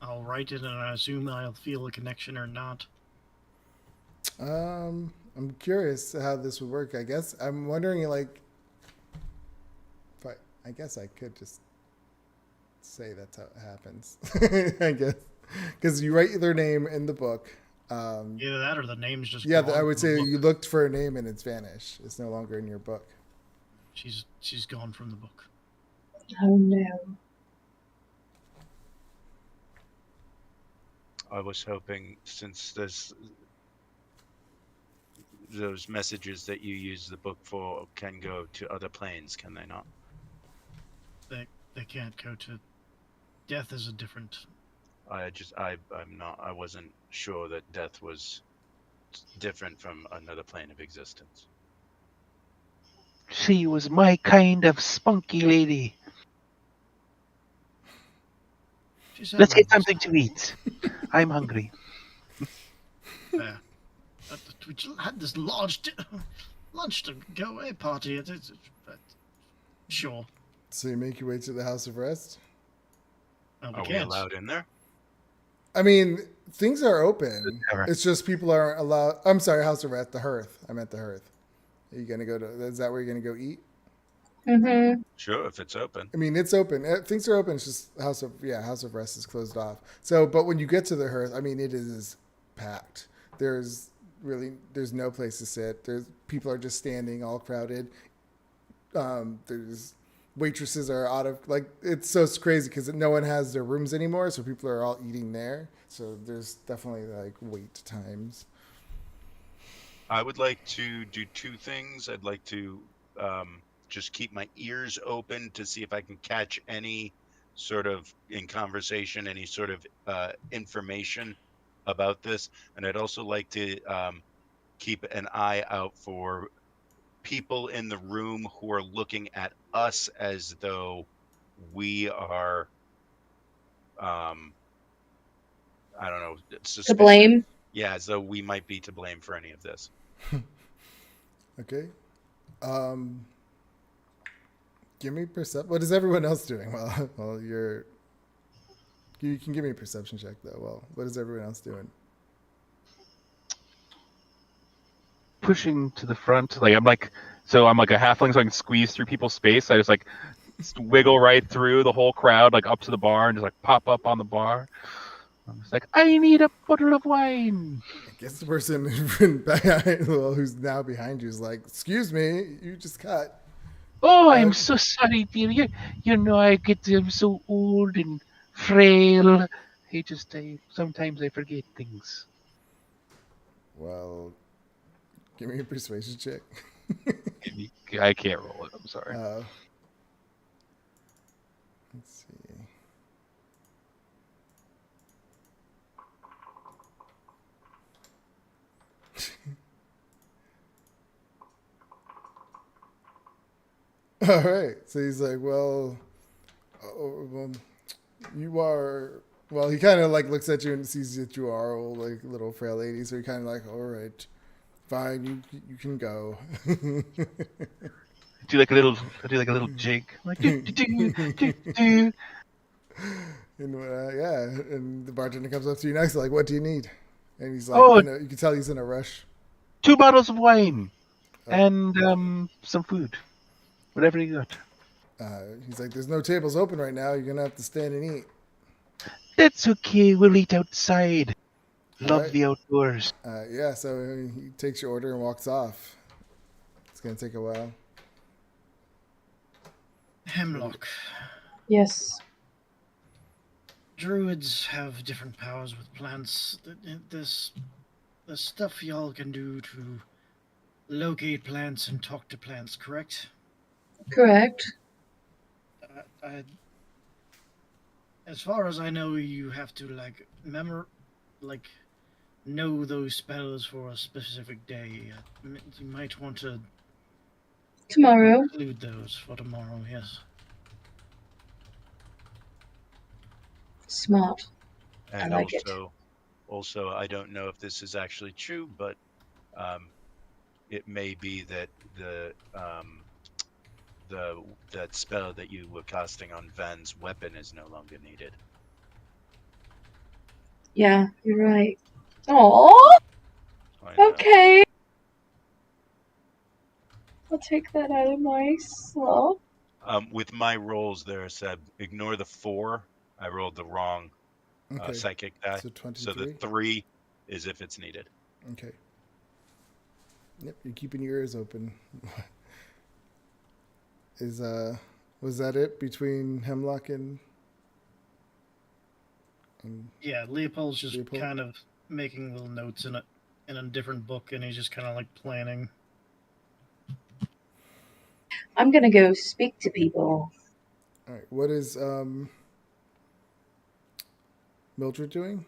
I'll write it, and I assume I'll feel a connection or not. I'm curious how this would work. I guess I'm wondering, like, if I guess I could just say that's how it happens. I guess because you write their name in the book. Either that or the name's just Yeah, gone I would from the say book. you looked for a name and it's vanished. It's no longer in your book. She's gone from the book. Oh no. I was hoping, since there's those messages that you use the book for can go to other planes, can they not? They can't go to. Death is a different. I wasn't sure that death was different from another plane of existence. She was my kind of spunky lady. Let's get something to eat. I'm hungry. Yeah. We just had this large lunch to go away party. Sure. So you make your way to the House of Rest. No, we Are we can't. allowed in there? I mean, things are open. Tavern. It's just people aren't allowed. I'm sorry, House of Rest, the Hearth. I meant the Hearth. Are you gonna go to? Is that where you're gonna go eat? Mm-hmm. Sure, if it's open. I mean, it's open. Things are open. It's just House of Rest is closed off. So, but when you get to the Hearth, I mean, it is packed. There's no place to sit. People are just standing, all crowded. There's waitresses are out of, like, it's so crazy because no one has their rooms anymore, so people are all eating there. So there's definitely like wait times. I would like to do two things. I'd like to just keep my ears open to see if I can catch any sort of, in conversation, any sort of information about this. And I'd also like to keep an eye out for people in the room who are looking at us as though we are, I don't know, suspicious. To blame. Yeah, as though we might be to blame for any of this. Okay. Give me perception. What is everyone else doing? Well, you can give me a perception check though. Well, what is everyone else doing? Pushing to the front. I'm like a halfling, so I can squeeze through people's space. I just wiggle right through the whole crowd, like up to the bar, and just pop up on the bar. I'm just like, I need a bottle of wine. I guess the person who's now behind you is like, "Excuse me, you just cut." Oh, I'm so sorry, dear. You know, I'm so old and frail. Sometimes I forget things. Well, give me a persuasion check. I can't roll it. I'm sorry. Let's see. All right. So he's like, well, you are. Well, he kind of like looks at you and sees that you are old, like little frail lady. So he kind of like, all right, fine, you can go. I do like a little jig, like do. And yeah, and the bartender comes up to you next, like, what do you need? And he's like, Oh. you can tell he's in a rush. 2 bottles of wine and some food, whatever you got. He's like, there's no tables open right now. You're gonna have to stand and eat. That's okay. We'll eat outside. Love right. the outdoors. Yeah, so he takes your order and walks off. It's gonna take a while. Hemlock. Yes. Druids have different powers with plants. There's stuff y'all can do to locate plants and talk to plants, correct? Correct. As far as I know, you have to know those spells for a specific day. You might want to Tomorrow. include those for tomorrow. Yes. Smart. And I like it. Also, I don't know if this is actually true, but it may be that that spell that you were casting on Van's weapon is no longer needed. Yeah, you're right. Aww. find out. Okay. I'll take that out of my slot. With my rolls there, Seb, ignore the 4. I rolled the wrong Okay. psychic die. So So the 23. 3 is if it's needed. Okay. Yep, you're keeping your ears open. Was that it between Hemlock and Yeah, Leopold's just Leopold? kind of making little notes in a different book, and he's just kind of like planning. I'm gonna go speak to people. all right? What is Mildred doing?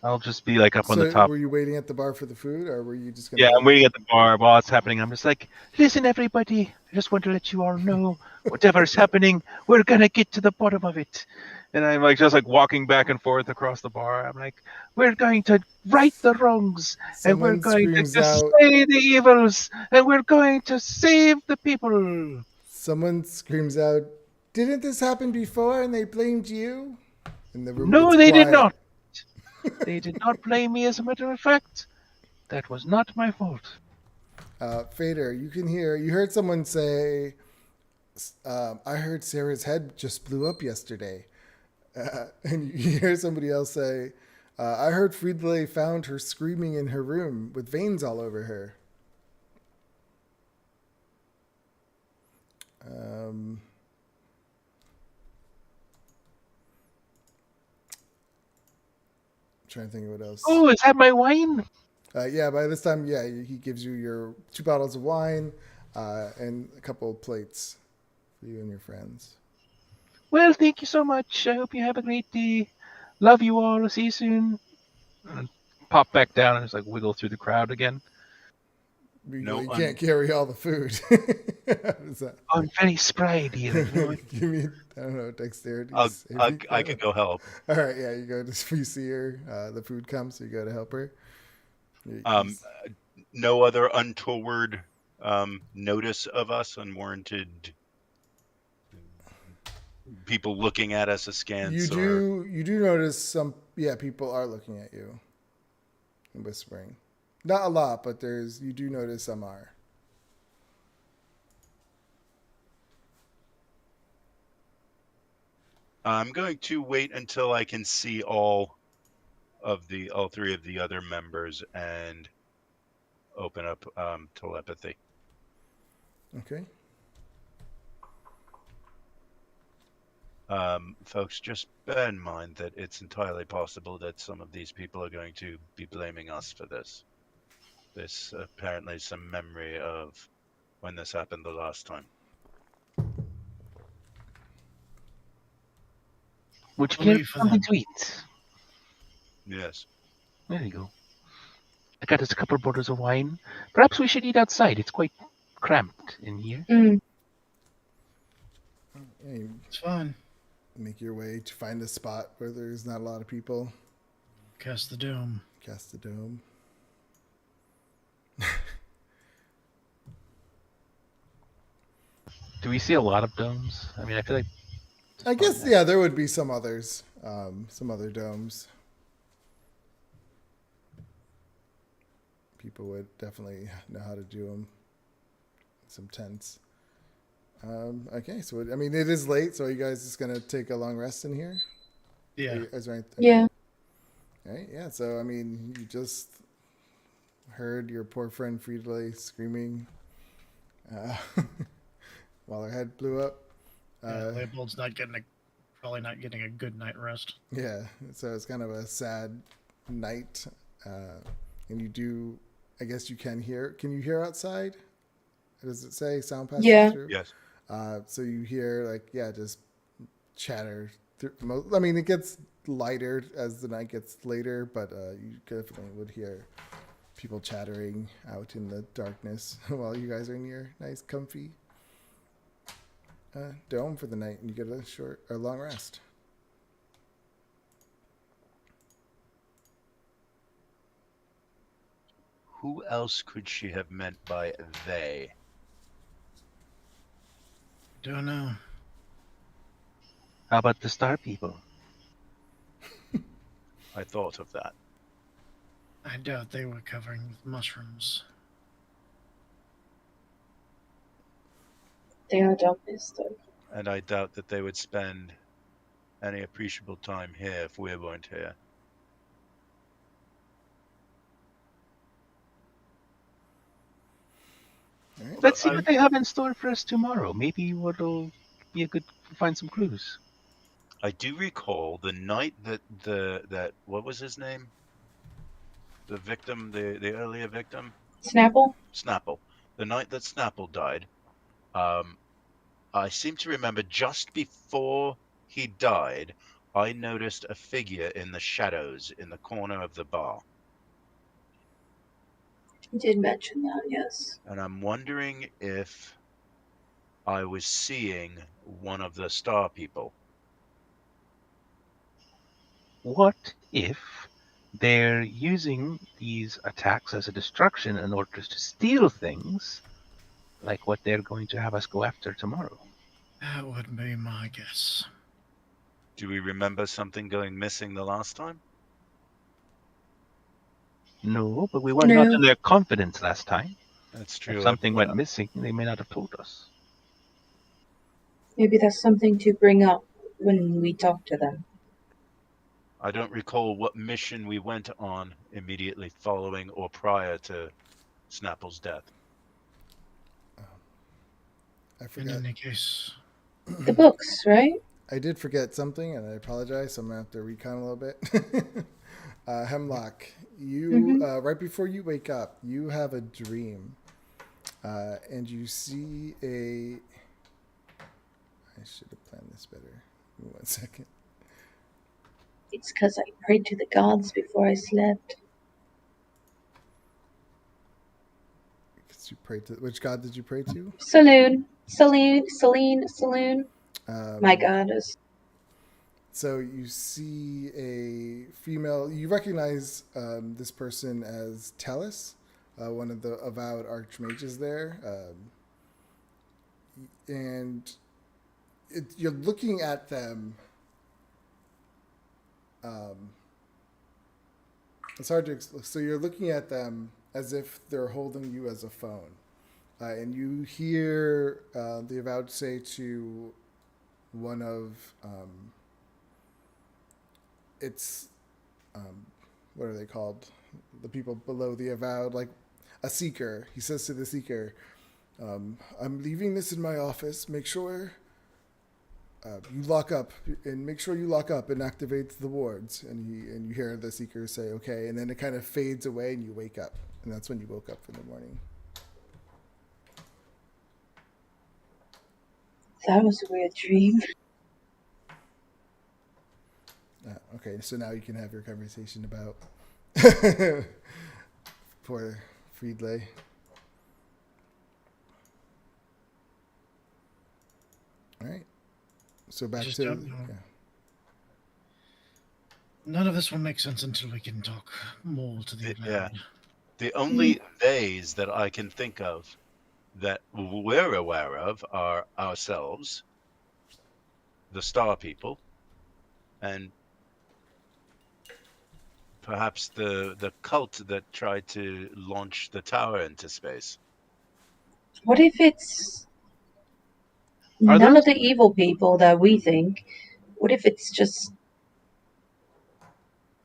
I'll just be like up on the So top. were you waiting at the bar for the food, or were you just gonna? Yeah, I'm waiting at the bar while it's happening. I'm just like, listen, everybody. I just want to let you all know whatever's happening, we're gonna get to the bottom of it. And I'm like just like walking back and forth across the bar. I'm like, we're going to right the wrongs, and we're Someone going to screams out. slay the evils, and we're going to save the people. Someone screams out. Didn't this happen before, and they blamed you? And the room No, gets they quiet. did not. They did not blame me. As a matter of fact, that was not my fault. Fader, you heard someone say, I heard Sarah's head just blew up yesterday. And you hear somebody else say, I heard Friedle found her screaming in her room with veins all over her. Trying to think of what else. Oh, is that my wine? Yeah, by this time, yeah, he gives you your 2 bottles of wine and a couple of plates for you and your friends. Well, thank you so much. I hope you have a great day. Love you all. See you soon. And pop back down and just like wiggle through the crowd again. No You can't carry all the food. Is that? I'm very spry, dear. You know? Give me, I don't know, dexterity. I could go help. All right, yeah, you go to you see her. The food comes, so you go to help her. No other untoward notice of us, unwarranted people looking at us askance. You do notice some people are looking at you and whispering. Not a lot, but you do notice some are. I'm going to wait until I can see all 3 of the other members and open up telepathy. Okay. Folks, just bear in mind that it's entirely possible that some of these people are going to be blaming us for this. There's apparently some memory of when this happened the last time. Would you I'll care leave for for something them. to eat? Yes. There you go. I got us a couple of bottles of wine. Perhaps we should eat outside. It's quite cramped in here. Yeah, you It's fine. make your way to find a spot where there's not a lot of people. Cast the dome. Cast the dome. Do we see a lot of domes? I mean, I feel like. I guess, yeah, there would be some others, some other domes. People would definitely know how to do them. Some tents. Okay, so I mean, it is late, so are you guys just gonna take a long rest in here? Yeah. Is there anything? Yeah. All right, yeah. So I mean, you just heard your poor friend Friedle screaming while her head blew up. Leopold's probably not getting a good night rest. Yeah, so it's kind of a sad night, and you do. I guess you can hear. Can you hear outside? Does it say sound passes through? Yes. So you hear just chatter. I mean, it gets lighter as the night gets later, but you definitely would hear people chattering out in the darkness while you guys are in your nice, comfy dome for the night, and you get a long rest. Who else could she have meant by they? Don't know. How about the star people? I thought of that. I doubt they were covering with mushrooms. They are dummies, though. And I doubt that they would spend any appreciable time here if we weren't here. All right. Let's see what they have in store for us tomorrow. Maybe it'll be a good find some clues. I do recall the night that what was his name? The victim, the earlier victim? Snapple? Snapple. The night that Snapple died, I seem to remember just before he died, I noticed a figure in the shadows in the corner of the bar. You did mention that, yes. And I'm wondering if I was seeing one of the star people. What if they're using these attacks as a distraction in order to steal things, like what they're going to have us go after tomorrow? That would be my guess. Do we remember something going missing the last time? No, but we were not in their confidence last time. That's true. If something went missing, they may not have told us. Maybe that's something to bring up when we talk to them. I don't recall what mission we went on immediately following or prior to Snapple's death. I forgot. In any case, The books, right? I did forget something, and I apologize. So I'm gonna have to recount a little bit. Hemlock, you right before you wake up, you have a dream, and you see a. I should have planned this better. Give me 1 second. It's because I prayed to the gods before I slept. Because you prayed to which god did you pray to? Saloon. My goddess. So you see a female. You recognize this person as Tellus, one of the avowed archmages there, and you're looking at them. It's hard to. So you're looking at them as if they're holding you as a phone, and you hear the avowed say to one of what are they called? The people below the avowed, like a seeker. He says to the seeker, I'm leaving this in my office. Make sure you lock up and make sure you lock up and activate the wards. And you hear the seeker say, okay. And then it kind of fades away and you wake up. And that's when you woke up in the morning. That was a weird dream. Okay, so now you can have your conversation about poor Friedley. All right. So back Just to don't know. None of this will make sense until we can talk more to the avowed. The only theys that I can think of that we're aware of are ourselves, the star people, and perhaps the cult that tried to launch the tower into space. What if it's none of the evil people that we think? What if it's just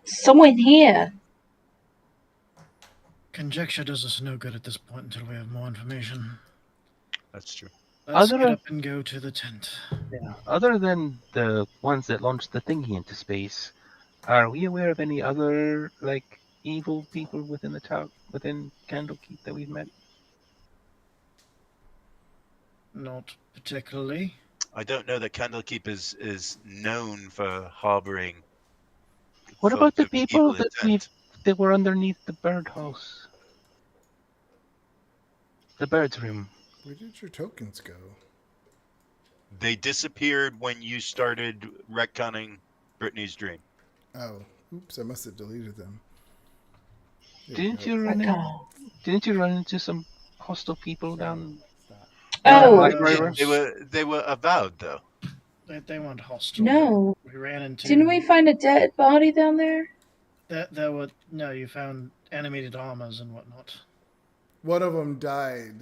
someone here? Conjecture does us no good at this point until we have more information. That's true. Let's get up and go to the tent. Yeah. Other than the ones that launched the thingy into space, are we aware of any other like evil people within the town, within Candlekeep that we've met? Not particularly. I don't know that Candlekeep is known for harboring. What about the people that were underneath the birdhouse? The bird's room. Where did your tokens go? They disappeared when you started retconning Brittany's dream. Oh, oops! I must have deleted them. Didn't you run into some hostile people down? They were avowed though. They weren't hostile. No. We ran into. Didn't we find a dead body down there? There were you found animated armors and whatnot. One of them died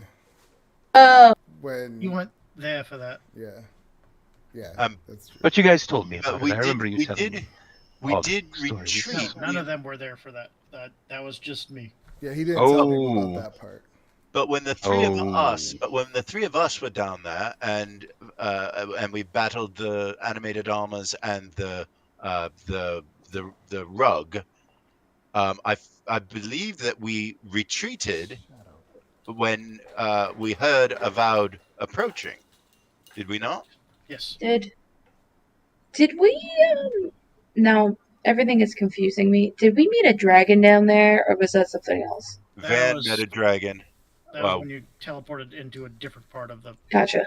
Oh, when. You weren't there for that. Yeah. Yeah. That's true. But you guys told me about it. we I remember you telling me. we all the did story. retreat. None of them were there for that. That was just me. Yeah, he didn't tell people Oh. about that part. But when the three of us were down there, and we battled the animated armors and the rug, I believe that we retreated when we heard Avowed approaching. Did we not? Yes. did we? No, everything is confusing me. Did we meet a dragon down there, or was that something else? Van met a dragon. That was when you teleported into a different part of the. Gotcha.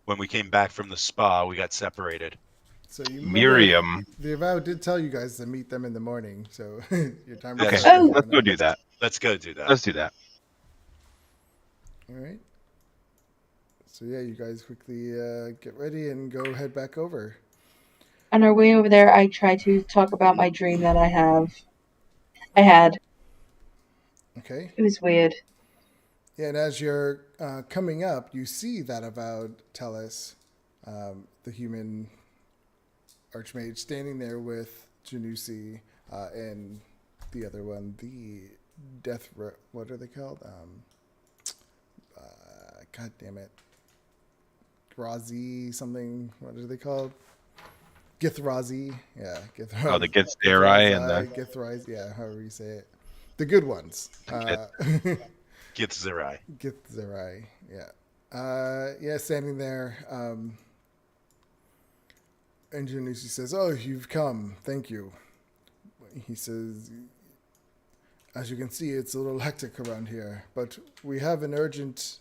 When we came back from the spa, we got separated. So you remember Miriam. the Avow did tell you guys to meet them in the morning. So your time. Okay. started Let's coming go up. do that. Let's go do that. Let's do that. All right. So yeah, you guys quickly get ready and go head back over. On our way over there, I try to talk about my dream that I had. Okay. It was weird. Yeah, and as you're coming up, you see that Avowed Tellus, the human archmage, standing there with Janusi and the other one, the what are they called? God damn it. Razi something. What are they called? Githrazi. Yeah, Githrazi. Oh, the Githzerai and the Githrazi. Yeah, however you say it. The good ones. Githzerai. Githzerai. Yeah. Yeah, standing there. And Janusi says, "Oh, you've come. Thank you." He says, "As you can see, it's a little hectic around here, but we have an urgent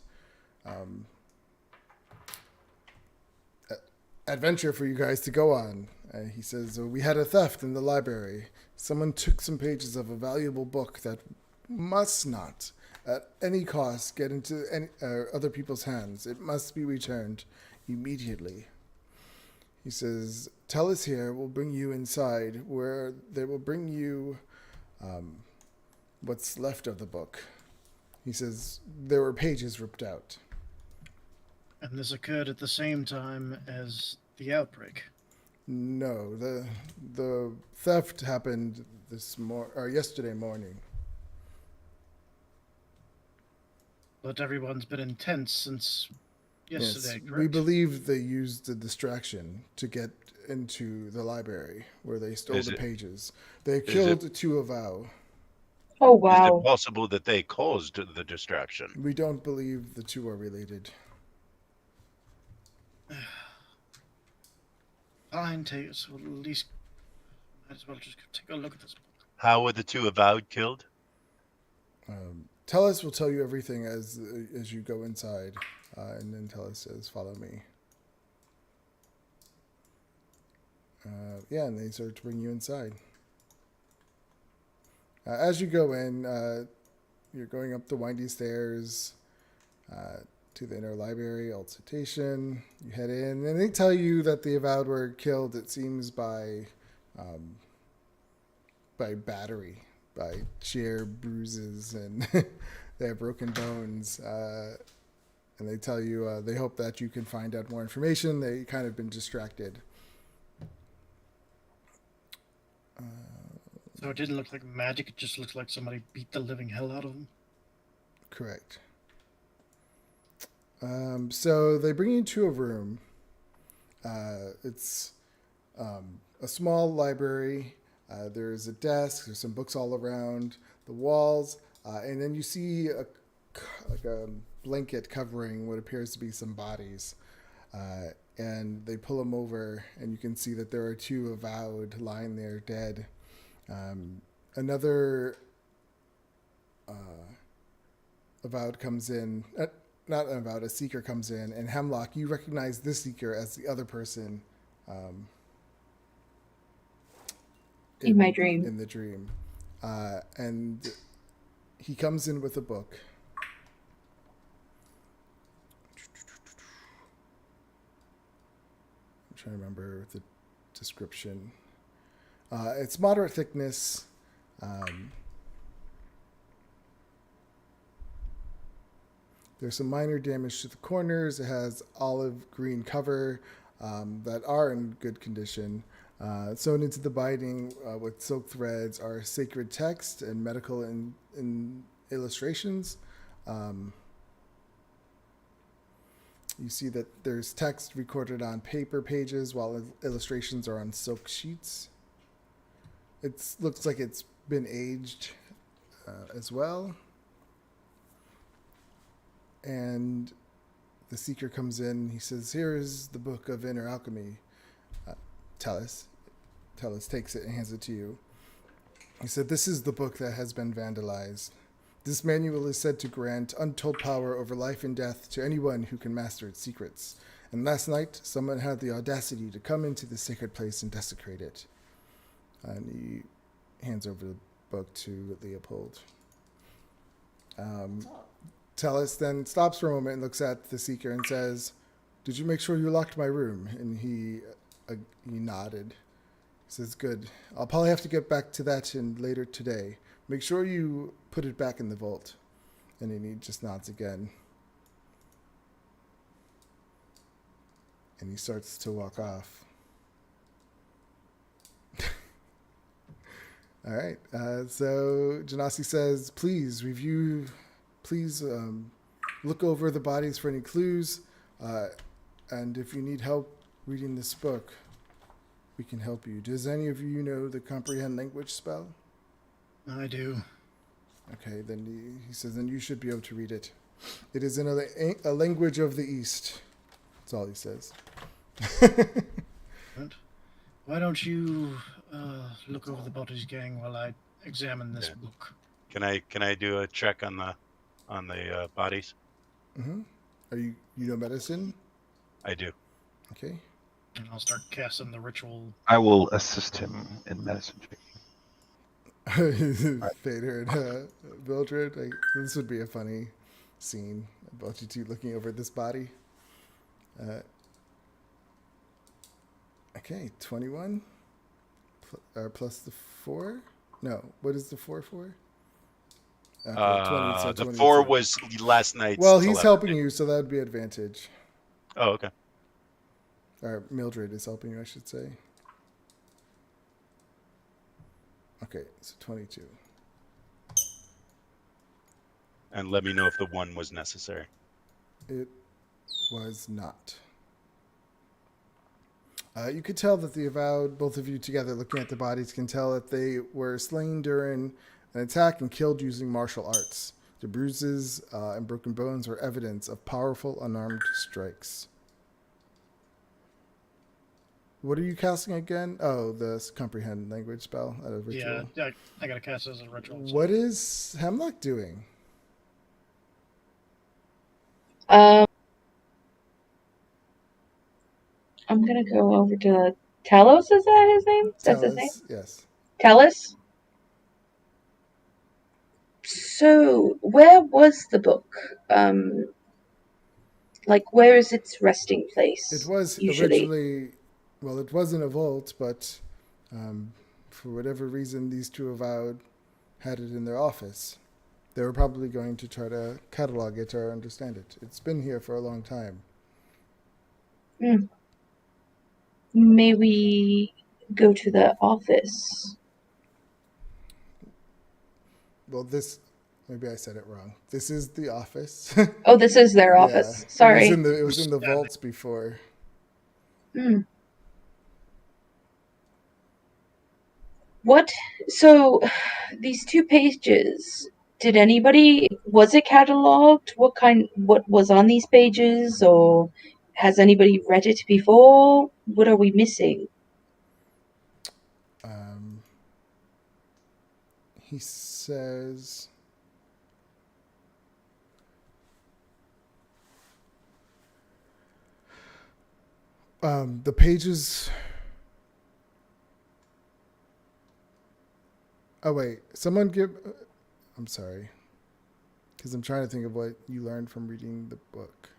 adventure for you guys to go on." He says, "We had a theft in the library. Someone took some pages of a valuable book that must not, at any cost, get into other people's hands. It must be returned immediately." He says, "Tell us here, we'll bring you inside, where they will bring you what's left of the book." He says, "There were pages ripped out." And this occurred at the same time as the outbreak. No, the theft happened yesterday morning. But everyone's been intense since yesterday, Yes, correct? we believe they used a distraction to get into the library where they stole the pages. They killed two Avow. Oh, Is wow. it possible that they caused the distraction? We don't believe the two are related. Fine, so at least might as well just take a look at this book. How were the two Avowed killed? Tellus will tell you everything as you go inside, and then Tellus says, "Follow me." Yeah, and they start to bring you inside. As you go in, you're going up the windy stairs to the inner library, old citation. You head in, and they tell you that the Avowed were killed, it seems, by battery, by sheer bruises, and they have broken bones. And they tell you they hope that you can find out more information. They kind of been distracted. So it didn't look like magic, it just looked like somebody beat the living hell out of them? Correct. So they bring you to a room. It's a small library. There's a desk. There's some books all around the walls. And then you see a blanket covering what appears to be some bodies. And they pull them over, and you can see that there are two Avowed lying there dead. Another Avowed comes in. Not an Avowed, a Seeker comes in. And Hemlock, you recognize this Seeker as the other person In my dream. In the dream. And he comes in with a book. I'm trying to remember the description. It's moderate thickness. There's some minor damage to the corners. It has olive green cover that are in good condition. Sewn into the binding with silk threads are sacred text and medical in illustrations. You see that there's text recorded on paper pages while illustrations are on silk sheets. It looks like it's been aged as well. And the seeker comes in. He says, "Here is the book of inner alchemy." Tellus takes it and hands it to you. He said, "This is the book that has been vandalized. This manual is said to grant untold power over life and death to anyone who can master its secrets. And last night, someone had the audacity to come into the sacred place and desecrate it." And he hands over the book to Leopold. Tellus then stops for a moment and looks at the seeker and says, "Did you make sure you locked my room?" And he nodded. He says, "Good. I'll probably have to get back to that later today. Make sure you put it back in the vault." And then he just nods again. And he starts to walk off. All right. So Janasi says, please look over the bodies for any clues. And if you need help reading this book, we can help you. Does any of you know the comprehend language spell? I do. Okay, then he says, then you should be able to read it. It is in a language of the East. That's all he says. But why don't you look over the bodies, gang, while I examine this book? Can I do a check on the bodies? Mm-hmm. Are you know medicine? I do. Okay. And I'll start casting the ritual. I will assist him in medicine checking. Vader and Mildred. This would be a funny scene about you two looking over this body. Okay, 21 plus the 4. No, what is the 4 for? Okay, 20, so the 22. 4 was last night's. Well, he's telepathy. helping you, so that would be advantage. Oh, okay. Or Mildred is helping you, I should say. Okay, so 22. And let me know if the 1 was necessary. It was not. You could tell that the Avowed, both of you together looking at the bodies, can tell that they were slain during an attack and killed using martial arts. The bruises and broken bones were evidence of powerful unarmed strikes. What are you casting again? Oh, the comprehend language spell out of ritual. Yeah, I gotta cast it as a ritual. What is Hemlock doing? I'm gonna go over to Talos. Is that his name? That's his name. Yes. Talos. So, where was the book? Like, where is its resting place? It was usually? originally, well, it was in a vault, but for whatever reason, these two Avowed had it in their office. They were probably going to try to catalog it or understand it. It's been here for a long time. May we go to the office? Well, maybe I said it wrong. This is the office. Oh, this is their office. Yeah, Sorry. It was in the vaults before. What? So, these 2 pages. Was it cataloged? What was on these pages, or has anybody read it before? What are we missing? He says, the pages. Oh, wait. I'm sorry. Because I'm trying to think of what you learned from reading the book.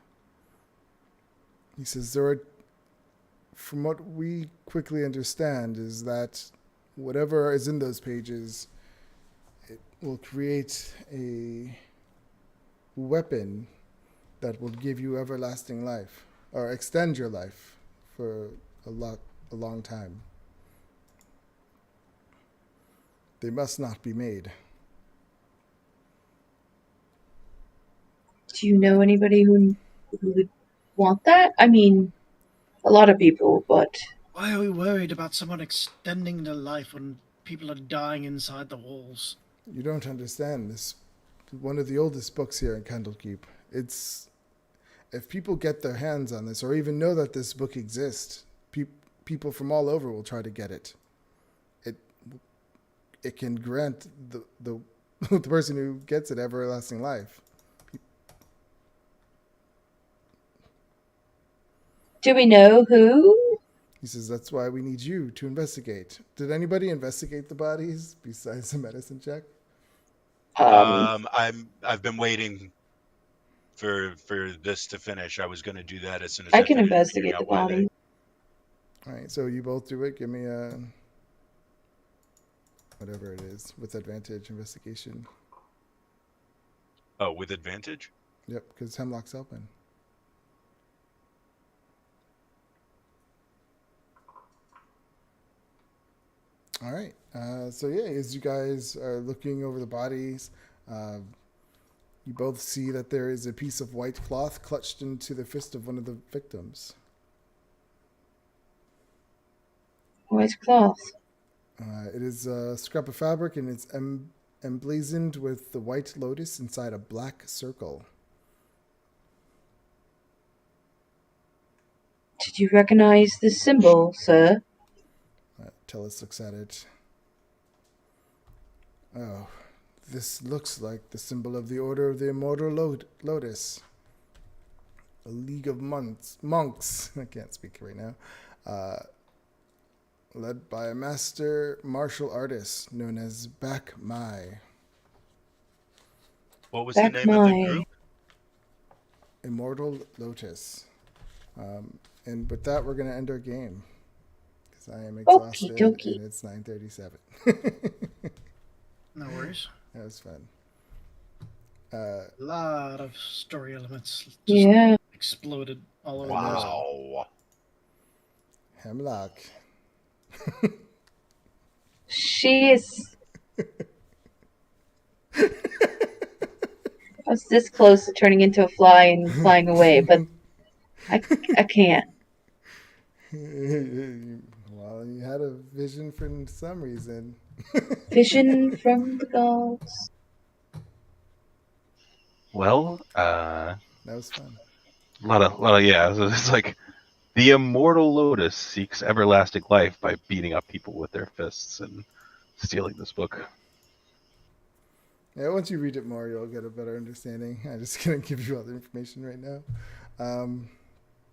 He says, from what we quickly understand, is that whatever is in those pages, it will create a weapon that will give you everlasting life, or extend your life for a long time. They must not be made. Do you know anybody who would want that? I mean, a lot of people, but Why are we worried about someone extending their life when people are dying inside the walls? You don't understand this. One of the oldest books here in Candlekeep. It's if people get their hands on this, or even know that this book exists, people from all over will try to get it. It can grant the the person who gets it everlasting life. do we know who? He says that's why we need you to investigate. Did anybody investigate the bodies besides the medicine check? I've been waiting for this to finish. I was going to do that as soon as I I can finished figuring investigate the out why body. All right, so you both do it. Give me a whatever it is with advantage investigation. Oh, with advantage? Yep, because Hemlock's helping. All right. So yeah, as you guys are looking over the bodies, you both see that there is a piece of white cloth clutched into the fist of one of the victims. White cloth. It is a scrap of fabric, and it's emblazoned with the white lotus inside a black circle. Did you recognize the symbol, sir? Tellus looks at it. Oh, this looks like the symbol of the Order of the Immortal Lotus. A league of monks. I can't speak right now. Led by a master martial artist known as Bak Mai. What was the name of the group? Immortal Lotus. And with that, we're going to end our game. Because I am exhausted, Okey-dokey. and it's 9:37. No worries. That was fun. A lot of story elements just Yeah. exploded all over. Wow. Hemlock. She is. I was this close to turning into a fly and flying away, but I can't. Well, you had a vision for some reason. Vision from the gods. Well, That was fun. a lot of yeah. So it's like the immortal lotus seeks everlasting life by beating up people with their fists and stealing this book. Yeah, once you read it more, you'll get a better understanding. I'm just going to give you all the information right now.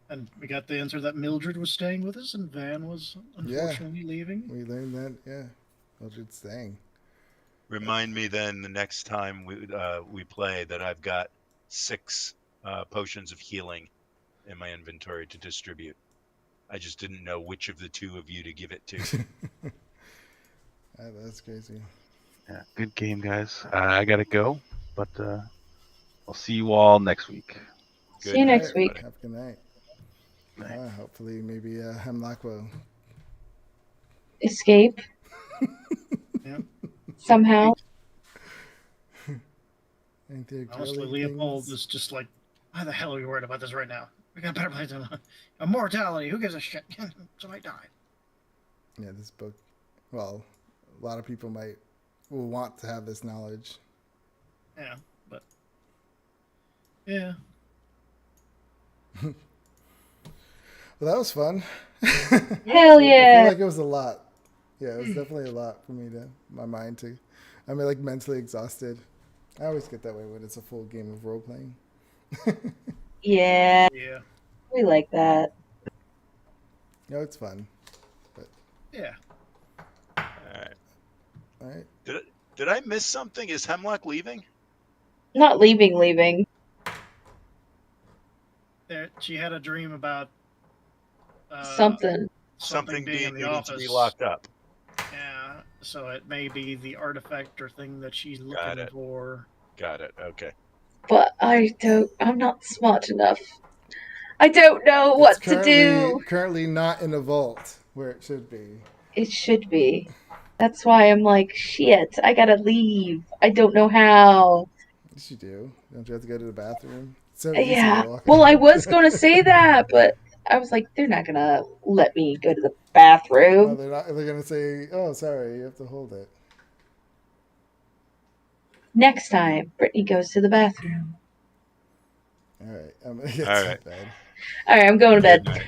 And we got the answer that Mildred was staying with us and Van was unfortunately leaving. We learned that, yeah. Mildred's staying. Remind me then the next time we play that I've got 6 potions of healing in my inventory to distribute. I just didn't know which of the 2 of you to give it to. That's crazy. Yeah, good game, guys. I gotta go, but I'll see you all next week. Good See you night, next week. Have a good night. Night. Hopefully, maybe Hemlock will. Escape. Yeah. Somehow. Honestly, Leopold is just like, why the hell are we worried about this right now? We got better plans than immortality. Who gives a shit? Somebody died. Yeah, this book. Well, a lot of people will want to have this knowledge. Yeah, but yeah. Well, that was fun. Hell I yeah. feel like it was a lot. Yeah, it was definitely a lot for me my mind to. I'm like mentally exhausted. I always get that way when it's a full game of role playing. Yeah. Yeah. We like that. No, it's fun. Yeah. All All right. Did I miss something? Is Hemlock leaving? Not leaving. There, she had a dream about Something. Something being being in the needing office. to be locked up. Yeah, so it may be the artifact or thing that she's looking for. Got it. Okay. but I'm not smart enough. I don't know It's what to do. currently not in a vault where it should be. It should be. That's why I'm like, shit, I gotta leave. I don't know how. Yes, you do. Don't you have to go to the bathroom? It's so easy to Yeah. walk Well, I out. was gonna say that, but I was like, they're not gonna let me go to the Oh, bathroom. they're not. They're gonna say, "Oh, sorry, you have to hold it." Next time, Brittany goes to the bathroom. All right, I'm gonna get All to right. bed. All right, I'm going to bed. Good night.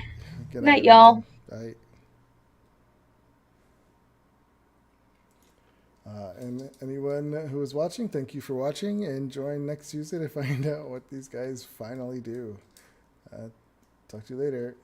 Good night, Night, y'all. everyone. Bye. And anyone who is watching, thank you for watching, and join next Tuesday to find out what these guys finally do. Talk to you later.